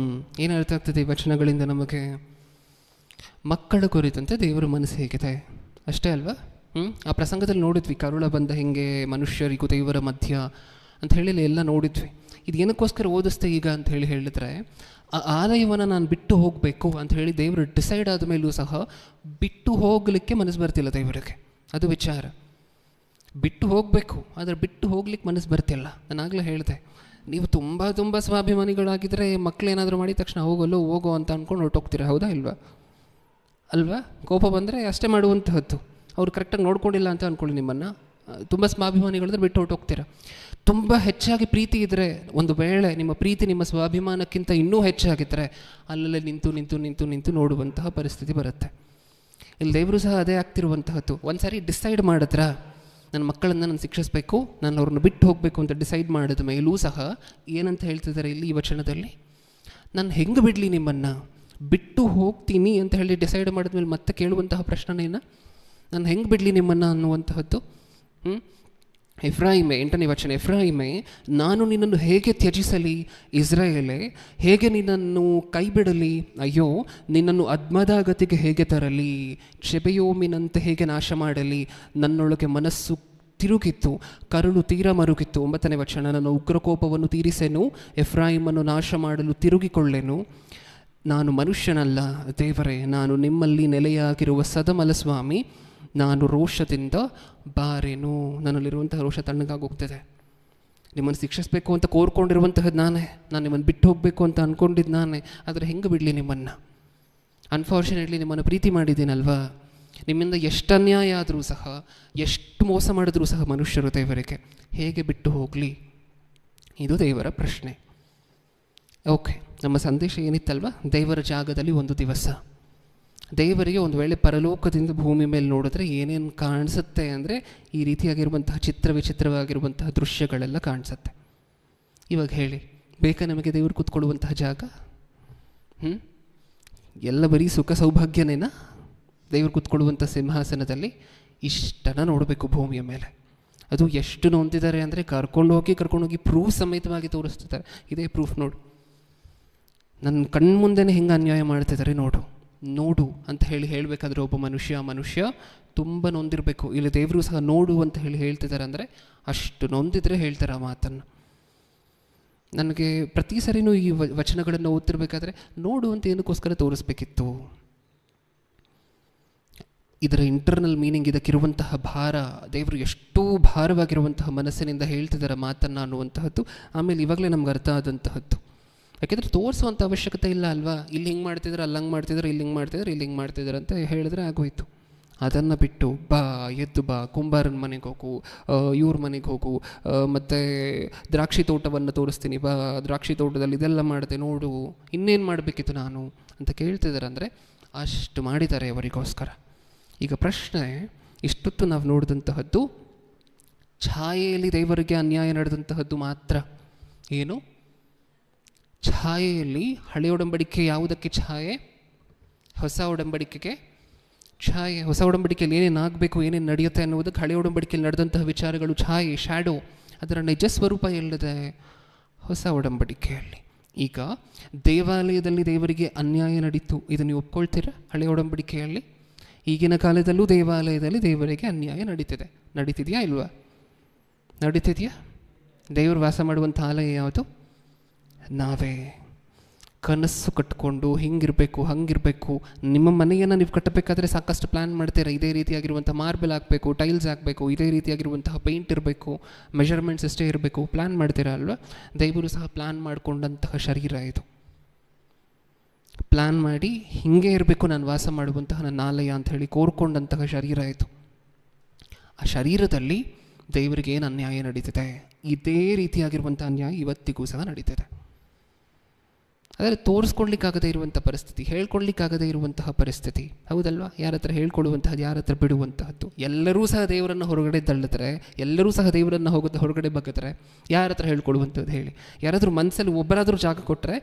ಏನು ಅರ್ಥ ಆಗ್ತದೆ ಈ ವಚನಗಳಿಂದ ನಮಗೆ? ಮಕ್ಕಳ ಕುರಿತಂತೆ ದೇವರ ಮನಸ್ಸು ಹೇಗಿದೆ ಅಷ್ಟೇ ಅಲ್ವಾ? ಆ ಪ್ರಸಂಗದಲ್ಲಿ ನೋಡಿದ್ವಿ, ಕರುಳ ಬಂದ ಹೆಂಗೆ ಮನುಷ್ಯರಿಗೂ ದೇವರ ಮಧ್ಯ ಅಂತ ಹೇಳಿ ಎಲ್ಲ ನೋಡಿದ್ವಿ. ಇದು ಏನಕ್ಕೋಸ್ಕರ ಓದಿಸ್ತೆ ಈಗ ಅಂತ ಹೇಳಿದ್ರೆ, ಆ ಆಲಯವನ್ನು ನಾನು ಬಿಟ್ಟು ಹೋಗಬೇಕು ಅಂತ ಹೇಳಿ ದೇವರು ಡಿಸೈಡ್ ಆದ ಮೇಲೂ ಸಹ ಬಿಟ್ಟು ಹೋಗಲಿಕ್ಕೆ ಮನಸ್ಸು ಬರ್ತಿಲ್ಲ ದೇವರಿಗೆ. ಅದು ವಿಚಾರ. ಬಿಟ್ಟು ಹೋಗಬೇಕು, ಆದರೆ ಬಿಟ್ಟು ಹೋಗ್ಲಿಕ್ಕೆ ಮನಸ್ಸು ಬರ್ತಿಲ್ಲ. ನಾನು ಆಗಲೇ ಹೇಳಿದೆ, ನೀವು ತುಂಬ ಸ್ವಾಭಿಮಾನಿಗಳಾಗಿದ್ದರೆ ಮಕ್ಕಳೇನಾದರೂ ಮಾಡಿದ ತಕ್ಷಣ ಹೋಗೋ ಅಂತ ಅಂದ್ಕೊಂಡು ಹೊರಟೋಗ್ತೀರ, ಹೌದಾ ಇಲ್ವಾ? ಅಲ್ವಾ? ಕೋಪ ಬಂದರೆ ಅಷ್ಟೇ ಮಾಡುವಂತಹದ್ದು. ಅವ್ರು ಕರೆಕ್ಟಾಗಿ ನೋಡ್ಕೊಂಡಿಲ್ಲ ಅಂತ ಅಂದ್ಕೊಳ್ಳಿ ನಿಮ್ಮನ್ನು, ತುಂಬ ಸ್ವಾಭಿಮಾನಿಗಳಿದ್ರೆ ಬಿಟ್ಟು ಹೊರಟೋಗ್ತೀರ. ತುಂಬ ಹೆಚ್ಚಾಗಿ ಪ್ರೀತಿ ಇದ್ದರೆ, ಒಂದು ವೇಳೆ ನಿಮ್ಮ ಪ್ರೀತಿ ನಿಮ್ಮ ಸ್ವಾಭಿಮಾನಕ್ಕಿಂತ ಇನ್ನೂ ಹೆಚ್ಚಾಗಿದ್ದರೆ ಅಲ್ಲಲ್ಲೇ ನಿಂತು ನೋಡುವಂತಹ ಪರಿಸ್ಥಿತಿ ಬರುತ್ತೆ. ಇಲ್ಲಿ ದೇವರು ಸಹ ಅದೇ ಆಗ್ತಿರುವಂತಹದ್ದು. ಒಂದು ಸಾರಿ ಡಿಸೈಡ್ ಮಾಡಿದ್ರ ನನ್ನ ಮಕ್ಕಳನ್ನು ನಾನು ಶಿಕ್ಷಿಸಬೇಕು, ನಾನು ಅವ್ರನ್ನ ಬಿಟ್ಟು ಹೋಗಬೇಕು ಅಂತ ಡಿಸೈಡ್ ಮಾಡಿದ ಮೇಲೂ ಸಹ ಏನಂತ ಹೇಳ್ತಿದ್ದಾರೆ ಇಲ್ಲಿ ಈ ವಚನದಲ್ಲಿ? ನಾನು ಹೆಂಗೆ ಬಿಡಲಿ ನಿಮ್ಮನ್ನು? ಬಿಟ್ಟು ಹೋಗ್ತೀನಿ ಅಂತ ಹೇಳಿ ಡಿಸೈಡ್ ಮಾಡಿದ್ಮೇಲೆ ಮತ್ತೆ ಕೇಳುವಂತಹ ಪ್ರಶ್ನೆನೇನ, ನಾನು ಹೆಂಗೆ ಬಿಡಲಿ ನಿಮ್ಮನ್ನು ಅನ್ನುವಂತಹದ್ದು. ಎಫ್ರಾಯಿಮೆ, 8ನೇ ವಚನ, ಎಫ್ರಾಯಿಮೆ, ನಾನು ನಿನ್ನನ್ನು ಹೇಗೆ ತ್ಯಜಿಸಲಿ? ಇಸ್ರಾಯೇಲೇ, ಹೇಗೆ ನಿನ್ನನ್ನು ಕೈ ಬಿಡಲಿ? ಅಯ್ಯೋ, ನಿನ್ನನ್ನು ಅದ್ಮದಾಗತಿಗೆ ಹೇಗೆ ತರಲಿ? ಚೆಬೆಯೋಮಿನಂತೆ ಹೇಗೆ ನಾಶ ಮಾಡಲಿ? ನನ್ನೊಳಗೆ ಮನಸ್ಸು ತಿರುಗಿತ್ತು, ಕರುಳು ತೀರಾ ಮರುಗಿತ್ತು. 9ನೇ ವಚನ, ನನ್ನ ಉಗ್ರಕೋಪವನ್ನು ತೀರಿಸೆನು, ಎಫ್ರಾಯಿಮನ್ನು ನಾಶ ಮಾಡಲು ತಿರುಗಿಕೊಳ್ಳೆನು. ನಾನು ಮನುಷ್ಯನಲ್ಲ, ದೇವರೇ, ನಾನು ನಿಮ್ಮಲ್ಲಿ ನೆಲೆಯಾಗಿರುವ ಸದಮಲ ಸ್ವಾಮಿ, ನಾನು ರೋಷದಿಂದ ಬಾರೆನು. ನನ್ನಲ್ಲಿರುವಂತಹ ರೋಷ ತಣ್ಣಗಾಗೋಗ್ತದೆ. ನಿಮ್ಮನ್ನು ಶಿಕ್ಷಿಸಬೇಕು ಅಂತ ಕೋರ್ಕೊಂಡಿರುವಂತಹದ್ದು ನಾನೇ, ನಾನು ನಿಮ್ಮನ್ನು ಬಿಟ್ಟು ಹೋಗಬೇಕು ಅಂತ ಅಂದ್ಕೊಂಡಿದ್ದು ನಾನೇ. ಆದರೆ ಹೆಂಗೆ ಬಿಡಲಿ ನಿಮ್ಮನ್ನು? ಅನ್ಫಾರ್ಚುನೇಟ್ಲಿ ನಿಮ್ಮನ್ನು ಪ್ರೀತಿ ಮಾಡಿದ್ದೀನಲ್ವಾ? ನಿಮ್ಮಿಂದ ಎಷ್ಟು ಅನ್ಯಾಯ ಆದರೂ ಸಹ, ಎಷ್ಟು ಮೋಸ ಮಾಡಿದ್ರೂ ಸಹ ಮನುಷ್ಯರು ದೇವರಿಗೆ ಹೇಗೆ ಬಿಟ್ಟು ಹೋಗಲಿ? ಇದು ದೇವರ ಪ್ರಶ್ನೆ. ಓಕೆ, ನಮ್ಮ ಸಂದೇಶ ಏನಿತ್ತಲ್ವ? ದೇವರ ಜಾಗದಲ್ಲಿ ಒಂದು ದಿವಸ ದೇವರಿಗೆ ಒಂದು ವೇಳೆ ಪರಲೋಕದಿಂದ ಭೂಮಿ ಮೇಲೆ ನೋಡಿದ್ರೆ ಏನೇನು ಕಾಣಿಸುತ್ತೆ ಅಂದರೆ, ಈ ರೀತಿಯಾಗಿರುವಂತಹ ವಿಚಿತ್ರವಾಗಿರುವಂತಹ ದೃಶ್ಯಗಳೆಲ್ಲ ಕಾಣಿಸುತ್ತೆ. ಇವಾಗ ಹೇಳಿ, ಬೇಕಾ ನಮಗೆ ದೇವರು ಕೂತ್ಕೊಳ್ಳುವಂತಹ ಜಾಗ? ಎಲ್ಲ ಬರೀ ಸುಖ ಸೌಭಾಗ್ಯನೇನಾ? ದೇವರು ಕೂತ್ಕೊಳ್ಳುವಂಥ ಸಿಂಹಾಸನದಲ್ಲಿ ಇಷ್ಟನ್ನು ನೋಡಬೇಕು ಭೂಮಿಯ ಮೇಲೆ. ಅದು ಎಷ್ಟು ನೊಂದಿದ್ದಾರೆ ಅಂದರೆ ಕರ್ಕೊಂಡೋಗಿ ಪ್ರೂಫ್ ಸಮೇತವಾಗಿ ತೋರಿಸ್ತಿದ್ದಾರೆ. ಇದೇ ಪ್ರೂಫ್ ನೋಡು, ನನ್ನ ಕಣ್ಮುಂದೆನೇ ಹೆಂಗೆ ಅನ್ಯಾಯ ಮಾಡ್ತಿದ್ದಾರೆ ನೋಡು ಅಂತ ಹೇಳಬೇಕಾದ್ರೆ ಒಬ್ಬ ಮನುಷ್ಯ ತುಂಬ ನೊಂದಿರಬೇಕು. ಇಲ್ಲಿ ದೇವರು ಸಹ ನೋಡು ಅಂತ ಹೇಳ್ತಿದ್ದಾರೆ ಅಂದರೆ ಅಷ್ಟು ನೊಂದಿದ್ರೆ ಹೇಳ್ತಾರೆ ಆ ಮಾತನ್ನು. ನನಗೆ ಪ್ರತಿ ಸರಿನೂ ಈ ವಚನಗಳನ್ನು ಓದ್ತಿರ್ಬೇಕಾದ್ರೆ ನೋಡು ಅಂತ ಏನಕ್ಕೋಸ್ಕರ ತೋರಿಸ್ಬೇಕಿತ್ತು? ಇದರ ಇಂಟರ್ನಲ್ ಮೀನಿಂಗ್, ಇದಕ್ಕಿರುವಂತಹ ಭಾರ, ದೇವರು ಎಷ್ಟು ಭಾರವಾಗಿರುವಂತಹ ಮನಸ್ಸಿನಿಂದ ಹೇಳ್ತಿದ್ದಾರೆ ಮಾತನ್ನು ಅನ್ನುವಂತಹದ್ದು ಆಮೇಲೆ ಇವಾಗಲೇ ನಮ್ಗೆ ಅರ್ಥ ಆದಂತಹದ್ದು. ಯಾಕೆಂದರೆ ತೋರಿಸುವಂಥ ಅವಶ್ಯಕತೆ ಇಲ್ಲ ಅಲ್ವಾ? ಇಲ್ಲಿ ಹಿಂಗೆ ಮಾಡ್ತಿದ್ರೆ, ಅಲ್ಲಿ ಹಂಗೆ ಮಾಡ್ತಿದ್ರೆ, ಇಲ್ಲಿ ಹಿಂಗೆ ಮಾಡ್ತಿದ್ದಾರೆ ಅಂತ ಹೇಳಿದ್ರೆ ಆಗೋಯ್ತು. ಅದನ್ನು ಬಿಟ್ಟು ಎದ್ದು ಬಾ, ಕುಂಬಾರನ ಮನೆಗೆ ಹೋಗು, ಇವ್ರ ಮನೆಗೆ ಹೋಗು, ಮತ್ತು ದ್ರಾಕ್ಷಿ ತೋಟವನ್ನು ತೋರಿಸ್ತೀನಿ ಬಾ, ದ್ರಾಕ್ಷಿ ತೋಟದಲ್ಲಿ ಇದೆಲ್ಲ ಮಾಡಿದೆ ನೋಡು, ಇನ್ನೇನು ಮಾಡಬೇಕಿತ್ತು ನಾನು ಅಂತ ಕೇಳ್ತಿದ್ದಾರೆ. ಅಂದರೆ ಅಷ್ಟು ಮಾಡಿದ್ದಾರೆ ಅವರಿಗೋಸ್ಕರ. ಈಗ ಪ್ರಶ್ನೆ, ಇಷ್ಟೊತ್ತು ನಾವು ನೋಡಿದಂತಹದ್ದು ಛಾಯೆಯಲ್ಲಿ ದೇವರಿಗೆ ಅನ್ಯಾಯ ನಡೆದಂತಹದ್ದು ಮಾತ್ರ. ಏನು ಛಾಯೆಯಲ್ಲಿ? ಹಳೆಯ ಒಡಂಬಡಿಕೆ ಯಾವುದಕ್ಕೆ ಛಾಯೆ? ಹೊಸ ಒಡಂಬಡಿಕೆಗೆ ಛಾಯೆ. ಹೊಸ ಒಡಂಬಡಿಕೆಯಲ್ಲಿ ಏನೇನಾಗಬೇಕು, ಏನೇನು ನಡೆಯುತ್ತೆ ಅನ್ನುವುದಕ್ಕೆ ಹಳೆಯ ಒಡಂಬಡಿಕೆಯಲ್ಲಿ ನಡೆದಂತಹ ವಿಚಾರಗಳು ಛಾಯೆ, ಶ್ಯಾಡೋ. ಅದರ ನಿಜ ಸ್ವರೂಪ ಎಲ್ಲಿದೆ? ಹೊಸ ಒಡಂಬಡಿಕೆಯಲ್ಲಿ. ಈಗ ದೇವಾಲಯದಲ್ಲಿ ದೇವರಿಗೆ ಅನ್ಯಾಯ ನಡೀತು, ಇದು ನೀವು ಒಪ್ಕೊಳ್ತೀರಾ? ಹಳೆಯ ಒಡಂಬಡಿಕೆಯಲ್ಲಿ ಈಗಿನ ಕಾಲದಲ್ಲೂ ದೇವಾಲಯದಲ್ಲಿ ದೇವರಿಗೆ ಅನ್ಯಾಯ ನಡೀತಿದೆಯಾ ಇಲ್ವಾ? ನಡೀತಿದೆಯಾ? ದೇವರು ವಾಸ ಮಾಡುವಂಥ ಆಲಯ ಯಾವುದು? ನಾವೇ. ಕನಸು ಕಟ್ಕೊಂಡು ಹಿಂಗಿರಬೇಕು ಹಂಗಿರಬೇಕು. ನಿಮ್ಮ ಮನೆಯನ್ನು ನೀವು ಕಟ್ಟಬೇಕಾದ್ರೆ ಸಾಕಷ್ಟು ಪ್ಲ್ಯಾನ್ ಮಾಡ್ತೀರಾ. ಇದೇ ರೀತಿಯಾಗಿರುವಂಥ ಮಾರ್ಬಲ್ ಹಾಕಬೇಕು, ಟೈಲ್ಸ್ ಹಾಕಬೇಕು, ಇದೇ ರೀತಿಯಾಗಿರುವಂತಹ ಪೇಂಟ್ ಇರಬೇಕು, ಮೆಷರ್ಮೆಂಟ್ಸ್ ಎಷ್ಟೇ ಇರಬೇಕು, ಪ್ಲ್ಯಾನ್ ಮಾಡ್ತೀರಾ ಅಲ್ವಾ? ದೇವರು ಸಹ ಪ್ಲ್ಯಾನ್ ಮಾಡಿಕೊಂಡಂತಹ ಶರೀರ ಇದು. ಪ್ಲ್ಯಾನ್ ಮಾಡಿ ಹಿಂಗೆ ಇರಬೇಕು ನಾನು ವಾಸ ಮಾಡುವಂತಹ ನನ್ನ ಆಲಯ ಅಂತ ಹೇಳಿ ಕೋರ್ಕೊಂಡಂತಹ ಶರೀರ ಇದು. ಆ ಶರೀರದಲ್ಲಿ ದೇವರಿಗೆ ಏನು ಅನ್ಯಾಯ ನಡೀತಿದೆ? ಇದೇ ರೀತಿಯಾಗಿರುವಂಥ ಅನ್ಯಾಯ ಇವತ್ತಿಗೂ ಸಹ ನಡೀತಿದೆ. ಆದರೆ ತೋರಿಸ್ಕೊಡ್ಲಿಕ್ಕಾಗದೇ ಇರುವಂಥ ಪರಿಸ್ಥಿತಿ, ಹೇಳ್ಕೊಡ್ಲಿಕ್ಕಾಗದೇ ಇರುವಂತಹ ಪರಿಸ್ಥಿತಿ, ಹೌದಲ್ವಾ? ಯಾರ ಹತ್ರ ಹೇಳ್ಕೊಡುವಂತಹದ್ದು, ಯಾರ ಹತ್ರ ಬಿಡುವಂತಹದ್ದು. ಎಲ್ಲರೂ ಸಹ ದೇವರನ್ನು ಹೊರಗಡೆ ತಳ್ಳಿದ್ರೆ, ಎಲ್ಲರೂ ಸಹ ದೇವರನ್ನು ಹೊರಗಡೆ ಬಗ್ಗಿದ್ರೆ ಯಾರ ಹತ್ರ ಹೇಳ್ಕೊಡುವಂಥದ್ದು ಹೇಳಿ? ಯಾರಾದರೂ ಮನಸ್ಸಲ್ಲಿ ಒಬ್ಬರಾದರೂ ಜಾಗ ಕೊಟ್ಟರೆ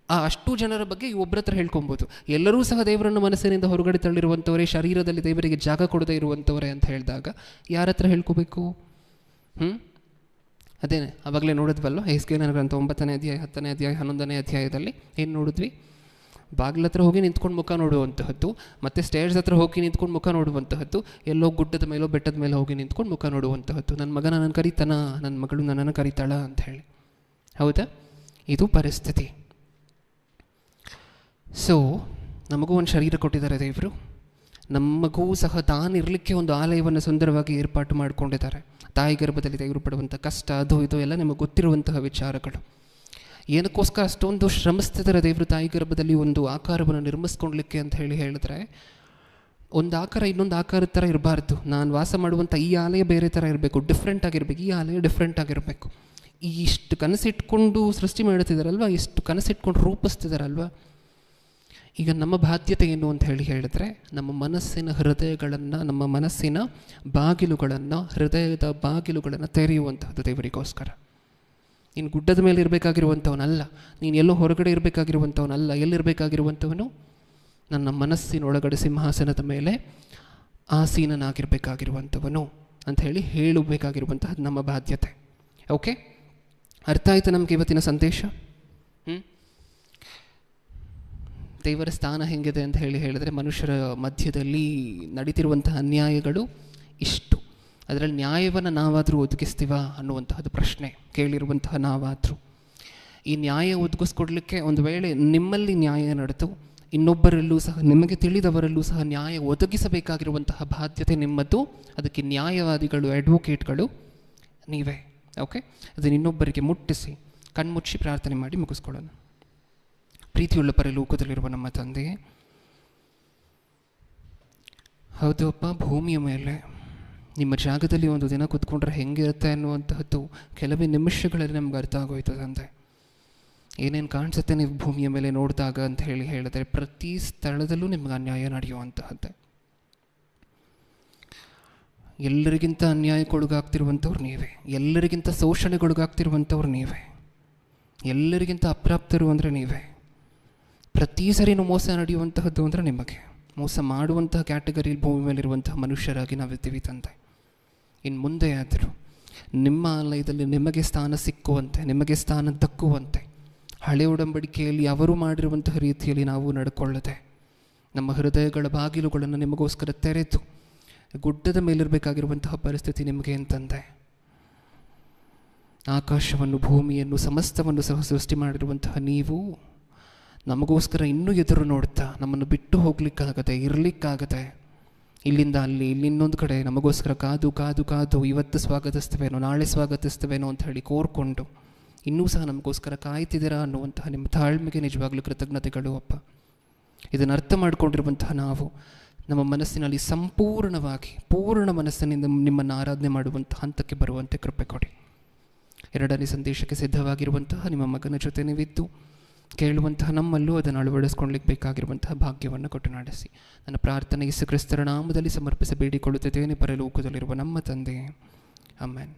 ಆ ಅಷ್ಟು ಜನರ ಬಗ್ಗೆ ಒಬ್ಬರ ಹತ್ರ ಹೇಳ್ಕೊಬೋದು. ಎಲ್ಲರೂ ಸಹ ದೇವರನ್ನು ಮನಸ್ಸಿನಿಂದ ಹೊರಗಡೆ ತಳ್ಳಿರುವಂಥವರೇ, ಶರೀರದಲ್ಲಿ ದೇವರಿಗೆ ಜಾಗ ಕೊಡದೇ ಇರುವಂಥವರೇ ಅಂತ ಹೇಳಿದಾಗ ಯಾರ ಹತ್ರ ಹೇಳ್ಕೋಬೇಕು? ಅದೇನೆ ಆವಾಗಲೇ ನೋಡಿದ್ವಲ್ಲ, ಯೆಹೆಜ್ಕೇಲನ ಗ್ರಂಥ 9ನೇ ಅಧ್ಯಾಯ, 10ನೇ ಅಧ್ಯಾಯ, 11ನೇ ಅಧ್ಯಾಯದಲ್ಲಿ ಏನು ನೋಡಿದ್ವಿ? ಬಾಗಿಲ ಹತ್ರ ಹೋಗಿ ನಿಂತ್ಕೊಂಡು ಮುಖ ನೋಡುವಂತಹದ್ದು, ಮತ್ತು ಸ್ಟೇರ್ಸ್ ಹತ್ರ ಹೋಗಿ ನಿಂತ್ಕೊಂಡು ಮುಖ ನೋಡುವಂತಹದ್ದು, ಎಲ್ಲೋ ಗುಡ್ಡದ ಮೇಲೋ ಬೆಟ್ಟದ ಮೇಲೆ ಹೋಗಿ ನಿಂತ್ಕೊಂಡು ಮುಖ ನೋಡುವಂತಹದ್ದು. ನನ್ನ ಮಗ ನನ್ನನ್ನು ಕರೀತಾನ, ನನ್ನ ಮಗಳು ನನ್ನನ್ನು ಕರೀತಾಳ ಅಂತ ಹೇಳಿ. ಹೌದಾ? ಇದು ಪರಿಸ್ಥಿತಿ. ಸೊ ನಮಗೂ ಒಂದು ಶರೀರ ಕೊಟ್ಟಿದ್ದಾರೆ ದೇವರು, ನಮಗೂ ಸಹ ತಾನಿರಲಿಕ್ಕೆ ಒಂದು ಆಲಯವನ್ನು ಸುಂದರವಾಗಿ ಏರ್ಪಾಟು ಮಾಡಿಕೊಂಡಿದ್ದಾರೆ. ತಾಯಿ ಗರ್ಭದಲ್ಲಿ ದೇವರು ಪಡುವಂಥ ಕಷ್ಟ, ಅದು ಇದು ಎಲ್ಲ ನಿಮಗೆ ಗೊತ್ತಿರುವಂತಹ ವಿಚಾರಗಳು. ಏನಕ್ಕೋಸ್ಕರ ಅಷ್ಟೊಂದು ಶ್ರಮಿಸ್ತಿದ್ದಾರೆ ದೇವರು ತಾಯಿ ಗರ್ಭದಲ್ಲಿ ಒಂದು ಆಕಾರವನ್ನು ನಿರ್ಮಿಸ್ಕೊಳ್ಲಿಕ್ಕೆ ಅಂತ ಹೇಳಿದ್ರೆ, ಒಂದು ಆಕಾರ ಇನ್ನೊಂದು ಆಕಾರದ ಥರ ಇರಬಾರ್ದು. ನಾನು ವಾಸ ಮಾಡುವಂಥ ಈ ಆಲಯ ಬೇರೆ ಥರ ಇರಬೇಕು, ಡಿಫ್ರೆಂಟ್ ಆಗಿರಬೇಕು, ಈ ಆಲಯ ಡಿಫ್ರೆಂಟ್ ಆಗಿರಬೇಕು. ಇಷ್ಟು ಕನಸಿಟ್ಕೊಂಡು ಸೃಷ್ಟಿ ಮಾಡ್ತಿದ್ದಾರಲ್ವ, ಇಷ್ಟು ಕನಸಿಟ್ಕೊಂಡು ರೂಪಿಸ್ತಿದ್ದಾರಲ್ವ. ಈಗ ನಮ್ಮ ಬಾಧ್ಯತೆ ಏನು ಅಂತ ಹೇಳಿದ್ರೆ, ನಮ್ಮ ಮನಸ್ಸಿನ ಹೃದಯಗಳನ್ನು, ನಮ್ಮ ಮನಸ್ಸಿನ ಬಾಗಿಲುಗಳನ್ನು, ಹೃದಯದ ಬಾಗಿಲುಗಳನ್ನು ತೆರೆಯುವಂಥದ್ದು ದೇವರಿಗೋಸ್ಕರ. ನೀನು ಗುಡ್ಡದ ಮೇಲೆ ಇರಬೇಕಾಗಿರುವಂಥವನಲ್ಲ, ನೀನು ಎಲ್ಲೋ ಹೊರಗಡೆ ಇರಬೇಕಾಗಿರುವಂಥವನಲ್ಲ. ಎಲ್ಲಿರಬೇಕಾಗಿರುವಂಥವನು? ನನ್ನ ಮನಸ್ಸಿನೊಳಗಡೆ ಸಿಂಹಾಸನದ ಮೇಲೆ ಆಸೀನನಾಗಿರಬೇಕಾಗಿರುವಂಥವನು ಅಂತ ಹೇಳಬೇಕಾಗಿರುವಂತಹದ್ದು ನಮ್ಮ ಬಾಧ್ಯತೆ. ಓಕೆ, ಅರ್ಥ ಆಯಿತು ನಮಗೆ ಇವತ್ತಿನ ಸಂದೇಶ? ದೇವರ ಸ್ಥಾನ ಹೆಂಗಿದೆ ಅಂತ ಹೇಳಿದರೆ, ಮನುಷ್ಯರ ಮಧ್ಯದಲ್ಲಿ ನಡೀತಿರುವಂತಹ ಅನ್ಯಾಯಗಳು ಇಷ್ಟು. ಅದರಲ್ಲಿ ನ್ಯಾಯವನ್ನು ನಾವಾದರೂ ಒದಗಿಸ್ತೀವ ಅನ್ನುವಂತಹದ್ದು ಪ್ರಶ್ನೆ ಕೇಳಿರುವಂತಹ ನಾವಾದರೂ. ಈ ನ್ಯಾಯ ಒದಗಿಸ್ಕೊಡ್ಲಿಕ್ಕೆ ಒಂದು ವೇಳೆ ನಿಮ್ಮಲ್ಲಿ ನ್ಯಾಯ ನಡೆದು ಇನ್ನೊಬ್ಬರಲ್ಲೂ ಸಹ, ನಿಮಗೆ ತಿಳಿದವರಲ್ಲೂ ಸಹ ನ್ಯಾಯ ಒದಗಿಸಬೇಕಾಗಿರುವಂತಹ ಬಾಧ್ಯತೆ ನಿಮ್ಮದು. ಅದಕ್ಕೆ ನ್ಯಾಯವಾದಿಗಳು, ಅಡ್ವೊಕೇಟ್ಗಳು ನೀವೇ. ಓಕೆ, ಅದನ್ನು ಇನ್ನೊಬ್ಬರಿಗೆ ಮುಟ್ಟಿಸಿ ಕಣ್ಮುಚ್ಚಿ ಪ್ರಾರ್ಥನೆ ಮಾಡಿ ಮುಗಿಸ್ಕೊಳ್ಳೋಣ. ಪ್ರೀತಿಯುಳ್ಳ ಪರಲೋಕದಲ್ಲಿರುವ ನಮ್ಮ ತಂದೆ, ಹೌದು ಅಪ್ಪ, ಭೂಮಿಯ ಮೇಲೆ ನಿಮ್ಮ ಜಾಗದಲ್ಲಿ ಒಂದು ದಿನ ಕೂತ್ಕೊಂಡ್ರೆ ಹೆಂಗಿರುತ್ತೆ ಅನ್ನುವಂತಹದ್ದು ಕೆಲವೇ ನಿಮಿಷಗಳಲ್ಲಿ ನಮ್ಗೆ ಅರ್ಥ ಆಗೋಯ್ತು ತಂದೆ. ಏನೇನು ಕಾಣಿಸುತ್ತೆ ನೀವು ಭೂಮಿಯ ಮೇಲೆ ನೋಡಿದಾಗ ಅಂತ ಹೇಳಿದರೆ, ಪ್ರತಿ ಸ್ಥಳದಲ್ಲೂ ನಿಮ್ಗೆ ಅನ್ಯಾಯ ನಡೆಯುವಂತಹದ್ದೇ. ಎಲ್ಲರಿಗಿಂತ ಅನ್ಯಾಯಕ್ಕೊಳಗಾಗ್ತಿರುವಂಥವ್ರು ನೀವೇ, ಎಲ್ಲರಿಗಿಂತ ಶೋಷಣೆಗೊಳಗಾಗ್ತಿರುವಂಥವ್ರು ನೀವೇ, ಎಲ್ಲರಿಗಿಂತ ಅಪ್ರಾಪ್ತರು ಅಂದರೆ ನೀವೇ. ಪ್ರತಿ ಸರಿನೂ ಮೋಸ ನಡೆಯುವಂತಹದ್ದು ಅಂದರೆ ನಿಮಗೆ. ಮೋಸ ಮಾಡುವಂತಹ ಕ್ಯಾಟಗರಿಯಲ್ಲಿ ಭೂಮಿ ಮೇಲಿರುವಂತಹ ಮನುಷ್ಯರಾಗಿ ನಾವಿದ್ದೀವಿ ತಂದೆ. ಇನ್ನು ಮುಂದೆ ಆದರೂ ನಿಮ್ಮ ಆಲಯದಲ್ಲಿ ನಿಮಗೆ ಸ್ಥಾನ ಸಿಕ್ಕುವಂತೆ, ನಿಮಗೆ ಸ್ಥಾನ ದಕ್ಕುವಂತೆ, ಹಳೆ ಒಡಂಬಡಿಕೆಯಲ್ಲಿ ಅವರು ಮಾಡಿರುವಂತಹ ರೀತಿಯಲ್ಲಿ ನಾವು ನಡ್ಕೊಳ್ಳದೆ, ನಮ್ಮ ಹೃದಯಗಳ ಬಾಗಿಲುಗಳನ್ನು ನಿಮಗೋಸ್ಕರ ತೆರೆದು ಗುಡ್ಡದ ಮೇಲಿರಬೇಕಾಗಿರುವಂತಹ ಪರಿಸ್ಥಿತಿ ನಿಮಗೆ ಅಂತಂದೆ. ಆಕಾಶವನ್ನು, ಭೂಮಿಯನ್ನು, ಸಮಸ್ತವನ್ನು ಸಹ ಸೃಷ್ಟಿ ಮಾಡಿರುವಂತಹ ನೀವು ನಮಗೋಸ್ಕರ ಇನ್ನೂ ಎದುರು ನೋಡ್ತಾ, ನಮ್ಮನ್ನು ಬಿಟ್ಟು ಹೋಗ್ಲಿಕ್ಕಾಗದೆ, ಇರಲಿಕ್ಕಾಗದೆ, ಇಲ್ಲಿಂದ ಅಲ್ಲಿ, ಇಲ್ಲಿ ಇನ್ನೊಂದು ಕಡೆ ನಮಗೋಸ್ಕರ ಕಾದು ಕಾದು ಕಾದು ಇವತ್ತು ಸ್ವಾಗತಿಸ್ತವೇನೋ, ನಾಳೆ ಸ್ವಾಗತಿಸ್ತವೇನೋ ಅಂತ ಹೇಳಿ ಕೋರ್ಕೊಂಡು ಇನ್ನೂ ಸಹ ನಮಗೋಸ್ಕರ ಕಾಯ್ತಿದ್ದೀರಾ ಅನ್ನುವಂತಹ ನಿಮ್ಮ ತಾಳ್ಮೆಗೆ ನಿಜವಾಗ್ಲೂ ಕೃತಜ್ಞತೆಗಳು ಅಪ್ಪ. ಇದನ್ನು ಅರ್ಥ ಮಾಡಿಕೊಂಡಿರುವಂತಹ ನಾವು ನಮ್ಮ ಮನಸ್ಸಿನಲ್ಲಿ ಸಂಪೂರ್ಣವಾಗಿ, ಪೂರ್ಣ ಮನಸ್ಸಿನಿಂದ ನಿಮ್ಮನ್ನು ಆರಾಧನೆ ಮಾಡುವಂತಹ ಹಂತಕ್ಕೆ ಬರುವಂತೆ ಕೃಪೆ ಕೊಡಿ. ಎರಡನೇ ಸಂದೇಶಕ್ಕೆ ಸಿದ್ಧವಾಗಿರುವಂತಹ ನಿಮ್ಮ ಮಗನ ಜೊತೆ ನೀವಿದ್ದು ಕೇಳುವಂತಹ ನಮ್ಮಲ್ಲೂ ಅದನ್ನು ಅಳವಡಿಸ್ಕೊಳ್ಳಿಕ್ಕೆ ಬೇಕಾಗಿರುವಂತಹ ಭಾಗ್ಯವನ್ನು ಕೊಟ್ಟು ನಡೆಸಿ. ನನ್ನ ಪ್ರಾರ್ಥನೆ ಯೇಸು ಕ್ರಿಸ್ತರ ನಾಮದಲ್ಲಿ ಸಮರ್ಪಿಸಿ ಬೇಡಿಕೊಳ್ಳುತ್ತಿದ್ದೇನೆ, ಪರಲೋಕದಲ್ಲಿರುವ ನಮ್ಮ ತಂದೆ. ಆಮೆನ್.